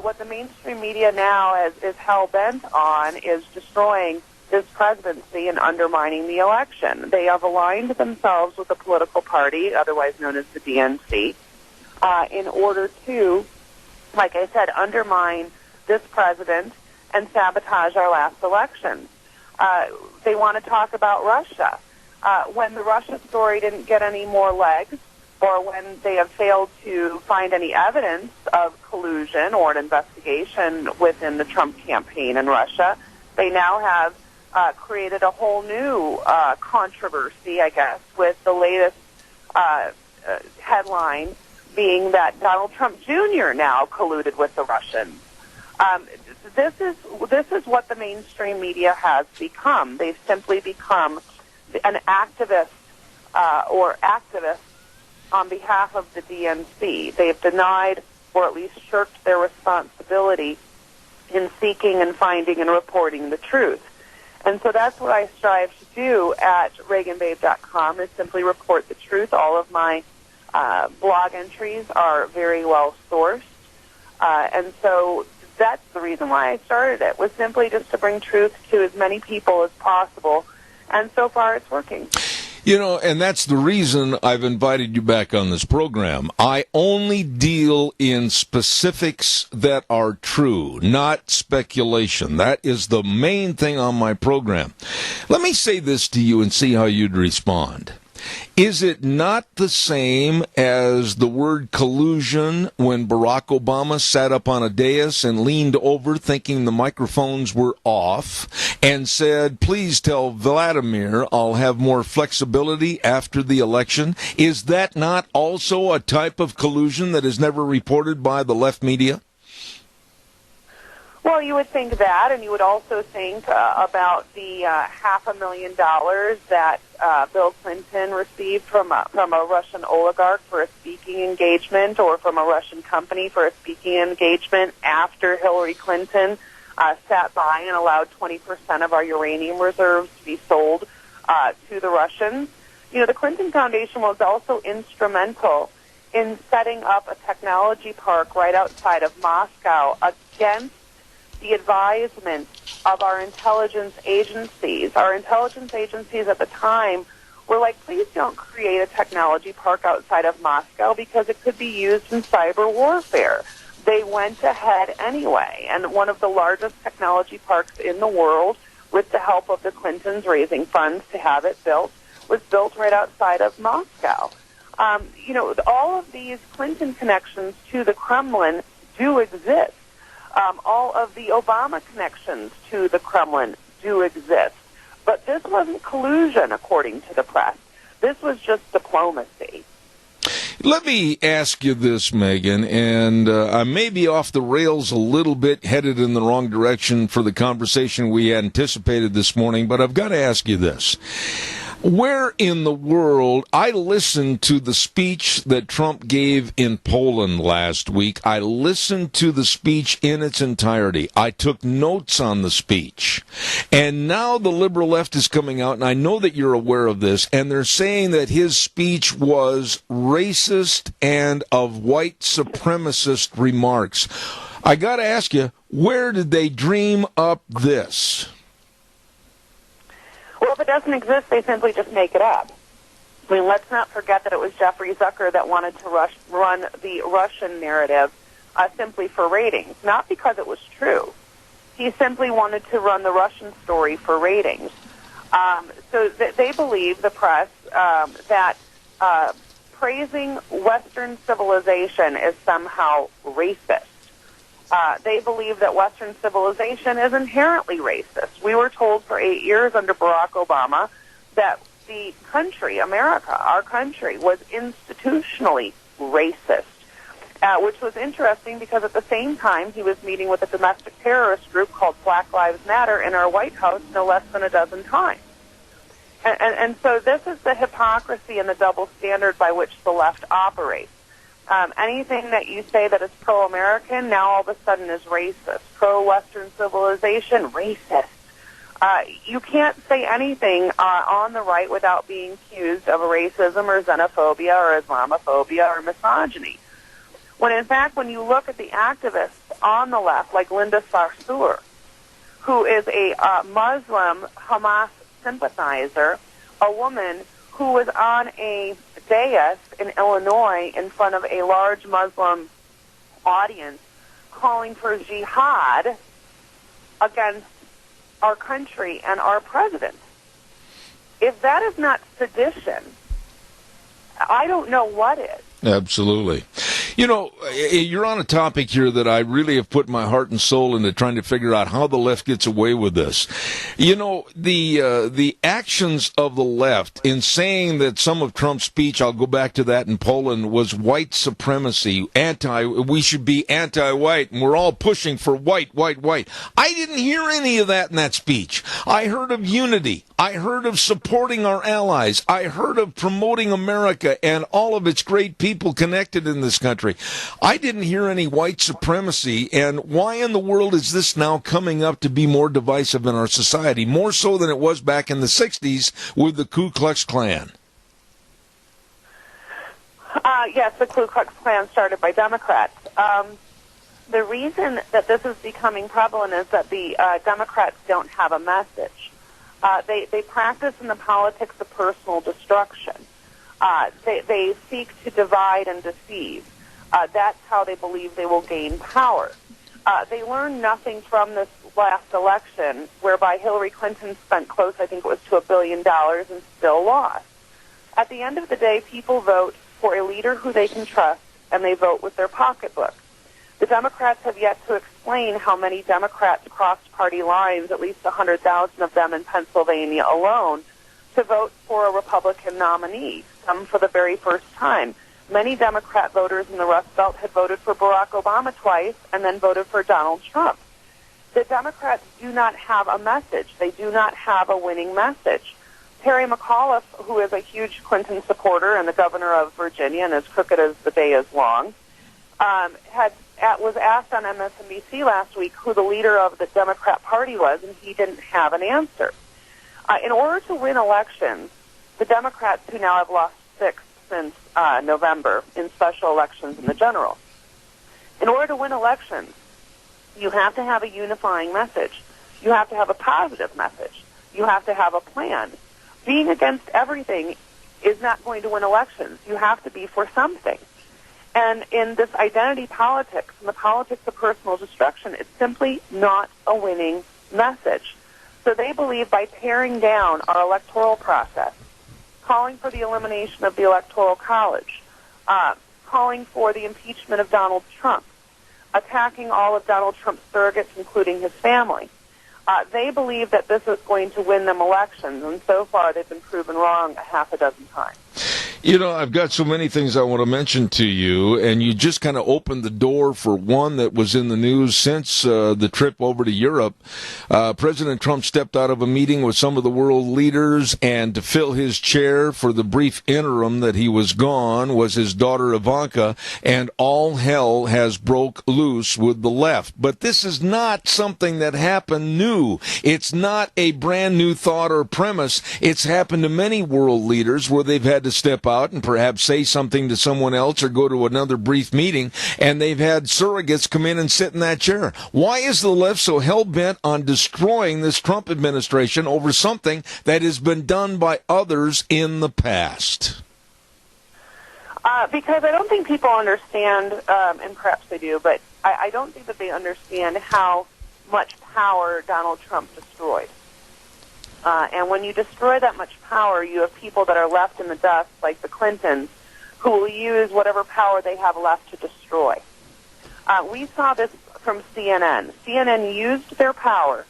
What the mainstream media now is hell-bent on is destroying this presidency and undermining the election. They have aligned themselves with a political party, otherwise known as the DNC, in order to, like I said, undermine this president and sabotage our last elections. They want to talk about Russia. When the Russia story didn't get any more legs, or when they have failed to find any evidence of collusion or an investigation within the Trump campaign in Russia, they now have created a whole new controversy, I guess, with the latest headline being that Donald Trump Jr. now colluded with the Russians. This is what the mainstream media has become. They've simply become an activist or activists on behalf of the DNC. They've denied or at least shirked their responsibility in seeking and finding and reporting the truth. And so that's what I strive to do at ReaganBabe.com, is simply report the truth. All of my blog entries are very well sourced. And so that's the reason why I started it, was simply just to bring truth to as many people as possible. And so far it's working. You know, and that's the reason I've invited you back on this program. I only deal in specifics that are true, not speculation. That is the main thing on my program. Let me say this to you and see how you'd respond. Is it not the same as the word collusion when Barack Obama sat up on a dais and leaned over thinking the microphones were off and said, please tell Vladimir I'll have more flexibility after the election? Is that not also a type of collusion that is never reported by the left media? Well, you would think that, and you would also think about the $500,000 that Bill Clinton received from a Russian oligarch for a speaking engagement, or from a Russian company for a speaking engagement after Hillary Clinton sat by and allowed 20% of our uranium reserves to be sold to the Russians. You know, the Clinton Foundation was also instrumental in setting up a technology park right outside of Moscow against the advisement of our intelligence agencies. Our intelligence agencies at the time were like, please don't create a technology park outside of Moscow because it could be used in cyber warfare. They went ahead anyway, and one of the largest technology parks in the world, with the help of the Clintons raising funds to have it built, was built right outside of Moscow. You know, all of these Clinton connections to the Kremlin do exist. All of the Obama connections to the Kremlin do exist. But this wasn't collusion, according to the press. This was just diplomacy. Let me ask you this, Megan, and I may be off the rails a little bit, headed in the wrong direction for the conversation we anticipated this morning, but I've got to ask you this. Where in the world, I listened to the speech that Trump gave in Poland last week. I listened to the speech in its entirety. I took notes on the speech. And now the liberal left is coming out, and I know that you're aware of this, and they're saying that his speech was racist and of white supremacist remarks. I got to ask you, where did they dream up this? Well, if it doesn't exist, they simply just make it up. I mean, let's not forget that it was Jeffrey Zucker that wanted to run the Russian narrative simply for ratings, not because it was true. He simply wanted to run the Russian story for ratings. So they believe, the press, that praising Western civilization is somehow racist. They believe that Western civilization is inherently racist. We were told for 8 years under Barack Obama that the country, America, our country, was institutionally racist, which was interesting because at the same time he was meeting with a domestic terrorist group called Black Lives Matter in our White House no less than a dozen times. And so this is the hypocrisy and the double standard by which the left operates. Anything that you say that is pro-American now all of a sudden is racist. Pro-Western civilization, racist. You can't say anything on the right without being accused of racism or xenophobia or Islamophobia or misogyny. When in fact, when you look at the activists on the left, like Linda Sarsour, who is a Muslim Hamas sympathizer, a woman who was on a dais in Illinois in front of a large Muslim audience calling for jihad against our country and our president. If that is not sedition, I don't know what is. Absolutely. You know, you're on a topic here that I really have put my heart and soul into trying to figure out how the left gets away with this. You know, the actions of the left in saying that some of Trump's speech, I'll go back to that in Poland, was white supremacy, we should be anti-white, and we're all pushing for white. I didn't hear any of that in that speech. I heard of unity. I heard of supporting our allies. I heard of promoting America and all of its great people connected in this country. I didn't hear any white supremacy, and why in the world is this now coming up to be more divisive in our society, more so than it was back in the 60s with the Ku Klux Klan? Yes, the Ku Klux Klan started by Democrats. The reason that this is becoming prevalent is that the Democrats don't have a message. They practice in the politics of personal destruction. They seek to divide and deceive. That's how they believe they will gain power. They learned nothing from this last election, whereby Hillary Clinton spent close, I think it was, to $1 billion and still lost. At the end of the day, people vote for a leader who they can trust, and they vote with their pocketbook. The Democrats have yet to explain how many Democrats crossed party lines, at least 100,000 of them in Pennsylvania alone, to vote for a Republican nominee, some for the very first time. Many Democrat voters in the Rust Belt had voted for Barack Obama twice and then voted for Donald Trump. The Democrats do not have a message. They do not have a winning message. Terry McAuliffe, who is a huge Clinton supporter and the governor of Virginia and as crooked as the day is long, was asked on MSNBC last week who the leader of the Democrat Party was, and he didn't have an answer. In order to win elections, the Democrats, who now have lost 6 since November in special elections and the general, in order to win elections, you have to have a unifying message. You have to have a positive message. You have to have a plan. Being against everything is not going to win elections. You have to be for something. And in this identity politics and the politics of personal destruction, it's simply not a winning message. So they believe by tearing down our electoral process, calling for the elimination of the Electoral College, calling for the impeachment of Donald Trump, attacking all of Donald Trump's surrogates, including his family, they believe that this is going to win them elections, and so far they've been proven wrong a half a dozen times. You know, I've got so many things I want to mention to you, and you just kind of opened the door for one that was in the news since the trip over to Europe. President Trump stepped out of a meeting with some of the world leaders, and to fill his chair for the brief interim that he was gone was his daughter Ivanka, and all hell has broke loose with the left. But this is not something that happened new. It's not a brand new thought or premise. It's happened to many world leaders where they've had to step out and perhaps say something to someone else or go to another brief meeting, and they've had surrogates come in and sit in that chair. Why is the left so hell-bent on destroying this Trump administration over something that has been done by others in the past? Because I don't think people understand, and perhaps they do, but I don't think that they understand how much power Donald Trump destroyed. And when you destroy that much power, you have people that are left in the dust, like the Clintons, who will use whatever power they have left to destroy. We saw this from CNN. CNN used their power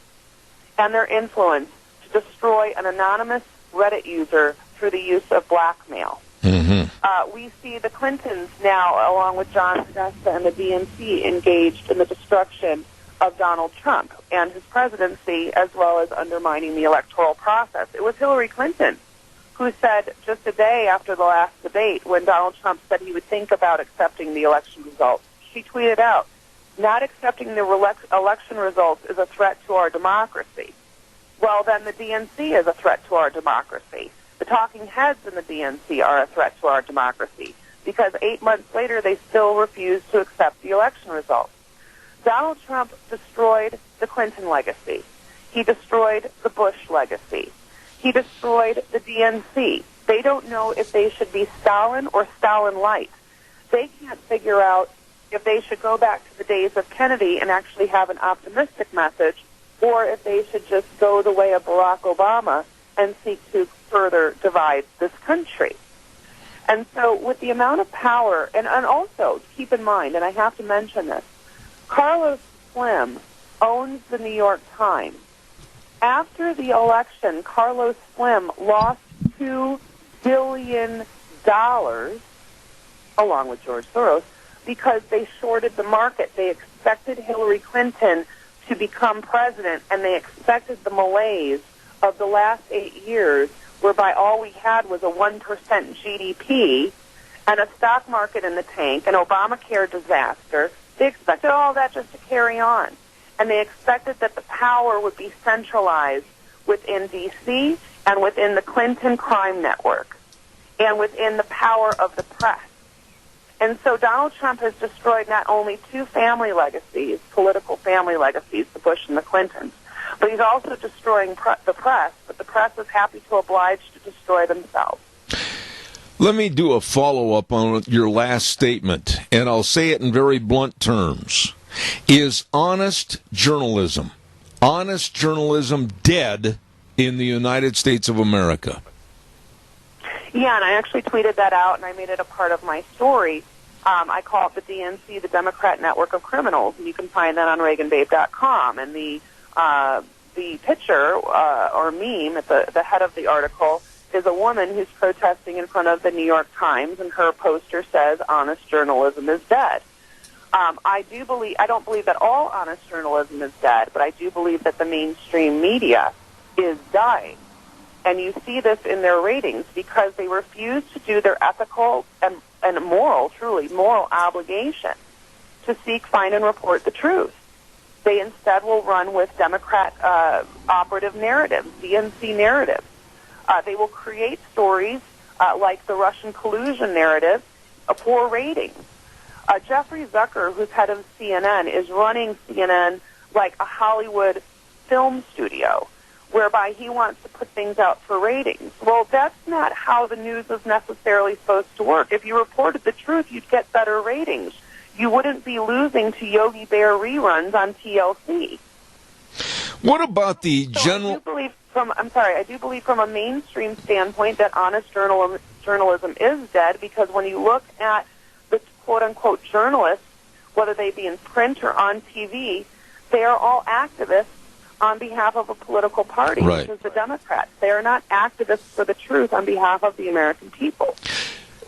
and their influence to destroy an anonymous Reddit user through the use of blackmail. Mm-hmm. We see the Clintons now, along with John Podesta and the DNC, engaged in the destruction of Donald Trump and his presidency, as well as undermining the electoral process. It was Hillary Clinton who said just a day after the last debate, when Donald Trump said he would think about accepting the election results, she tweeted out, "Not accepting the election results is a threat to our democracy." Well, then the DNC is a threat to our democracy. The talking heads in the DNC are a threat to our democracy, because 8 months later they still refuse to accept the election results. Donald Trump destroyed the Clinton legacy. He destroyed the Bush legacy. He destroyed the DNC. They don't know if they should be Stalin or Stalin-light. They can't figure out if they should go back to the days of Kennedy and actually have an optimistic message, or if they should just go the way of Barack Obama and seek to further divide this country. And so with the amount of power, and also keep in mind, and I have to mention this, Carlos Slim owns the New York Times. After the election, Carlos Slim lost $2 billion, along with George Soros, because they shorted the market. They expected Hillary Clinton to become president, and they expected the malaise of the last 8 years, whereby all we had was a 1% GDP and a stock market in the tank, an Obamacare disaster. They expected all that just to carry on. And they expected that the power would be centralized within D.C. and within the Clinton crime network and within the power of the press. And so Donald Trump has destroyed not only two family legacies, political family legacies, the Bush and the Clintons, but he's also destroying the press, but the press is happy to oblige to destroy themselves. Let me do a follow-up on your last statement, and I'll say it in very blunt terms. Is honest journalism dead in the United States of America? Yeah, and I actually tweeted that out, and I made it a part of my story. I call it the DNC, the Democrat Network of Criminals, and you can find that on ReaganBabe.com. And the picture or meme at the head of the article is a woman who's protesting in front of the New York Times, and her poster says, "Honest journalism is dead." I don't believe that all honest journalism is dead, but I do believe that the mainstream media is dying. And you see this in their ratings because they refuse to do their ethical and moral, truly moral obligation to seek, find, and report the truth. They instead will run with Democrat operative narratives, DNC narratives. They will create stories like the Russian collusion narrative for ratings. Jeffrey Zucker, who's head of CNN, is running CNN like a Hollywood film studio, whereby he wants to put things out for ratings. Well, that's not how the news is necessarily supposed to work. If you reported the truth, you'd get better ratings. You wouldn't be losing to Yogi Bear reruns on TLC. What about the general... I do believe from a mainstream standpoint that honest journalism is dead, because when you look at the quote-unquote journalists, whether they be in print or on TV, they are all activists on behalf of a political party, right, which is the Democrats. They are not activists for the truth on behalf of the American people.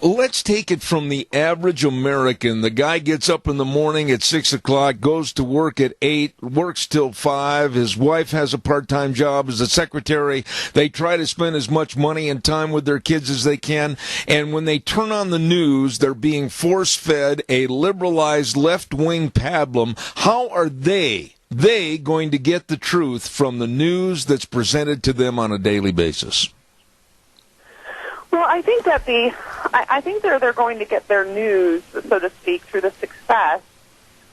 Let's take it from the average American. The guy gets up in the morning at 6 o'clock, goes to work at 8, works till 5. His wife has a part-time job as a secretary. They try to spend as much money and time with their kids as they can. And when they turn on the news, they're being force-fed a liberalized left-wing pablum. How are they going to get the truth from the news that's presented to them on a daily basis? Well, I think that I think they're going to get their news, so to speak, through the success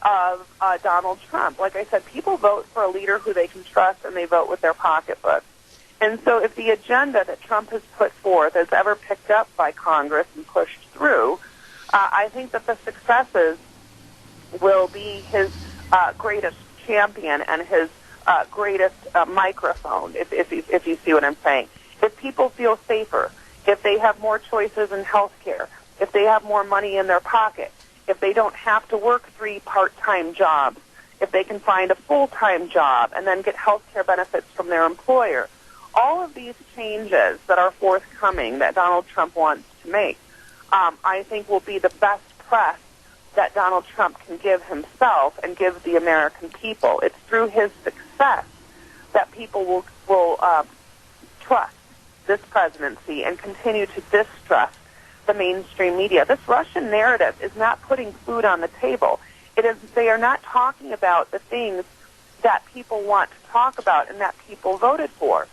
of Donald Trump. Like I said, people vote for a leader who they can trust, and they vote with their pocketbook. And so if the agenda that Trump has put forth is ever picked up by Congress and pushed through, I think that the successes will be his greatest champion and his greatest microphone, if you see what I'm saying. If people feel safer, if they have more choices in health care, if they have more money in their pocket, if they don't have to work 3 part-time jobs, if they can find a full-time job and then get health care benefits from their employer, all of these changes that are forthcoming that Donald Trump wants to make, I think will be the best press that Donald Trump can give himself and give the American people. It's through his success that people will trust this presidency and continue to distrust the mainstream media. This Russian narrative is not putting food on the table. They are not talking about the things that people want to talk about and that people voted for.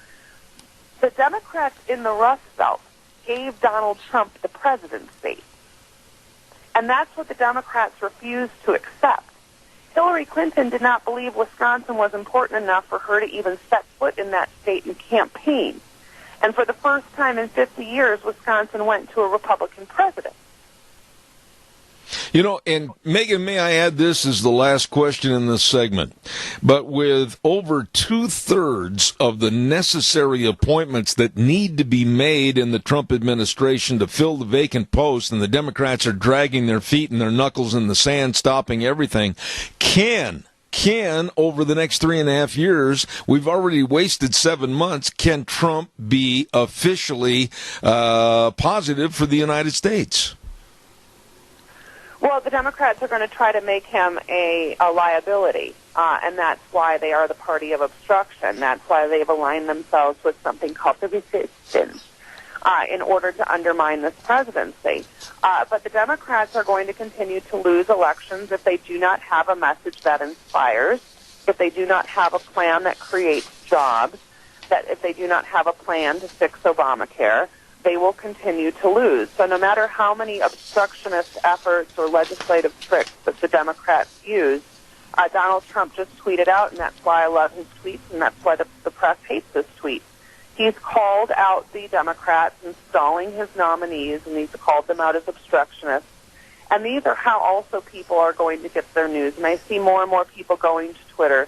The Democrats in the Rust Belt gave Donald Trump the presidency. And that's what the Democrats refused to accept. Hillary Clinton did not believe Wisconsin was important enough for her to even set foot in that state and campaign. And for the first time in 50 years, Wisconsin went to a Republican president. You know, and Megan, may I add this as the last question in this segment, but with over 2/3 of the necessary appointments that need to be made in the Trump administration to fill the vacant post, and the Democrats are dragging their feet and their knuckles in the sand, stopping everything, can over the next 3.5 years, we've already wasted 7 months, can Trump be officially positive for the United States? Well, the Democrats are going to try to make him a liability, and that's why they are the party of obstruction. That's why they've aligned themselves with something called the resistance in order to undermine this presidency. But the Democrats are going to continue to lose elections if they do not have a message that inspires, if they do not have a plan that creates jobs, that if they do not have a plan to fix Obamacare, they will continue to lose. So no matter how many obstructionist efforts or legislative tricks that the Democrats use, Donald Trump just tweeted out, and that's why I love his tweets, and that's why the press hates his tweets. He's called out the Democrats installing his nominees, and he's called them out as obstructionists. And these are how also people are going to get their news. And I see more and more people going to Twitter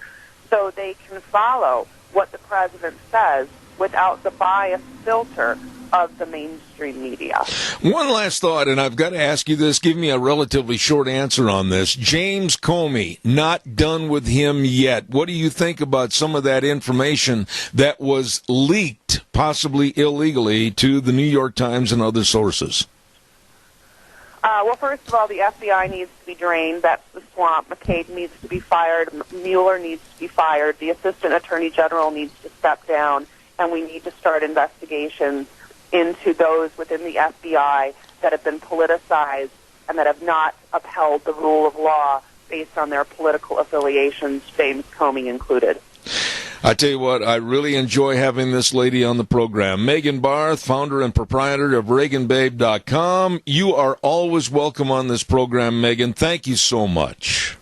so they can follow what the president says without the biased filter of the mainstream media. One last thought, and I've got to ask you this. Give me a relatively short answer on this. James Comey, not done with him yet. What do you think about some of that information that was leaked, possibly illegally, to the New York Times and other sources? Well, first of all, the FBI needs to be drained. That's the swamp. McCabe needs to be fired. Mueller needs to be fired. The Assistant Attorney General needs to step down. and we need to start investigations into those within the FBI that have been politicized and that have not upheld the rule of law based on their political affiliations, James Comey included. I tell you what, I really enjoy having this lady on the program. Megan Barth, founder and proprietor of ReaganBabe.com. You are always welcome on this program, Megan. Thank you so much.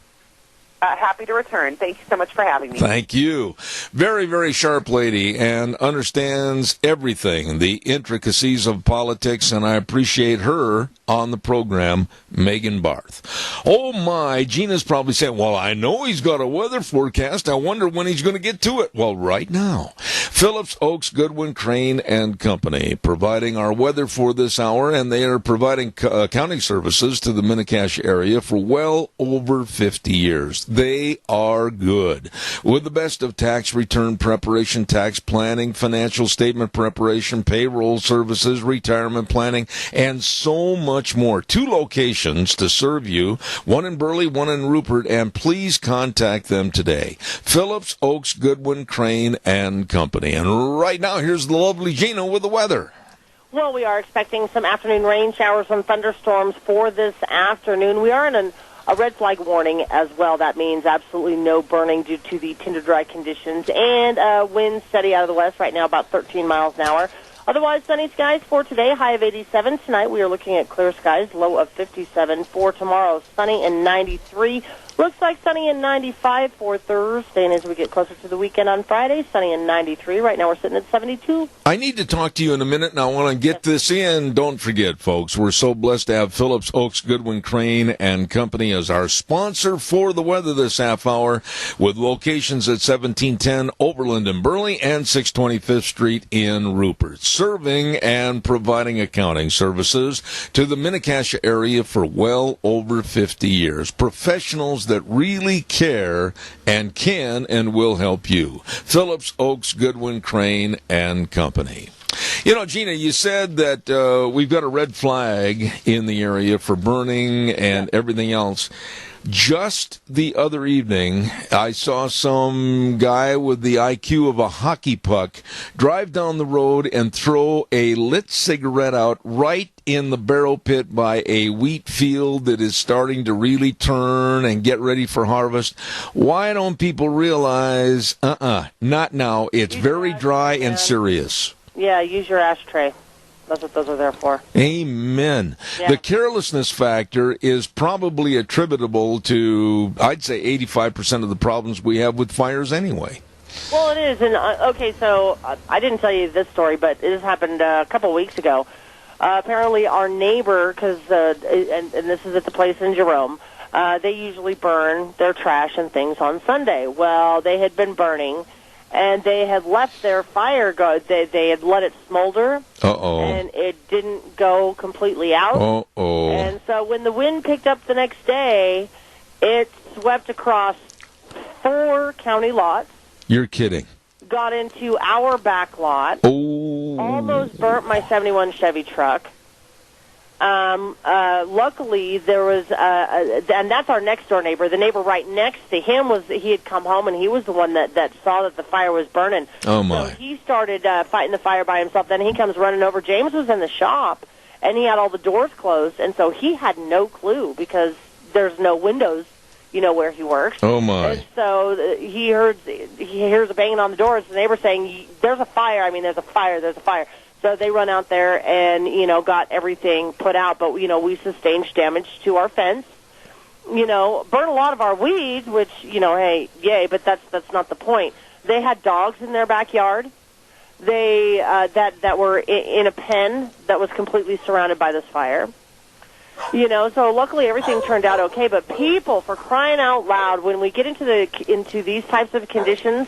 Happy to return. Thank you so much for having me. Thank you. Very, very sharp lady and understands everything, the intricacies of politics, and I appreciate her on the program, Megan Barth. Oh my, Gina's probably saying, well, I know he's got a weather forecast. I wonder when he's going to get to it. Well, right now. Phillips, Oaks, Goodwin, Crane, and Company providing our weather for this hour, and they are providing accounting services to the Mini-Cash area for well over 50 years. They are good. With the best of tax return preparation, tax planning, financial statement preparation, payroll services, retirement planning, and so much more. 2 locations to serve you, one in Burley, one in Rupert, and please contact them today. Phillips, Oaks, Goodwin, Crane, and Company. And right now, here's the lovely Gina with the weather. Well, we are expecting some afternoon rain showers and thunderstorms for this afternoon. We are in a red flag warning as well. That means absolutely no burning due to the tinder dry conditions, and wind steady out of the west right now, about 13 miles an hour. Otherwise, sunny skies for today, high of 87. Tonight we are looking at clear skies, low of 57. For tomorrow, sunny and 93. Looks like sunny and 95 for Thursday, and as we get closer to the weekend on Friday, sunny and 93. Right now we're sitting at 72. I need to talk to you in a minute, and I want to get this in. Don't forget, folks, we're so blessed to have Phillips, Oaks, Goodwin, Crane, and Company as our sponsor for the weather this half hour, with locations at 1710 Overland in Burley and 625th Street in Rupert, serving and providing accounting services to the Mini-Cash area for well over 50 years. Professionals that really care and can and will help you. Phillips, Oaks, Goodwin, Crane, and Company. You know, Gina, you said that we've got a red flag in the area for burning and everything else. Just the other evening, I saw some guy with the IQ of a hockey puck drive down the road and throw a lit cigarette out right in the barrel pit by a wheat field that is starting to really turn and get ready for harvest. Why don't people realize, not now. It's very dry and serious. Yeah, use your ashtray. That's what those are there for. Amen. Yeah. The carelessness factor is probably attributable to, I'd say, 85% of the problems we have with fires anyway. Well, it is. And okay, so I didn't tell you this story, but it has happened a couple weeks ago. Apparently, our neighbor, because and this is at the place in Jerome, they usually burn their trash and things on Sunday. Well, they had been burning, and they had left their fire go. They had let it smolder. And it didn't go completely out. And so when the wind picked up the next day, it swept across 4 county lots. You're kidding. Got into our back lot. Almost burnt my 71 Chevy truck. Luckily, there was, and that's our next door neighbor. The neighbor right next to him he had come home, and he was the one that saw that the fire was burning. Oh my! So he started fighting the fire by himself. Then he comes running over. James was in the shop, and he had all the doors closed, and so he had no clue because there's no windows, where he works. Oh my! And so he hears a banging on the door. It's the neighbor saying, "There's a fire. I mean, there's a fire. There's a fire." So they run out there and, got everything put out. But, we sustained damage to our fence, burned a lot of our weeds, which, hey, yay, but that's not the point. They had dogs in their backyard. They that were in a pen that was completely surrounded by this fire. So luckily everything turned out okay. But people, for crying out loud, when we get into these types of conditions,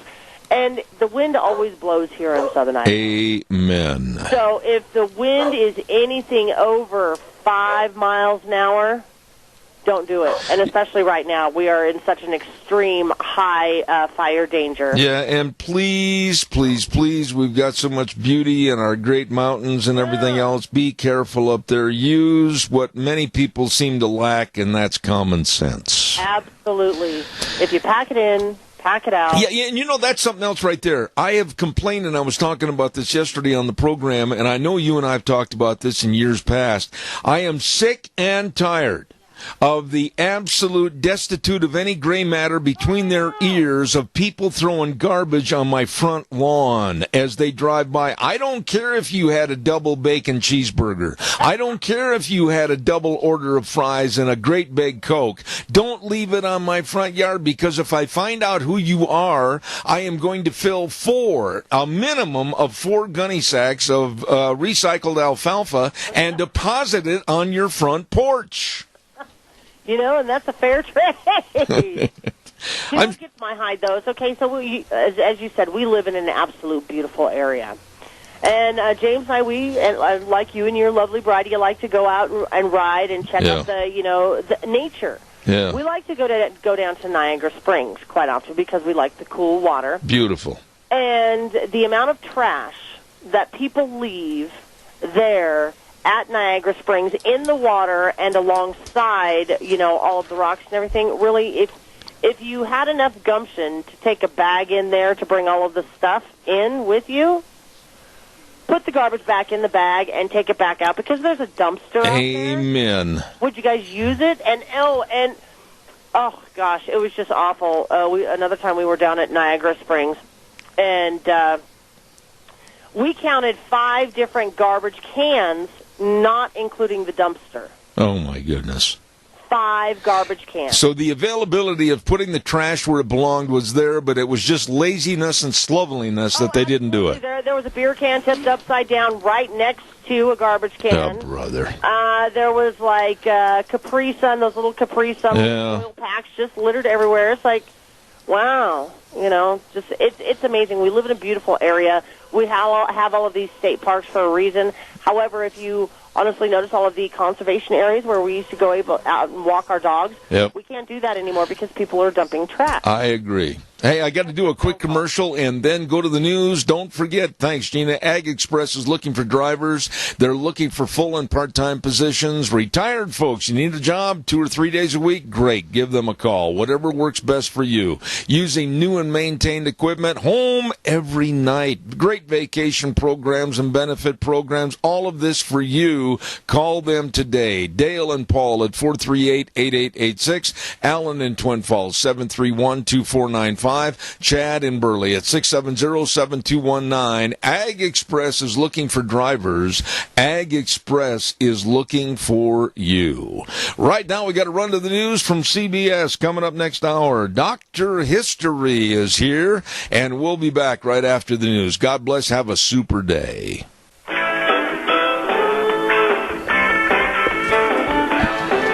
and the wind always blows here in Southern Iowa. Amen. So if the wind is anything over 5 miles an hour, don't do it. And especially right now, we are in such an extreme high fire danger. Yeah, and please, please, please, we've got so much beauty in our great mountains and everything else. Be careful up there. Use what many people seem to lack, and that's common sense. Absolutely. If you pack it in, Pack it out. Yeah, and that's something else right there. I have complained, and I was talking about this yesterday on the program, and I know you and I have talked about this in years past. I am sick and tired of the absolute destitute of any gray matter between their ears of people throwing garbage on my front lawn as they drive by. I don't care if you had a double bacon cheeseburger. I don't care if you had a double order of fries and a great big Coke. Don't leave it on my front yard, because if I find out who you are, I am going to fill a minimum of 4 gunny sacks of recycled alfalfa and deposit it on your front porch. And that's a fair trade. What gets my hide, though, is, okay, so as you said, we live in an absolute beautiful area. And James and I, like you and your lovely bride, you like to go out and ride and check out the nature. Yeah. We like to go down to Niagara Springs quite often because we like the cool water. Beautiful. And the amount of trash that people leave there at Niagara Springs in the water and alongside, all of the rocks and everything, really, if you had enough gumption to take a bag in there to bring all of the stuff in with you, put the garbage back in the bag and take it back out, because there's a dumpster out there. Amen. Would you guys use it? And oh gosh, it was just awful. Another time we were down at Niagara Springs, and we counted 5 different garbage cans, not including the dumpster. Oh, my goodness. 5 garbage cans. So the availability of putting the trash where it belonged was there, but it was just laziness and slovenliness that they didn't do it. There was a beer can tipped upside down right next to a garbage can. Oh, brother. There was like Capri Sun, those little Capri Sun oil packs just littered everywhere. It's like, wow. It's amazing. We live in a beautiful area. We have all of these state parks for a reason. However, if you honestly notice all of the conservation areas where we used to go out and walk our dogs, we can't do that anymore because people are dumping trash. I agree. Hey, I got to do a quick commercial and then go to the news. Don't forget, thanks, Gina, Ag Express is looking for drivers. They're looking for full and part-time positions. Retired folks, you need a job 2 or 3 days a week? Great. Give them a call. Whatever works best for you. Using new and maintained equipment, home every night. Great vacation programs and benefit programs. All of this for you. Call them today. Dale and Paul at 438-8886. Alan in Twin Falls, 731-2495. Chad in Burley at 670-7219. Ag Express is looking for drivers. Ag Express is looking for you. Right now, we got to run to the news from CBS. Coming up next hour, Dr. History is here, and we'll be back right after the news. God bless. Have a super day.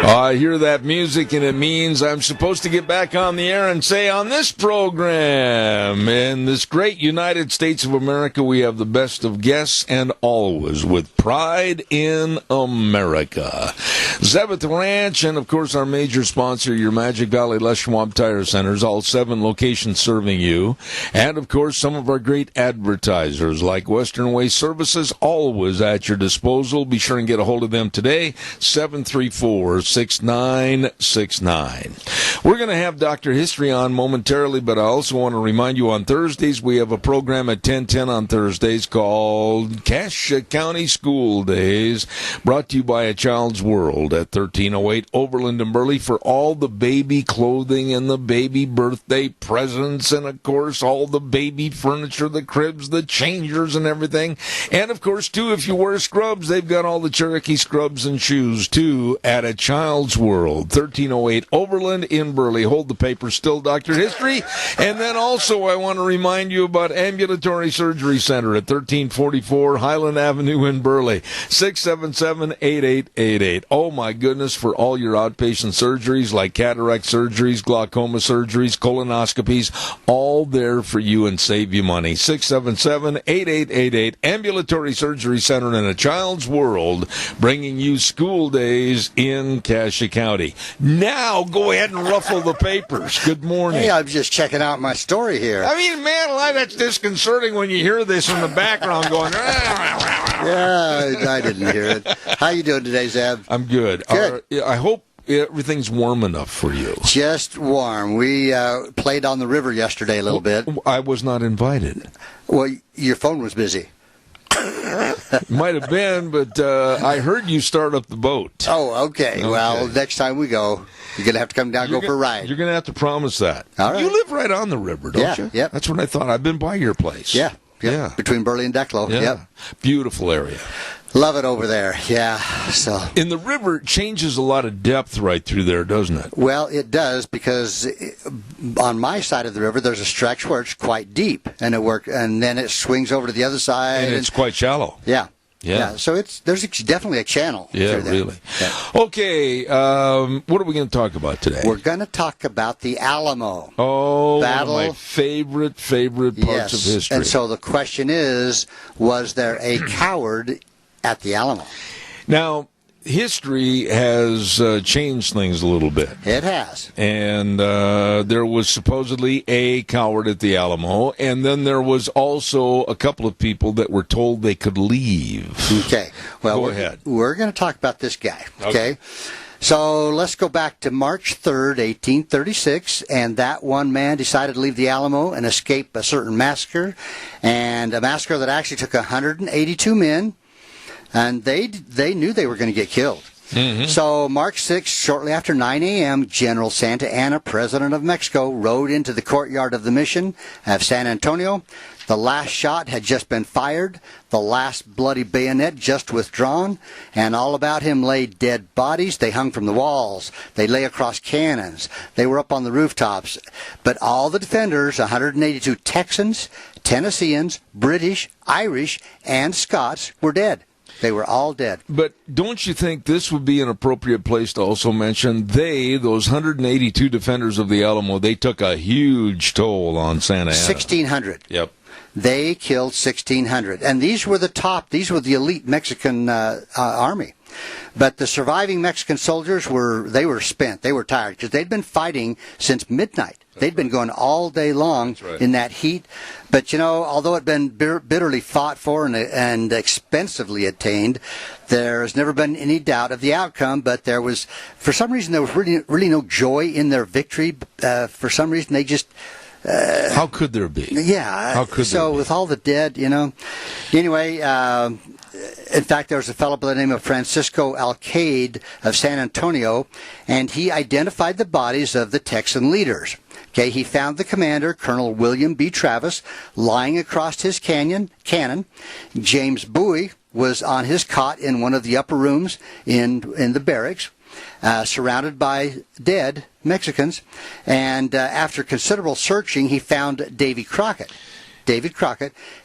I hear that music, and it means I'm supposed to get back on the air and say, on this program, in this great United States of America, we have the best of guests, and always with pride in America. Zebeth Ranch, and of course our major sponsor, your Magic Valley Les Schwab Tire Centers, all 7 locations serving you. And of course some of our great advertisers like Western Way Services, always at your disposal. Be sure and get a hold of them today, 734-6969. We're going to have Dr. History on momentarily, but I also want to remind you on Thursdays we have a program at 10:10 on Thursdays called Cassia County School Days, brought to you by A Child's World at 1308 Overland and Burley for all the baby clothing and the baby birthday presents, and of course all the baby furniture, the cribs, the changers and everything. And of course too, if you wear scrubs, they've got all the Cherokee scrubs and shoes too at A Child's World, 1308 Overland in Burley. Hold the paper still, Dr. History. And then also I want to remind you about Ambulatory Surgery Center at 1344 Highland Avenue in Burley, 677-8888. Oh my goodness, for all your outpatient surgeries like cataract surgeries, glaucoma surgeries, colonoscopies, all there for you and save you money. 677-8888. Ambulatory Surgery Center in A Child's World, bringing you school days in Cassia County. Now go ahead and ruffle the papers. Good morning. Hey, I'm just checking out my story here. I mean, man, that's disconcerting when you hear this in the background going. Yeah, I didn't hear it. How you doing today, Zeb? I'm good. Good. I hope everything's warm enough for you? Just warm. We played on the river yesterday a little bit. I was not invited. Well, your phone was busy. Might have been, but I heard you start up the boat. Oh, okay. Well, next time we go, you're going to have to come down and go for a ride. You're going to have to promise that. All right. You live right on the river, don't you? Yeah. That's what I thought. I've been by your place. Yeah. Between Burley and Declo. Yeah. Yep. Beautiful area. Love it over there. Yeah. So. And the river changes a lot of depth right through there, doesn't it? Well, it does, because on my side of the river, there's a stretch where it's quite deep, and then it swings over to the other side. And it's quite shallow. Yeah. Yeah. So there's definitely a channel. Yeah, through there. really. Yeah. Okay, what are we going to talk about today? We're going to talk about the Alamo. Oh, battle. One of my favorite parts of history. And so the question is, was there a coward at the Alamo? Now, history has changed things a little bit. It has. And there was supposedly a coward at the Alamo, and then there was also a couple of people that were told they could leave. Okay. Well, Go ahead. We're going to talk about this guy. Okay. So let's go back to March 3rd, 1836, and that one man decided to leave the Alamo and escape a certain massacre, and a massacre that actually took 182 men. And they knew they were going to get killed. Mm-hmm. So March 6th, shortly after 9 a.m., General Santa Anna, President of Mexico, rode into the courtyard of the mission of San Antonio. The last shot had just been fired, the last bloody bayonet just withdrawn, and all about him lay dead bodies. They hung from the walls. They lay across cannons. They were up on the rooftops. But all the defenders, 182 Texans, Tennesseans, British, Irish, and Scots, were dead. They were all dead. But don't you think this would be an appropriate place to also mention those 182 defenders of the Alamo, they took a huge toll on Santa Anna. 1,600. Yep. They killed 1,600. And these were the elite Mexican army. But the surviving Mexican soldiers were spent. They were tired because they'd been fighting since midnight. They'd been going all day long in that heat. But, although it had been bitterly fought for and expensively attained, there's never been any doubt of the outcome. But for some reason, there was really no joy in their victory. For some reason, they just... how could there be? Yeah. How could there be? With all the dead, Anyway, in fact, there was a fellow by the name of Francisco Alcade of San Antonio, and he identified the bodies of the Texan leaders. Okay, he found the commander, Colonel William B. Travis, lying across his cannon. James Bowie was on his cot in one of the upper rooms in the barracks, surrounded by dead Mexicans. And after considerable searching, he found David Crockett,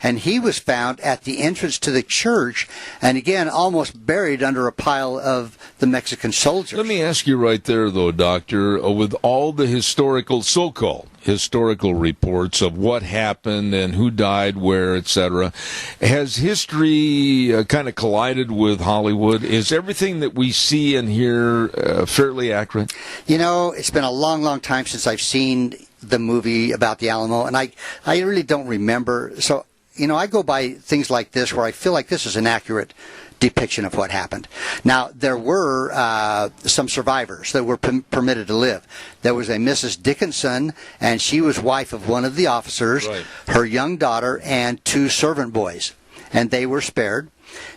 and he was found at the entrance to the church, and again, almost buried under a pile of the Mexican soldiers. Let me ask you right there, though, Doctor, with all the so-called historical reports of what happened and who died where, etc., has history kind of collided with Hollywood? Is everything that we see and hear fairly accurate? It's been a long, long time since I've seen the movie about the Alamo, and I really don't remember. So, I go by things like this where I feel like this is an accurate depiction of what happened. Now, there were some survivors that were permitted to live. There was a Mrs. Dickinson, and she was wife of one of the officers, her young daughter, and 2 servant boys, and they were spared.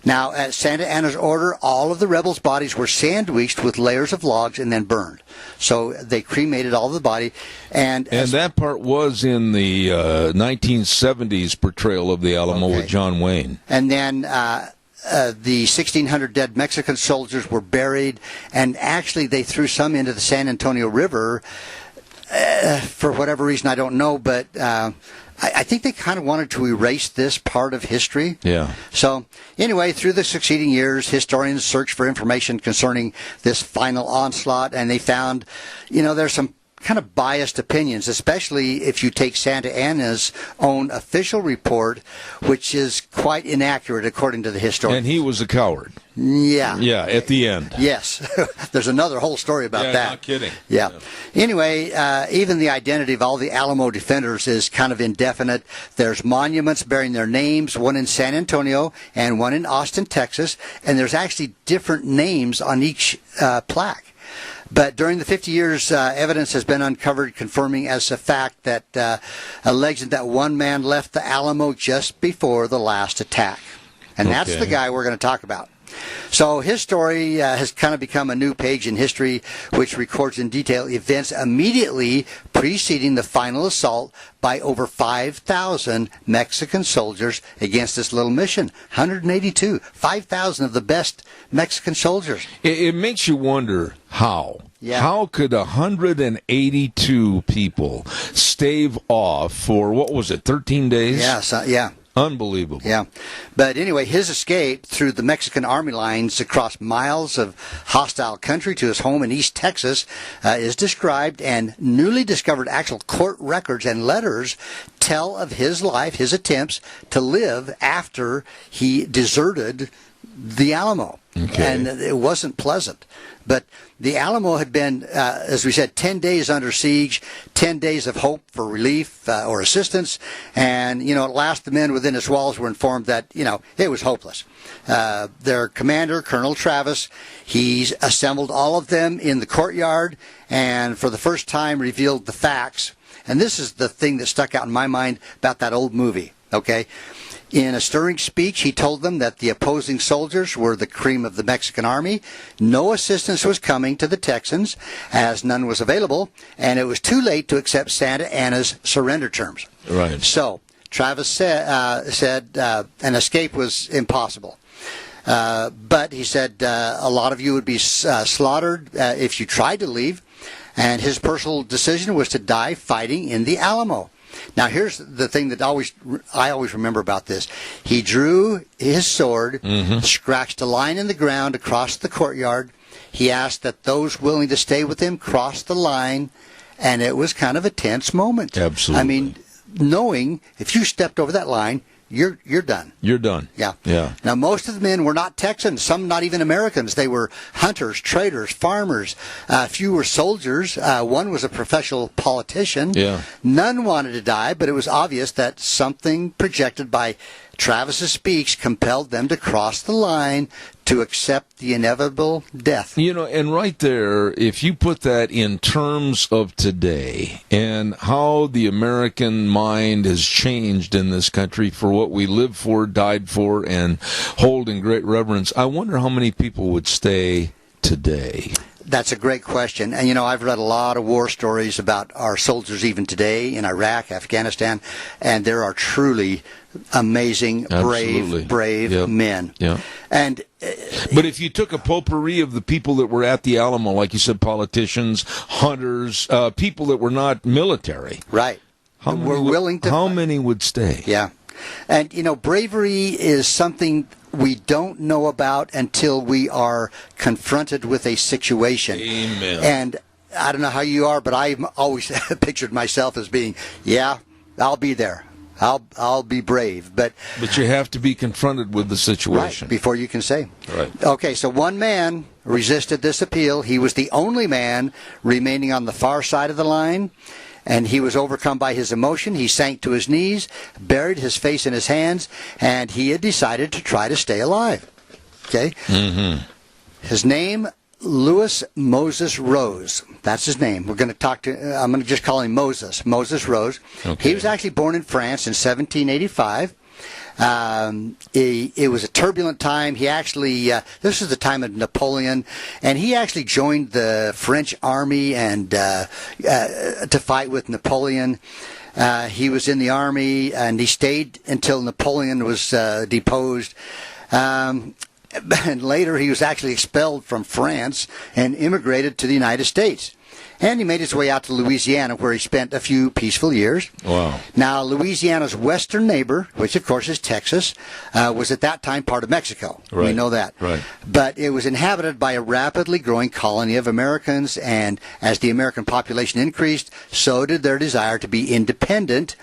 Now, at Santa Anna's order, all of the rebels' bodies were sandwiched with layers of logs and then burned. So they cremated all of the body. And that part was in the 1970s portrayal of the Alamo with John Wayne. And then the 1,600 dead Mexican soldiers were buried, and actually they threw some into the San Antonio River for whatever reason, I don't know, but... I think they kind of wanted to erase this part of history. Yeah. So, anyway, through the succeeding years, historians searched for information concerning this final onslaught, and they found, there's some kind of biased opinions, especially if you take Santa Anna's own official report, which is quite inaccurate according to the historians. And he was a coward. Yeah. Yeah, at the end. Yes. There's another whole story about that. Not kidding. Yeah. Anyway, even the identity of all the Alamo defenders is kind of indefinite. There's monuments bearing their names, one in San Antonio and one in Austin, Texas, and there's actually different names on each plaque. But during the 50 years, evidence has been uncovered confirming as a fact that a legend that one man left the Alamo just before the last attack. And that's the guy we're going to talk about. So his story has kind of become a new page in history, which records in detail events immediately preceding the final assault by over 5,000 Mexican soldiers against this little mission. 182, 5,000 of the best Mexican soldiers. It makes you wonder how. Yeah. How could 182 people stave off for, what was it, 13 days? Yeah. Unbelievable. Yeah. But anyway, his escape through the Mexican army lines across miles of hostile country to his home in East Texas is described, and newly discovered actual court records and letters tell of his life, his attempts to live after he deserted the Alamo. And it wasn't pleasant. But the Alamo had been, as we said, 10 days under siege, 10 days of hope for relief or assistance. And, at last the men within its walls were informed that, it was hopeless. Their commander, Colonel Travis, he's assembled all of them in the courtyard and for the first time revealed the facts. And this is the thing that stuck out in my mind about that old movie, okay? In a stirring speech, he told them that the opposing soldiers were the cream of the Mexican army. No assistance was coming to the Texans, as none was available, and it was too late to accept Santa Anna's surrender terms. Right. So, Travis said an escape was impossible. But he said a lot of you would be slaughtered if you tried to leave, and his personal decision was to die fighting in the Alamo. Now, here's the thing that I always remember about this. He drew his sword, scratched a line in the ground across the courtyard. He asked that those willing to stay with him cross the line, and it was kind of a tense moment. Absolutely. I mean, knowing if you stepped over that line, you're done. You're done. Yeah. Now, most of the men were not Texans, some not even Americans. They were hunters, traders, farmers. A few were soldiers. One was a professional politician. Yeah. None wanted to die, but it was obvious that something projected by Travis's speech compelled them to cross the line to accept the inevitable death. And right there, if you put that in terms of today and how the American mind has changed in this country for what we live for, died for, and hold in great reverence, I wonder how many people would stay today. That's a great question. And, I've read a lot of war stories about our soldiers even today in Iraq, Afghanistan, and there are truly amazing, brave men. Yeah. And but if you took a potpourri of the people that were at the Alamo, like you said, politicians, hunters, people that were not military. Right. How many would stay? Yeah. And, bravery is something we don't know about until we are confronted with a situation. Amen. And I don't know how you are, but I've always pictured myself as being, I'll be there. I'll be brave. But you have to be confronted with the situation. Right, before you can say. Right. Okay, so one man resisted this appeal. He was the only man remaining on the far side of the line. And he was overcome by his emotion. He sank to his knees, buried his face in his hands, and he had decided to try to stay alive. Okay? Mm-hmm. His name, Louis Moses Rose. That's his name. I'm going to just call him Moses. Moses Rose. Okay. He was actually born in France in 1785. It was a turbulent time. He actually, this was the time of Napoleon, and he actually joined the French army and to fight with Napoleon. He was in the army, and he stayed until Napoleon was deposed. And later, he was actually expelled from France and immigrated to the United States. And he made his way out to Louisiana, where he spent a few peaceful years. Wow. Now, Louisiana's western neighbor, which of course is Texas, was at that time part of Mexico. Right. We know that. Right. But it was inhabited by a rapidly growing colony of Americans, and as the American population increased, so did their desire to be independent.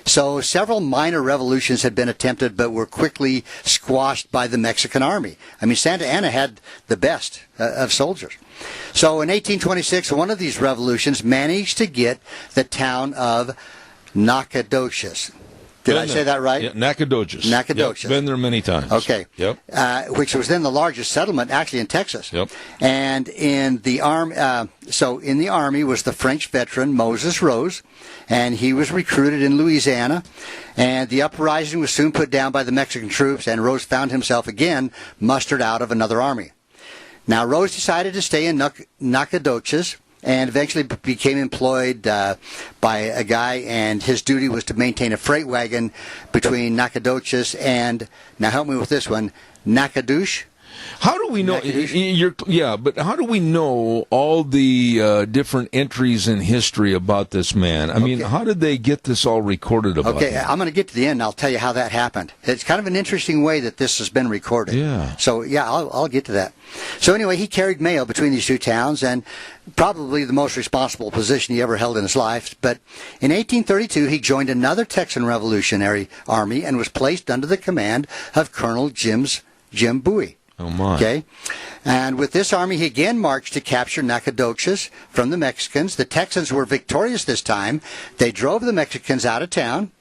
So several minor revolutions had been attempted, but were quickly squashed by the Mexican army. I mean, Santa Anna had the best of soldiers. So in 1826, one of these revolutions managed to get the town of Nacogdoches. Did I say that right? Yeah, Nacogdoches. Nacogdoches. Yep, been there many times. Okay. Yep. Which was then the largest settlement, actually, in Texas. Yep. And in the in the army was the French veteran Moses Rose, and he was recruited in Louisiana. And the uprising was soon put down by the Mexican troops, and Rose found himself again mustered out of another army. Now, Rose decided to stay in Nacogdoches, and eventually became employed by a guy, and his duty was to maintain a freight wagon between Nacogdoches and, now help me with this one, Natchitoches. How do we know? But how do we know all the different entries in history about this man? I mean, how did they get this all recorded about him? I'm going to get to the end, and I'll tell you how that happened. It's kind of an interesting way that this has been recorded. Yeah. So, I'll get to that. So, anyway, he carried mail between these two towns, and probably the most responsible position he ever held in his life. But in 1832, he joined another Texan Revolutionary Army and was placed under the command of Colonel Jim Bowie. Oh, my. Okay. And with this army, he again marched to capture Nacogdoches from the Mexicans. The Texans were victorious this time. They drove the Mexicans out of town.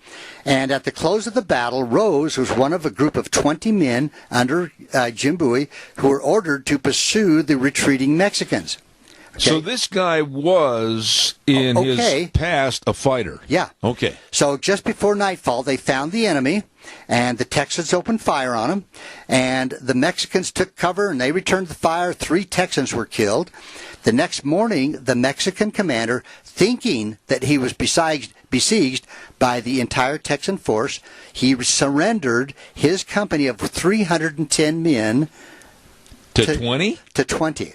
And at the close of the battle, Rose was one of a group of 20 men under Jim Bowie who were ordered to pursue the retreating Mexicans. Okay. So this guy was, in his past, a fighter. Yeah. Okay. So just before nightfall, they found the enemy, and the Texans opened fire on them, and the Mexicans took cover, and they returned the fire. 3 Texans were killed. The next morning, the Mexican commander, thinking that he was besieged by the entire Texan force, he surrendered his company of 310 men to 20? To 20.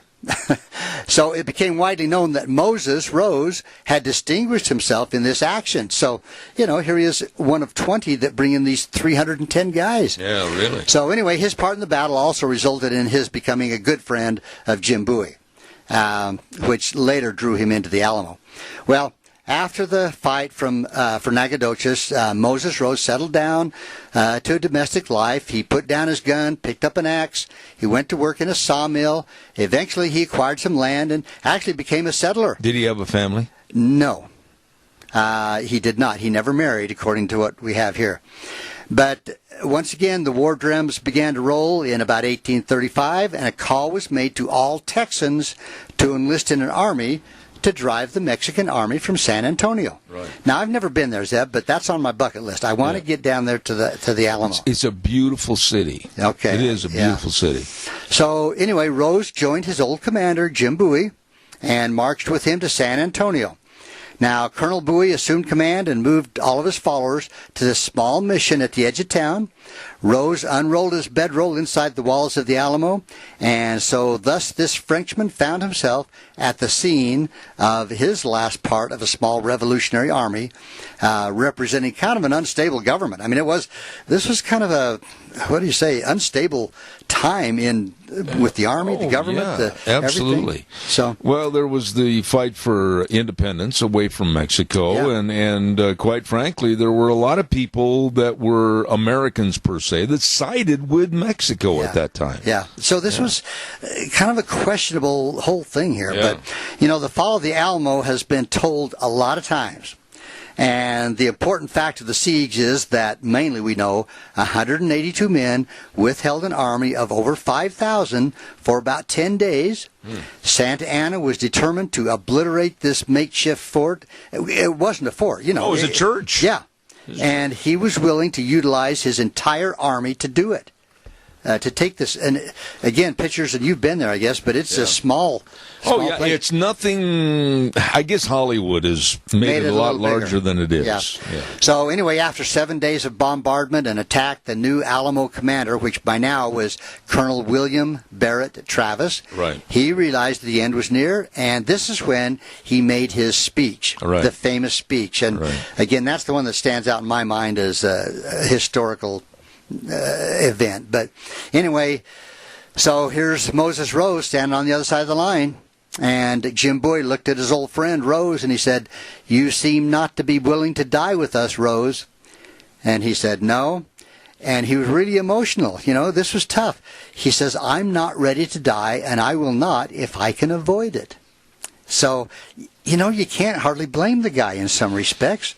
So it became widely known that Moses Rose had distinguished himself in this action. So, here he is, one of 20 that bring in these 310 guys. Yeah, really. So anyway, his part in the battle also resulted in his becoming a good friend of Jim Bowie, which later drew him into the Alamo. Well, after the fight for Nacogdoches, Moses Rose settled down to a domestic life. He put down his gun, picked up an axe. He went to work in a sawmill. Eventually, he acquired some land and actually became a settler. Did he have a family? No. He did not. He never married, according to what we have here. But once again, the war drums began to roll in about 1835, and a call was made to all Texans to enlist in an army to drive the Mexican army from San Antonio. Right. Now, I've never been there, Zeb, but that's on my bucket list. I want to get down there to the Alamo. It's a beautiful city. Okay. It is a beautiful city. So, anyway, Rose joined his old commander, Jim Bowie, and marched with him to San Antonio. Now, Colonel Bowie assumed command and moved all of his followers to this small mission at the edge of town. Rose unrolled his bedroll inside the walls of the Alamo, and so thus this Frenchman found himself at the scene of his last part of a small revolutionary army, representing kind of an unstable government. I mean, this was kind of a, unstable time with the army, the government, absolutely. So, well, there was the fight for independence away from Mexico, and quite frankly, there were a lot of people that were Americans per se that sided with Mexico at that time. Yeah. So this was kind of a questionable whole thing here, but the fall of the Alamo has been told a lot of times. And the important fact of the siege is that, mainly we know, 182 men withheld an army of over 5,000 for about 10 days. Santa Anna was determined to obliterate this makeshift fort. It wasn't a fort, it was a church. Yeah. And he was willing to utilize his entire army to do it. To take this, and again, pictures, and you've been there, I guess, but it's a small place. It's nothing. I guess Hollywood has made it a lot larger than it is. Yeah. So anyway, after 7 days of bombardment and attack, the new Alamo commander, which by now was Colonel William Barrett Travis, he realized the end was near, and this is when he made his speech, the famous speech. And again, that's the one that stands out in my mind as a historical event. But anyway, so here's Moses Rose standing on the other side of the line, and Jim Bowie looked at his old friend Rose and he said, "You seem not to be willing to die with us, Rose." And he said, "No." And he was really emotional. This was tough. He says, "I'm not ready to die, and I will not if I can avoid it." So you can't hardly blame the guy in some respects.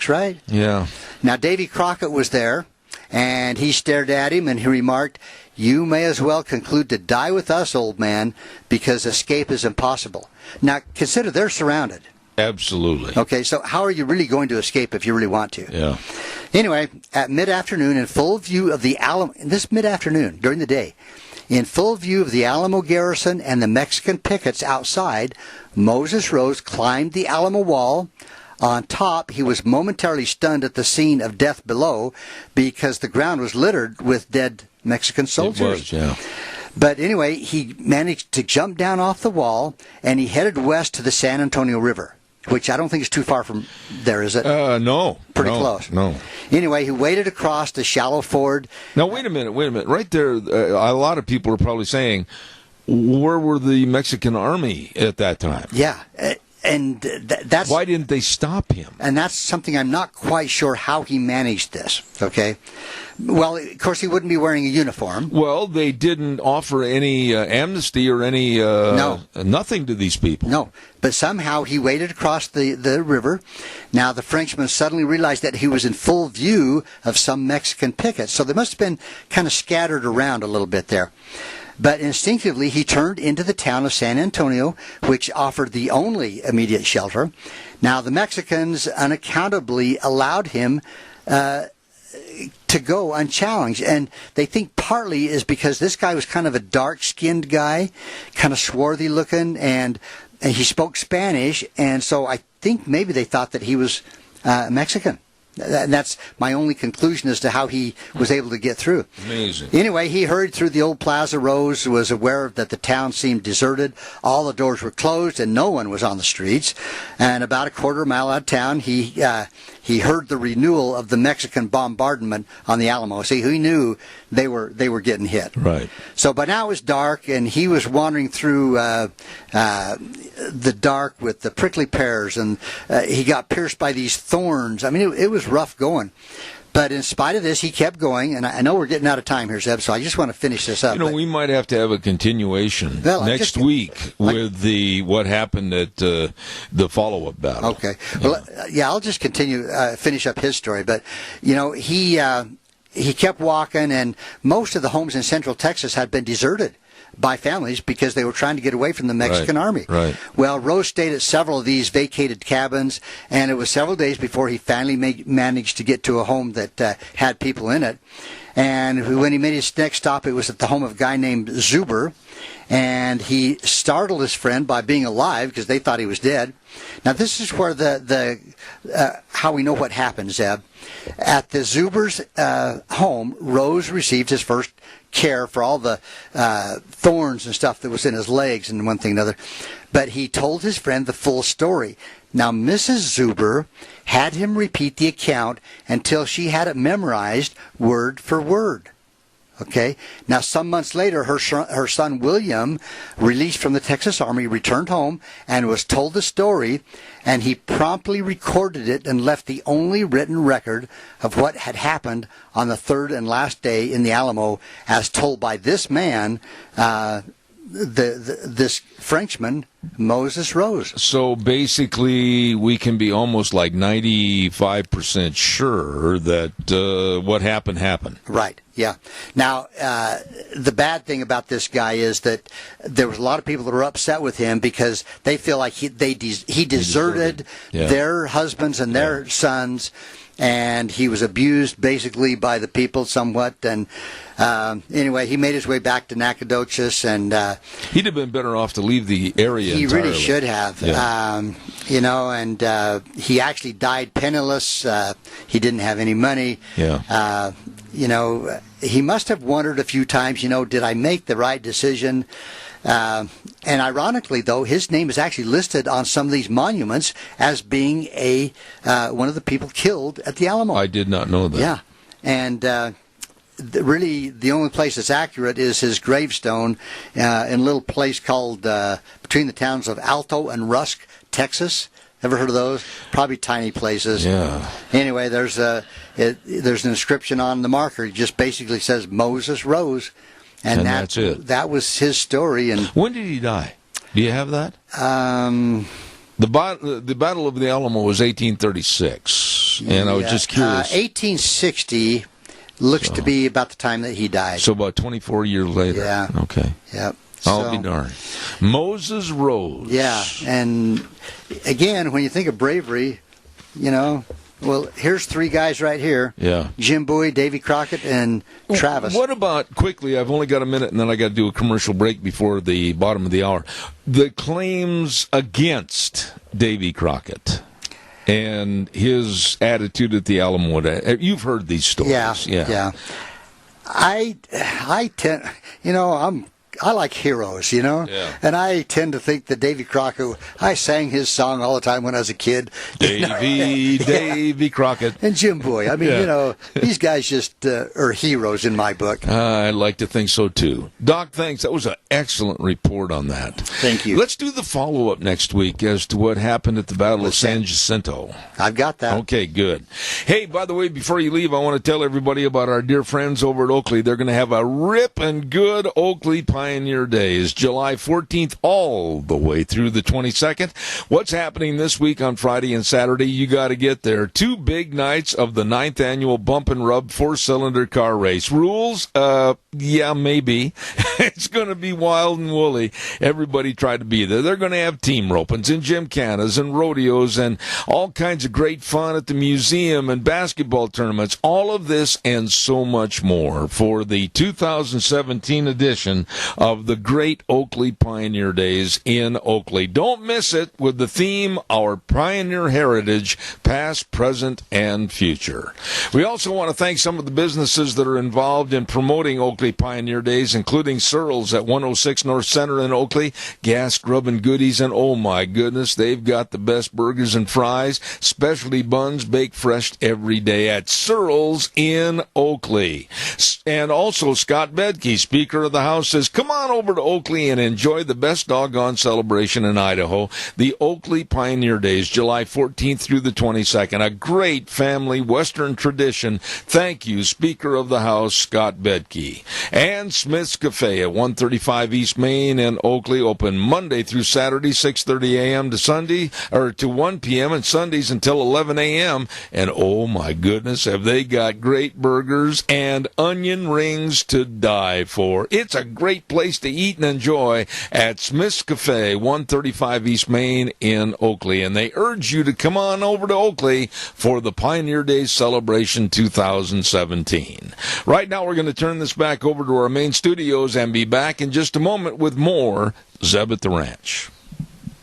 Right? Yeah. Now, Davy Crockett was there, and he stared at him, and he remarked, "You may as well conclude to die with us, old man, because escape is impossible." Now, consider they're surrounded. Absolutely. Okay, so how are you really going to escape if you really want to? Yeah. Anyway, at mid-afternoon, in full view of the Alamo, this mid-afternoon, during the day, in full view of the Alamo garrison and the Mexican pickets outside, Moses Rose climbed the Alamo wall. On top, he was momentarily stunned at the scene of death below because the ground was littered with dead Mexican soldiers. It was, yeah. But anyway, he managed to jump down off the wall, and he headed west to the San Antonio River, which I don't think is too far from there, is it? No. Pretty close. No. Anyway, he waded across the shallow ford. Now, wait a minute. Right there, a lot of people are probably saying, where were the Mexican army at that time? Yeah. And that's... Why didn't they stop him? And that's something I'm not quite sure how he managed this, okay? Well, of course, he wouldn't be wearing a uniform. Well, they didn't offer any amnesty or any nothing to these people. No, but somehow he waded across the river. Now, the Frenchman suddenly realized that he was in full view of some Mexican pickets, so they must have been kind of scattered around a little bit there. But instinctively, he turned into the town of San Antonio, which offered the only immediate shelter. Now, the Mexicans unaccountably allowed him to go unchallenged, and they think partly is because this guy was kind of a dark-skinned guy, kind of swarthy looking, and he spoke Spanish, and so I think maybe they thought that he was Mexican. And that's my only conclusion as to how he was able to get through. Amazing. Anyway, he hurried through the old Plaza Rose, was aware that the town seemed deserted. All the doors were closed and no one was on the streets. And about a quarter mile out of town, he heard the renewal of the Mexican bombardment on the Alamo. See, he knew they were getting hit. Right. So by now it was dark, and he was wandering through the dark with the prickly pears, and he got pierced by these thorns. I mean, it was rough going. But in spite of this, he kept going, and I know we're getting out of time here, Zeb, so I just want to finish this up. We might have to have a continuation next week with what happened at the follow-up battle. Okay. Well, I'll just finish up his story. But, he kept walking, and most of the homes in central Texas had been deserted by families because they were trying to get away from the Mexican army. Right. Well, Rose stayed at several of these vacated cabins, and it was several days before he finally managed to get to a home that had people in it. And when he made his next stop, it was at the home of a guy named Zuber, and he startled his friend by being alive because they thought he was dead. Now, this is where how we know what happened, Zeb. At the Zuber's home, Rose received his first care for all the thorns and stuff that was in his legs and one thing and another. But he told his friend the full story. Now, Mrs. Zuber had him repeat the account until she had it memorized word for word. Okay. Now, some months later, her son William, released from the Texas Army, returned home and was told the story, and he promptly recorded it and left the only written record of what had happened on the third and last day in the Alamo, as told by this man, this Frenchman, Moses Rose. So basically, we can be almost like 95% sure that what happened. Right. Yeah. Now, the bad thing about this guy is that there was a lot of people that were upset with him because they feel like he deserted their husbands and their sons, and he was abused basically by the people somewhat. And anyway, he made his way back to Nacogdoches, and he'd have been better off to leave the area. He entirely. Really should have. Yeah. And he actually died penniless. He didn't have any money. Yeah. He must have wondered a few times, did I make the right decision? And ironically, though, his name is actually listed on some of these monuments as being one of the people killed at the Alamo. I did not know that. Yeah. And really, the only place that's accurate is his gravestone in a little place called between the towns of Alto and Rusk, Texas. Ever heard of those? Probably tiny places. Yeah. Anyway, there's an inscription on the marker. It just basically says Moses Rose, and that's it. That was his story. And when did he die? Do you have that? The Battle of the Alamo was 1836, and I was just curious. 1860 looks to be about the time that he died. So about 24 years later. Yeah. Okay. Yep. I'll be darned. Moses Rose. Yeah, and again, when you think of bravery, well, here's three guys right here. Yeah. Jim Bowie, Davy Crockett, and Travis. What about, quickly, I've only got a minute, and then I got to do a commercial break before the bottom of the hour. The claims against Davy Crockett and his attitude at the Alamo. You've heard these stories. Yeah. I tend, I like heroes, and I tend to think that Davy Crockett, I sang his song all the time when I was a kid. Davy Crockett. And Jim Bowie. I mean, these guys just are heroes in my book. I'd like to think so, too. Doc, thanks. That was an excellent report on that. Thank you. Let's do the follow-up next week as to what happened at the Battle of San Jacinto. I've got that. Okay, good. Hey, by the way, before you leave, I want to tell everybody about our dear friends over at Oakley. They're going to have a ripping good Oakley Pioneer Days, July 14th all the way through the 22nd. What's happening this week on Friday and Saturday? You got to get there. 2 big nights of the 9th annual Bump and Rub 4-cylinder car race. Rules? Yeah, maybe. It's going to be wild and woolly. Everybody tried to be there. They're going to have team ropings and gymkhanas and rodeos and all kinds of great fun at the museum and basketball tournaments. All of this and so much more for the 2017 edition of the Great Oakley Pioneer Days in Oakley. Don't miss it with the theme, Our Pioneer Heritage, Past, Present, and Future. We also want to thank some of the businesses that are involved in promoting Oakley Pioneer Days, including Searles at 106 North Center in Oakley, Gas, Grub, and Goodies, and oh my goodness, they've got the best burgers and fries, specialty buns baked fresh every day at Searles in Oakley. And also Scott Bedke, Speaker of the House, says, come on over to Oakley and enjoy the best doggone celebration in Idaho, the Oakley Pioneer Days, July 14th through the 22nd. A great family Western tradition. Thank you, Speaker of the House, Scott Bedke. And Smith's Cafe at 135 East Main in Oakley, open Monday through Saturday, 6:30 a.m. to 1 p.m. and Sundays until 11 a.m. And oh my goodness, have they got great burgers and onion rings to die for. It's a great place to eat and enjoy at Smith's Cafe, 135 East Main in Oakley. And they urge you to come on over to Oakley for the Pioneer Days Celebration 2017. Right now, we're going to turn this back over to our main studios and be back in just a moment with more Zeb at the Ranch.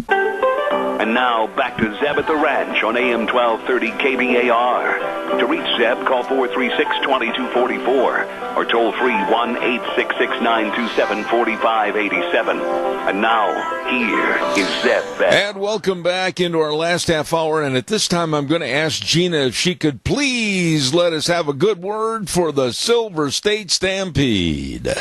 And now, back to Zeb at the Ranch on AM 1230 KBAR. To reach Zeb, call 436-2244 or toll free 1-866-927-4587. And now, here is Zeb. And welcome back into our last half hour. And at this time, I'm going to ask Gina if she could please let us have a good word for the Silver State Stampede.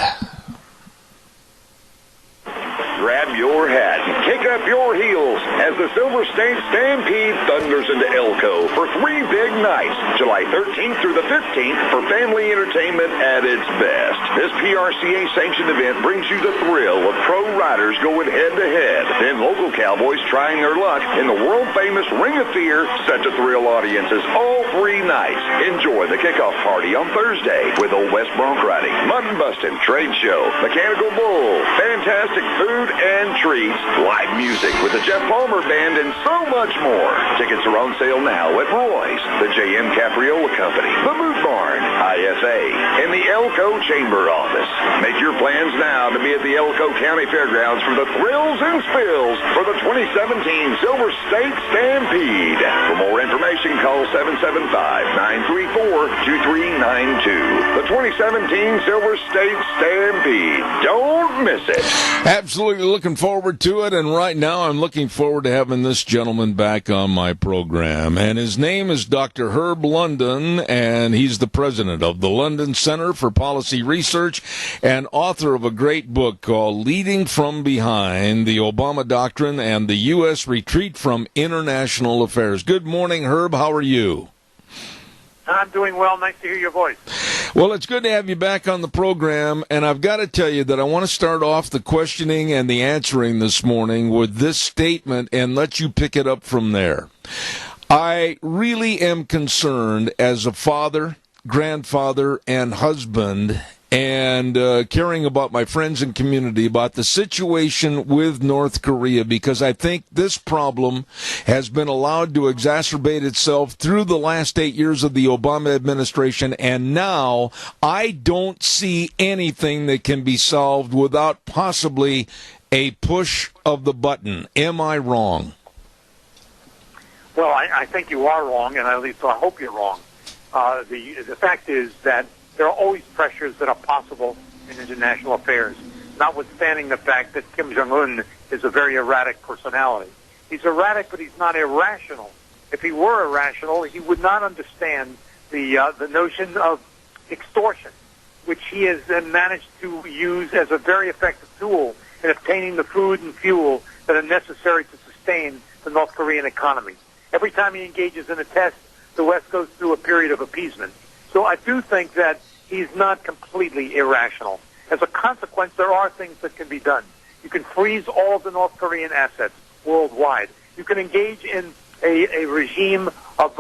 Grab your hat and kick up your heels as the Silver State Stampede thunders into Elko for 3 big nights, July 13th through the 15th, for family entertainment at its best. This PRCA-sanctioned event brings you the thrill of pro riders going head-to-head, then local cowboys trying their luck in the world-famous Ring of Fear, set to thrill audiences all 3 nights. Enjoy the kickoff party on Thursday with Old West bronc riding, mutton busting, trade show, mechanical bull, fantastic food and treats, live music with the Jeff Palmer Band, and so much more. Tickets are on sale now at Roy's, the J.M. Capriola Company, the Moot Barn, IFA, and the Elko Chamber Office. Make your plans now to be at the Elko County Fairgrounds for the thrills and spills for the 2017 Silver State Stampede. For more information, call 775-934-2392. The 2017 Silver State Stampede. Don't miss it. Absolutely looking forward to it, and right now I'm looking forward to having this gentleman back on my program. And his name is Dr. Herb London, and he's the president of the London Center for Policy Research and author of a great book called Leading from Behind, the Obama Doctrine and the U.S. Retreat from International Affairs. Good morning, Herb. How are you? I'm doing well. Nice to hear your voice. Well, it's good to have you back on the program, and I've got to tell you that I want to start off the questioning and the answering this morning with this statement and let you pick it up from there. I really am concerned as a father, grandfather, and husband, and caring about my friends and community about the situation with North Korea, because I think this problem has been allowed to exacerbate itself through the last 8 years of the Obama administration, and now I don't see anything that can be solved without possibly a push of the button. Am I wrong? Well, I think you are wrong, and at least I hope you're wrong. The fact is that there are always pressures that are possible in international affairs, notwithstanding the fact that Kim Jong-un is a very erratic personality. He's erratic, but he's not irrational. If he were irrational, he would not understand the notion of extortion, which he has then managed to use as a very effective tool in obtaining the food and fuel that are necessary to sustain the North Korean economy. Every time he engages in a test, the West goes through a period of appeasement. So I do think that he's not completely irrational. As a consequence, there are things that can be done. You can freeze all of the North Korean assets worldwide. You can engage in a regime of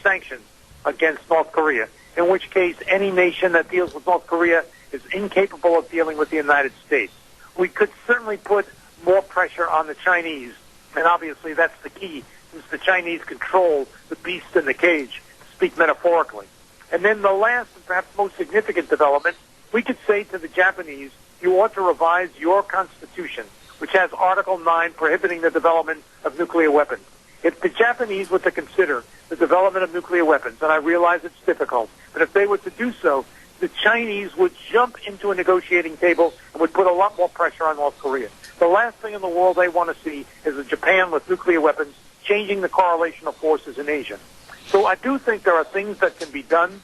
sanctions against North Korea, in which case any nation that deals with North Korea is incapable of dealing with the United States. We could certainly put more pressure on the Chinese, and obviously that's the key, since the Chinese control the beast in the cage, to speak metaphorically. And then the last and perhaps most significant development, we could say to the Japanese, you ought to revise your constitution, which has Article 9 prohibiting the development of nuclear weapons. If the Japanese were to consider the development of nuclear weapons, and I realize it's difficult, but if they were to do so, the Chinese would jump into a negotiating table and would put a lot more pressure on North Korea. The last thing in the world they want to see is a Japan with nuclear weapons changing the correlation of forces in Asia. So I do think there are things that can be done.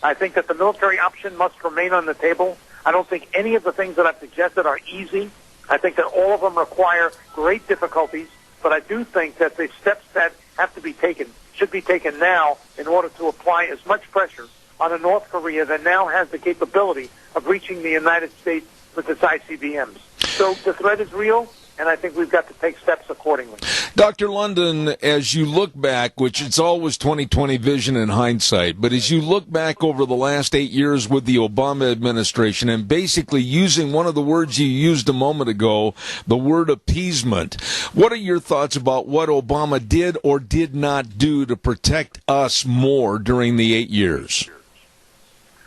I think that the military option must remain on the table. I don't think any of the things that I've suggested are easy. I think that all of them require great difficulties, but I do think that the steps that have to be taken should be taken now in order to apply as much pressure on a North Korea that now has the capability of reaching the United States with its ICBMs. So the threat is real, and I think we've got to take steps accordingly. Dr. London, as you look back, which it's always 20/20 vision in hindsight, but as you look back over the last 8 years with the Obama administration and basically using one of the words you used a moment ago, the word appeasement, what are your thoughts about what Obama did or did not do to protect us more during the 8 years?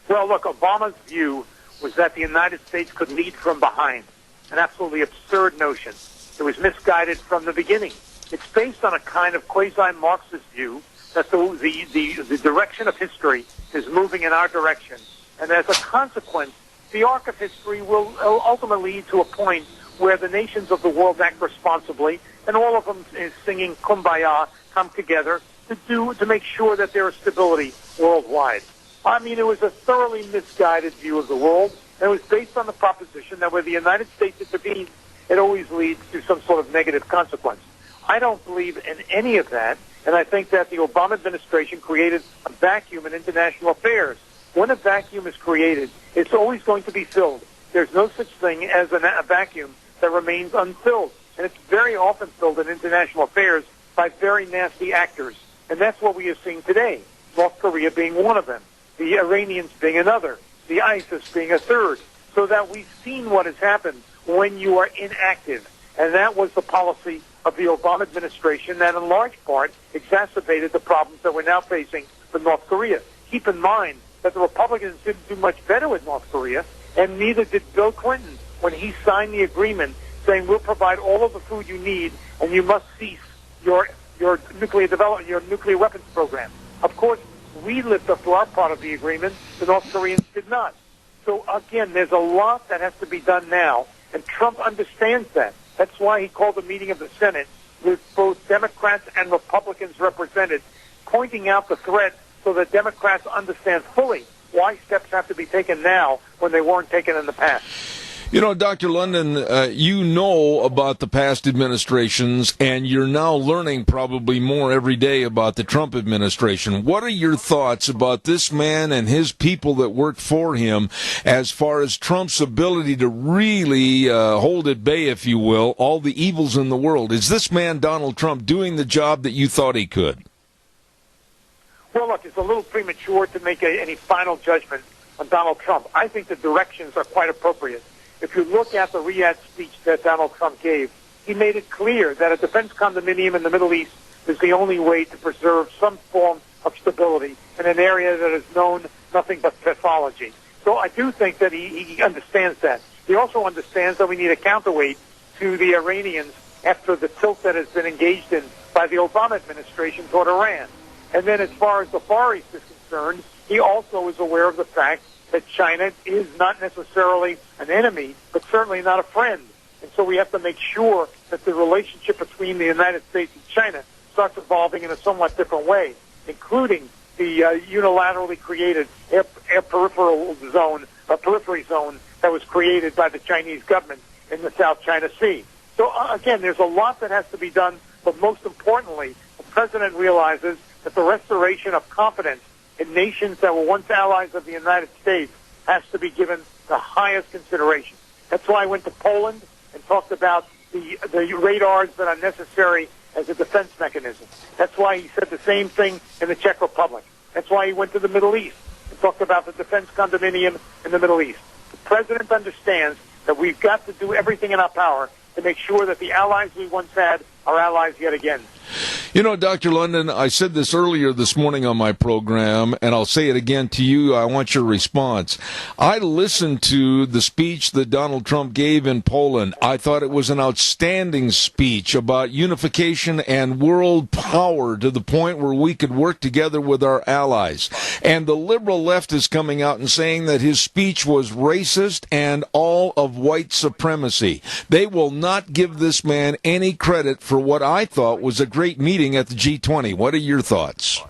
Well, look, Obama's view was that the United States could lead from behind, an absolutely absurd notion. It was misguided from the beginning. It's based on a kind of quasi-Marxist view that the direction of history is moving in our direction. And as a consequence, the arc of history will ultimately lead to a point where the nations of the world act responsibly, and all of them is singing Kumbaya, come together to make sure that there is stability worldwide. I mean, it was a thoroughly misguided view of the world, and it was based on the proposition that where the United States intervenes, it always leads to some sort of negative consequence. I don't believe in any of that, and I think that the Obama administration created a vacuum in international affairs. When a vacuum is created, it's always going to be filled. There's no such thing as a vacuum that remains unfilled, and it's very often filled in international affairs by very nasty actors, and that's what we are seeing today, North Korea being one of them, the Iranians being another, the ISIS being a third, so that we've seen what has happened when you are inactive. And that was the policy of the Obama administration that in large part exacerbated the problems that we're now facing with North Korea. Keep in mind that the Republicans didn't do much better with North Korea, and neither did Bill Clinton when he signed the agreement saying we'll provide all of the food you need and you must cease your nuclear development, your nuclear weapons program. Of course, we lived up to our part of the agreement. The North Koreans did not. So, again, there's a lot that has to be done now, and Trump understands that. That's why he called a meeting of the Senate with both Democrats and Republicans represented, pointing out the threat so that Democrats understand fully why steps have to be taken now when they weren't taken in the past. You know, Dr. London, you know about the past administrations, and you're now learning probably more every day about the Trump administration. What are your thoughts about this man and his people that worked for him as far as Trump's ability to really hold at bay, if you will, all the evils in the world? Is this man, Donald Trump, doing the job that you thought he could? Well, look, it's a little premature to make any final judgment on Donald Trump. I think the directions are quite appropriate. If you look at the Riyadh speech that Donald Trump gave, he made it clear that a defense condominium in the Middle East is the only way to preserve some form of stability in an area that is known nothing but pathology. So I do think that he understands that. He also understands that we need a counterweight to the Iranians after the tilt that has been engaged in by the Obama administration toward Iran. And then as far as the Far East is concerned, he also is aware of the fact that China is not necessarily an enemy, but certainly not a friend. And so we have to make sure that the relationship between the United States and China starts evolving in a somewhat different way, including the unilaterally created periphery zone that was created by the Chinese government in the South China Sea. So again, there's a lot that has to be done, but most importantly, the president realizes that the restoration of confidence in nations that were once allies of the United States has to be given the highest consideration. That's why I went to Poland and talked about the radars that are necessary as a defense mechanism. That's why he said the same thing in the Czech Republic. That's why he went to the Middle East and talked about the defense condominium in the Middle East. The president understands that we've got to do everything in our power to make sure that the allies we once had are allies yet again. You know, Dr. London, I said this earlier this morning on my program, and I'll say it again to you. I want your response. I listened to the speech that Donald Trump gave in Poland. I thought it was an outstanding speech about unification and world power to the point where we could work together with our allies. And the liberal left is coming out and saying that his speech was racist and all of white supremacy. They will not give this man any credit for what I thought was a great meeting at the G20. What are your thoughts?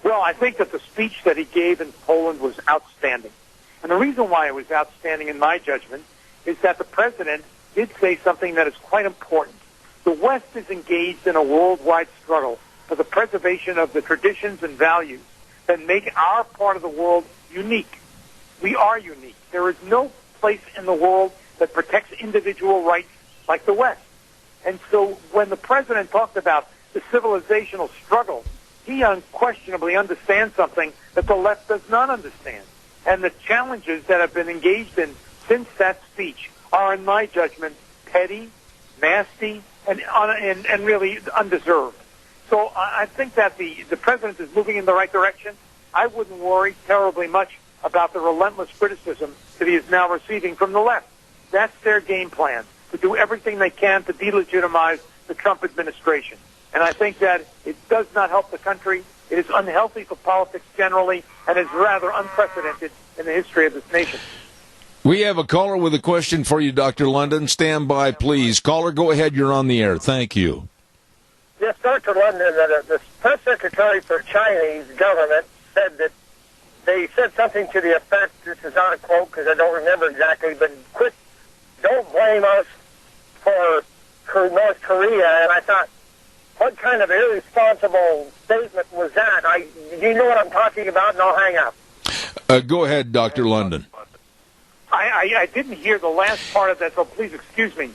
Well, I think that the speech that he gave in Poland was outstanding. And the reason why it was outstanding in my judgment is that the president did say something that is quite important. The West is engaged in a worldwide struggle for the preservation of the traditions and values that make our part of the world unique. We are unique. There is no place in the world that protects individual rights like the West. And so when the president talked about the civilizational struggle, he unquestionably understands something that the left does not understand. And the challenges that have been engaged in since that speech are, in my judgment, petty, nasty, and really undeserved. So I think that the president is moving in the right direction. I wouldn't worry terribly much about the relentless criticism that he is now receiving from the left. That's their game plan, to do everything they can to delegitimize the Trump administration. And I think that it does not help the country. It is unhealthy for politics generally, and is rather unprecedented in the history of this nation. We have a caller with a question for you, Dr. London. Stand by, please. Caller, go ahead. You're on the air. Thank you. Yes, Dr. London, the press secretary for Chinese government said that they said something to the effect, this is not a quote because I don't remember exactly, but don't blame us for North Korea. And I thought, what kind of irresponsible statement was that? Do you know what I'm talking about? And I'll hang up. Go ahead, Dr. London. I didn't hear the last part of that, so please excuse me.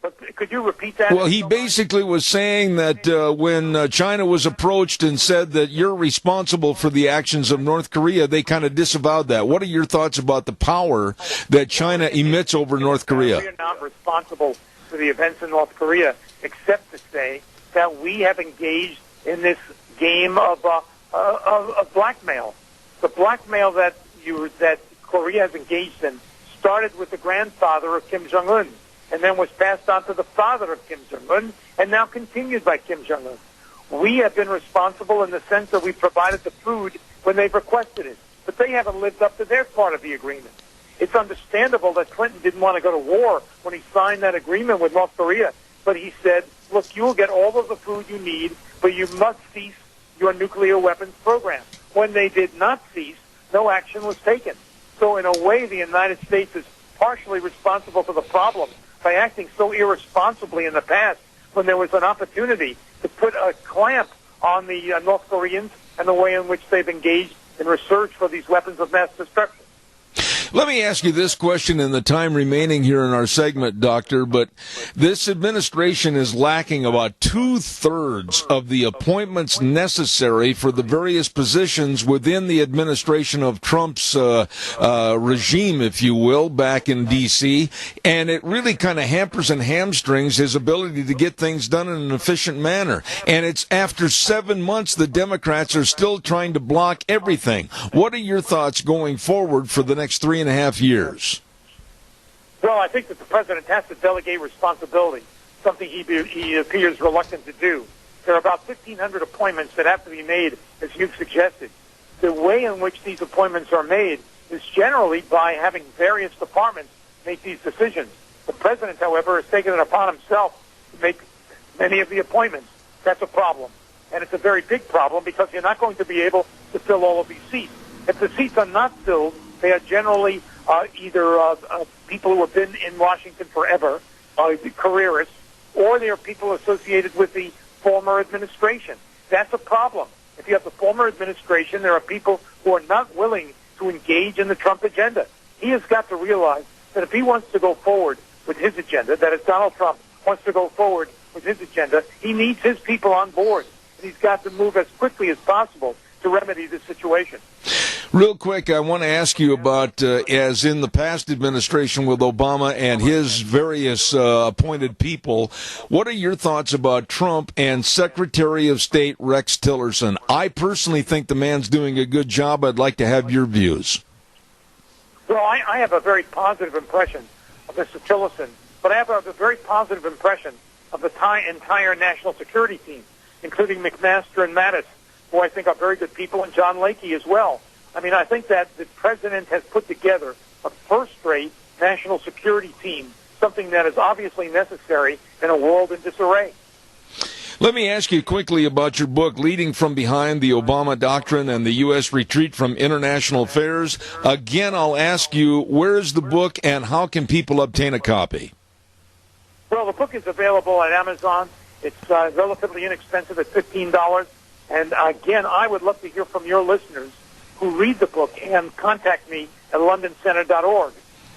But could you repeat that? Well, he basically was saying that when China was approached and said that you're responsible for the actions of North Korea, they kind of disavowed that. What are your thoughts about the power that China emits over North Korea? We are not responsible for the events in North Korea, except to say that we have engaged in this game of blackmail. The blackmail that Korea has engaged in started with the grandfather of Kim Jong-un, and then was passed on to the father of Kim Jong-un, and now continued by Kim Jong-un. We have been responsible in the sense that we provided the food when they've requested it, but they haven't lived up to their part of the agreement. It's understandable that Clinton didn't want to go to war when he signed that agreement with North Korea, but he said, look, you will get all of the food you need, but you must cease your nuclear weapons program. When they did not cease, no action was taken. So in a way, the United States is partially responsible for the problem by acting so irresponsibly in the past when there was an opportunity to put a clamp on the North Koreans and the way in which they've engaged in research for these weapons of mass destruction. Let me ask you this question in the time remaining here in our segment, Doctor, but this administration is lacking about 2/3 of the appointments necessary for the various positions within the administration of Trump's regime, if you will, back in D.C., and it really kind of hampers and hamstrings his ability to get things done in an efficient manner. And it's after 7 months the Democrats are still trying to block everything. What are your thoughts going forward for the next 3.5 years? Well, I think that the president has to delegate responsibility, something he appears reluctant to do. There are about 1,500 appointments that have to be made, as you've suggested. The way in which these appointments are made is generally by having various departments make these decisions. The president, however, has taken it upon himself to make many of the appointments. That's a problem. And it's a very big problem because you're not going to be able to fill all of these seats. If the seats are not filled, they are generally either people who have been in Washington forever, careerists, or they are people associated with the former administration. That's a problem. If you have the former administration, there are people who are not willing to engage in the Trump agenda. He has got to realize that if he wants to go forward with his agenda, that is Donald Trump wants to go forward with his agenda, he needs his people on board. And he's got to move as quickly as possible to remedy this situation. Real quick, I want to ask you about, as in the past administration with Obama and his various appointed people, what are your thoughts about Trump and Secretary of State Rex Tillerson? I personally think the man's doing a good job. I'd like to have your views. Well, I have a very positive impression of Mr. Tillerson, but I have a very positive impression of the entire national security team, including McMaster and Mattis, who I think are very good people, and John Lakey as well. I mean, I think that the president has put together a first-rate national security team, something that is obviously necessary in a world in disarray. Let me ask you quickly about your book, Leading from Behind, the Obama Doctrine and the U.S. Retreat from International Affairs. Again, I'll ask you, where is the book and how can people obtain a copy? Well, the book is available at Amazon. It's relatively inexpensive at $15. And again, I would love to hear from your listeners who read the book and contact me at londоncenter.org.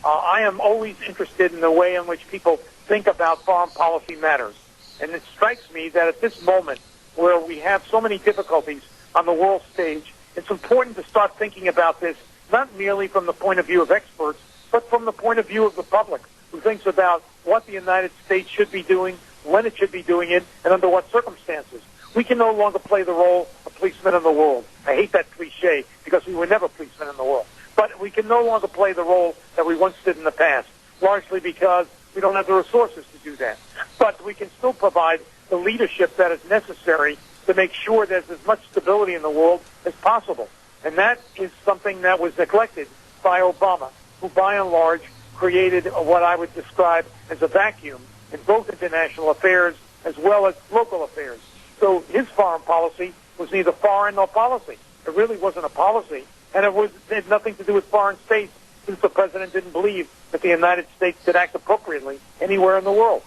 I am always interested in the way in which people think about foreign policy matters. And it strikes me that at this moment where we have so many difficulties on the world stage, it's important to start thinking about this not merely from the point of view of experts, but from the point of view of the public, who thinks about what the United States should be doing, when it should be doing it, and under what circumstances. We can no longer play the role of policemen in the world. I hate that cliche because we were never policemen in the world. But we can no longer play the role that we once did in the past, largely because we don't have the resources to do that. But we can still provide the leadership that is necessary to make sure there's as much stability in the world as possible. And that is something that was neglected by Obama, who by and large created what I would describe as a vacuum in both international affairs as well as local affairs. So his foreign policy was neither foreign nor policy. It really wasn't a policy, and it had nothing to do with foreign states, since the president didn't believe that the United States could act appropriately anywhere in the world.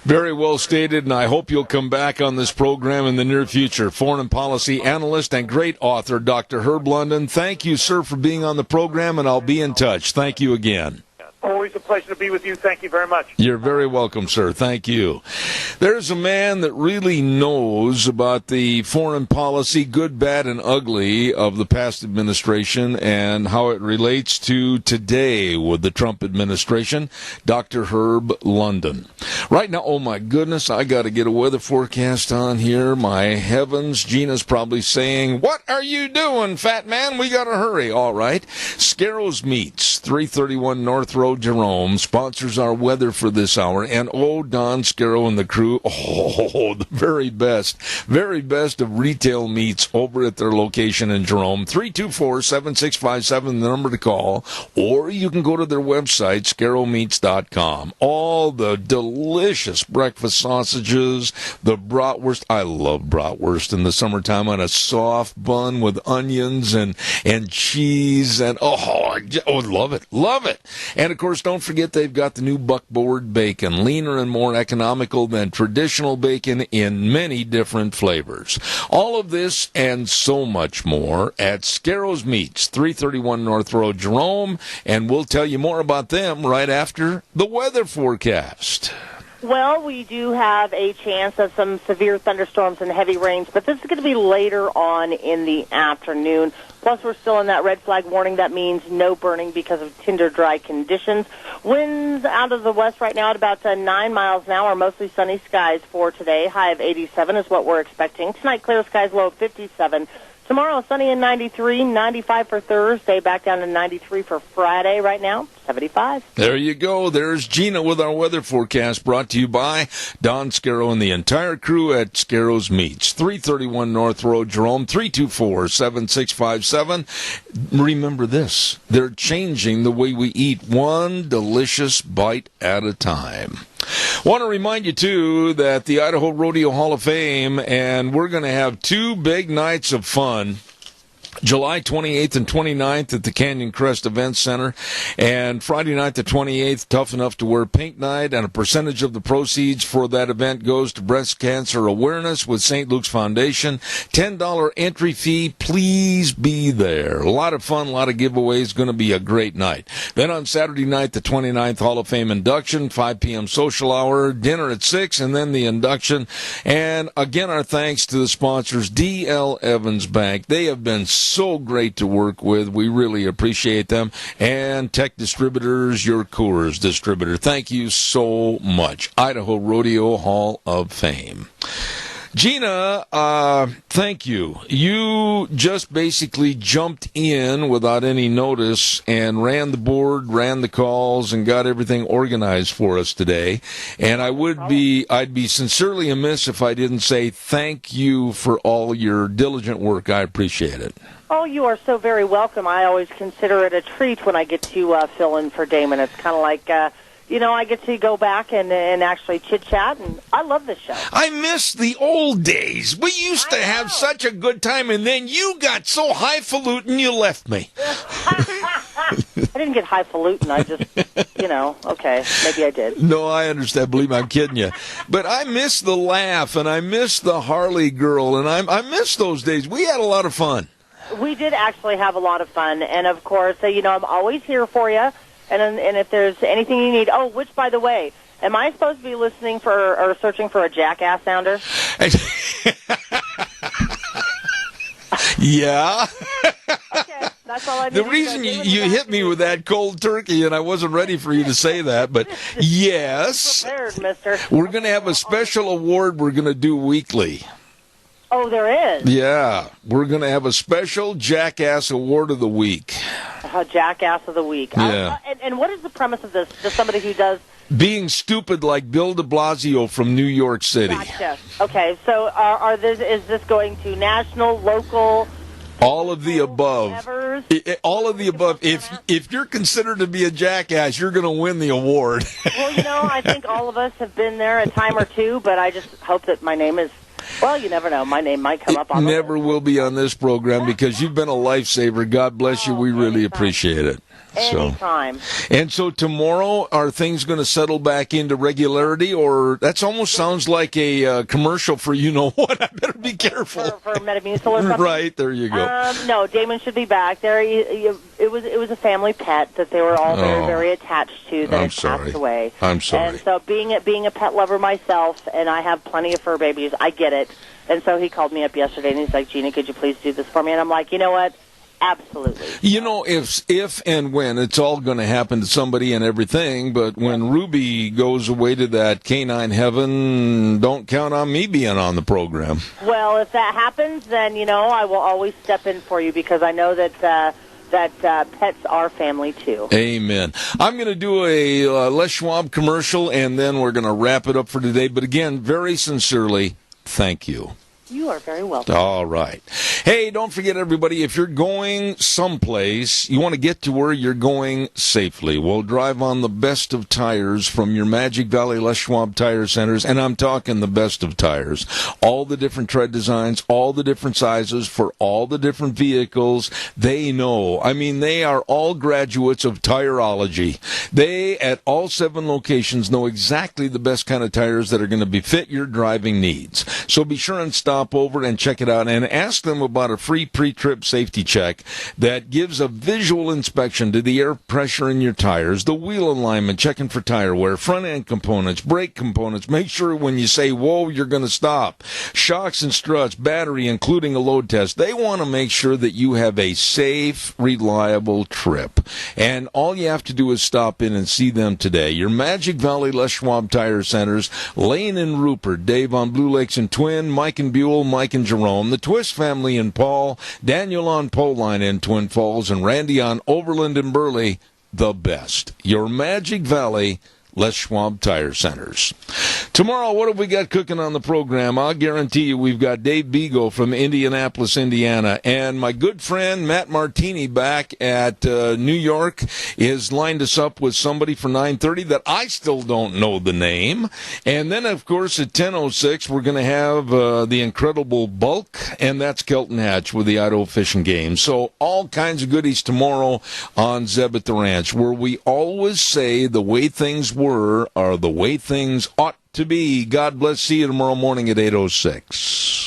Very well stated, and I hope you'll come back on this program in the near future. Foreign policy analyst and great author, Dr. Herb London. Thank you, sir, for being on the program, and I'll be in touch. Thank you again. Always a pleasure to be with you. Thank you very much. You're very welcome, sir. Thank you. There's a man that really knows about the foreign policy, good, bad, and ugly of the past administration and how it relates to today with the Trump administration, Dr. Herb London. Right now, oh my goodness, I got to get a weather forecast on here. My heavens, Gina's probably saying, "What are you doing, fat man? We got to hurry." All right. Scarrows Meats, 331 North Road, Jerome sponsors our weather for this hour. And Don Scaro and the crew, the very best of retail meats over at their location in Jerome. 324-7657, the number to call. Or you can go to their website, scaromeats.com. All the delicious breakfast sausages, the bratwurst. I love bratwurst in the summertime on a soft bun with onions and cheese. And love it. And of course, don't forget they've got the new buckboard bacon, leaner and more economical than traditional bacon in many different flavors. All of this and so much more at Scaro's Meats, 331 North Road, Jerome, and we'll tell you more about them right after the weather forecast. Well, we do have a chance of some severe thunderstorms and heavy rains, but this is going to be later on in the afternoon. Plus, we're still in that red flag warning. That means no burning because of tinder dry conditions. Winds out of the west right now at about 9 miles an hour. Mostly sunny skies for today. High of 87 is what we're expecting. Tonight, clear skies, low of 57. Tomorrow, sunny and 93, 95 for Thursday, back down to 93 for Friday right now, 75. There you go. There's Gina with our weather forecast, brought to you by Don Scaro and the entire crew at Scaro's Meats, 331 North Road, Jerome, 324-7657. Remember this, they're changing the way we eat, one delicious bite at a time. Want to remind you, too, that the Idaho Rodeo Hall of Fame, and we're going to have 2 big nights of fun. July 28th and 29th at the Canyon Crest Event Center, and Friday night the 28th, Tough Enough to Wear Pink Night, and a percentage of the proceeds for that event goes to breast cancer awareness with St. Luke's Foundation. $10 entry fee. Please be there. A lot of fun, a lot of giveaways. Going to be a great night. Then on Saturday night, the 29th, Hall of Fame induction, 5 p.m. social hour, dinner at 6, and then the induction. And again, our thanks to the sponsors, D.L. Evans Bank. They have been so great to work with. We really appreciate them. And Tech Distributors, your Coors distributor. Thank you so much. Idaho Rodeo Hall of Fame. Gina, thank you. You just basically jumped in without any notice and ran the board, ran the calls, and got everything organized for us today. And I'd be sincerely amiss if I didn't say thank you for all your diligent work. I appreciate it. Oh, you are so very welcome. I always consider it a treat when I get to fill in for Damon. It's kind of like, I get to go back and actually chit-chat, and I love this show. I miss the old days. We used to have such a good time, and then you got so highfalutin you left me. I didn't get highfalutin. I just, okay, maybe I did. No, I understand. Believe me, I'm kidding you. But I miss the laugh, and I miss the Harley girl, and I miss those days. We had a lot of fun. We did actually have a lot of fun, and of course, I'm always here for you. And if there's anything you need, which, by the way, am I supposed to be listening for or searching for a jackass sounder? Yeah. Okay, that's all I need. The reason you hit me with that cold turkey, and I wasn't ready for you to say that, but yes, prepared, mister. We're going to have a special award we're going to do weekly. Oh, there is? Yeah. We're going to have a special Jackass Award of the Week. Jackass of the Week. Yeah. And what is the premise of this? Just somebody who does... Being stupid like Bill de Blasio from New York City. Gotcha. Okay, so is this going to national, local... All of the above. All of the above. If you're considered to be a jackass, you're going to win the award. Well, I think all of us have been there a time or two, but I just hope that my name is... Well, you never know. My name might come up on the Never will be on this program because you've been a lifesaver. God bless you. We really appreciate it. Anytime. And so tomorrow, are things going to settle back into regularity, or that almost sounds like a commercial for what? I better be careful. For Metamucil or something? Right, there you go. No, Damon should be back. There, it was a family pet that they were all very, very attached to that had passed away. I'm sorry. And so being a pet lover myself, and I have plenty of fur babies, I get it. And so he called me up yesterday, and he's like, Gina, could you please do this for me? And I'm like, you know what? Absolutely. If and when it's all going to happen to somebody and everything, but when Ruby goes away to that canine heaven, don't count on me being on the program. Well, if that happens, then, I will always step in for you because I know that that pets are family too. Amen. I'm going to do a Les Schwab commercial, and then we're going to wrap it up for today. But again, very sincerely, thank you. You are very welcome. All right. Hey, don't forget, everybody, if you're going someplace, you want to get to where you're going safely. Well, drive on the best of tires from your Magic Valley Les Schwab Tire Centers, and I'm talking the best of tires. All the different tread designs, all the different sizes for all the different vehicles. They know. I mean, they are all graduates of tireology. They, at all 7 locations, know exactly the best kind of tires that are going to fit your driving needs. So be sure and stop over and check it out and ask them about a free pre-trip safety check that gives a visual inspection to the air pressure in your tires, the wheel alignment, checking for tire wear, front end components, brake components. Make sure when you say whoa, you're going to stop. Shocks and struts, battery, including a load test. They want to make sure that you have a safe, reliable trip. And all you have to do is stop in and see them today. Your Magic Valley Les Schwab Tire Centers, Lane and Rupert, Dave on Blue Lakes and Twin, Mike and Buell, Mike and Jerome, the Twist family in Paul, Daniel on Poline in Twin Falls, and Randy on Overland and Burley. The best. Your Magic Valley Les Schwab Tire Centers. Tomorrow, what have we got cooking on the program? I'll guarantee you we've got Dave Beagle from Indianapolis, Indiana, and my good friend Matt Martini back at New York is lined us up with somebody for 9:30 that I still don't know the name. And then, of course, at 10:06, we're going to have the incredible Bulk, and that's Kelton Hatch with the Idaho Fishing Game. So all kinds of goodies tomorrow on Zeb at the Ranch, where we always say the way things are the way things ought to be. God bless. See you tomorrow morning at 8:06.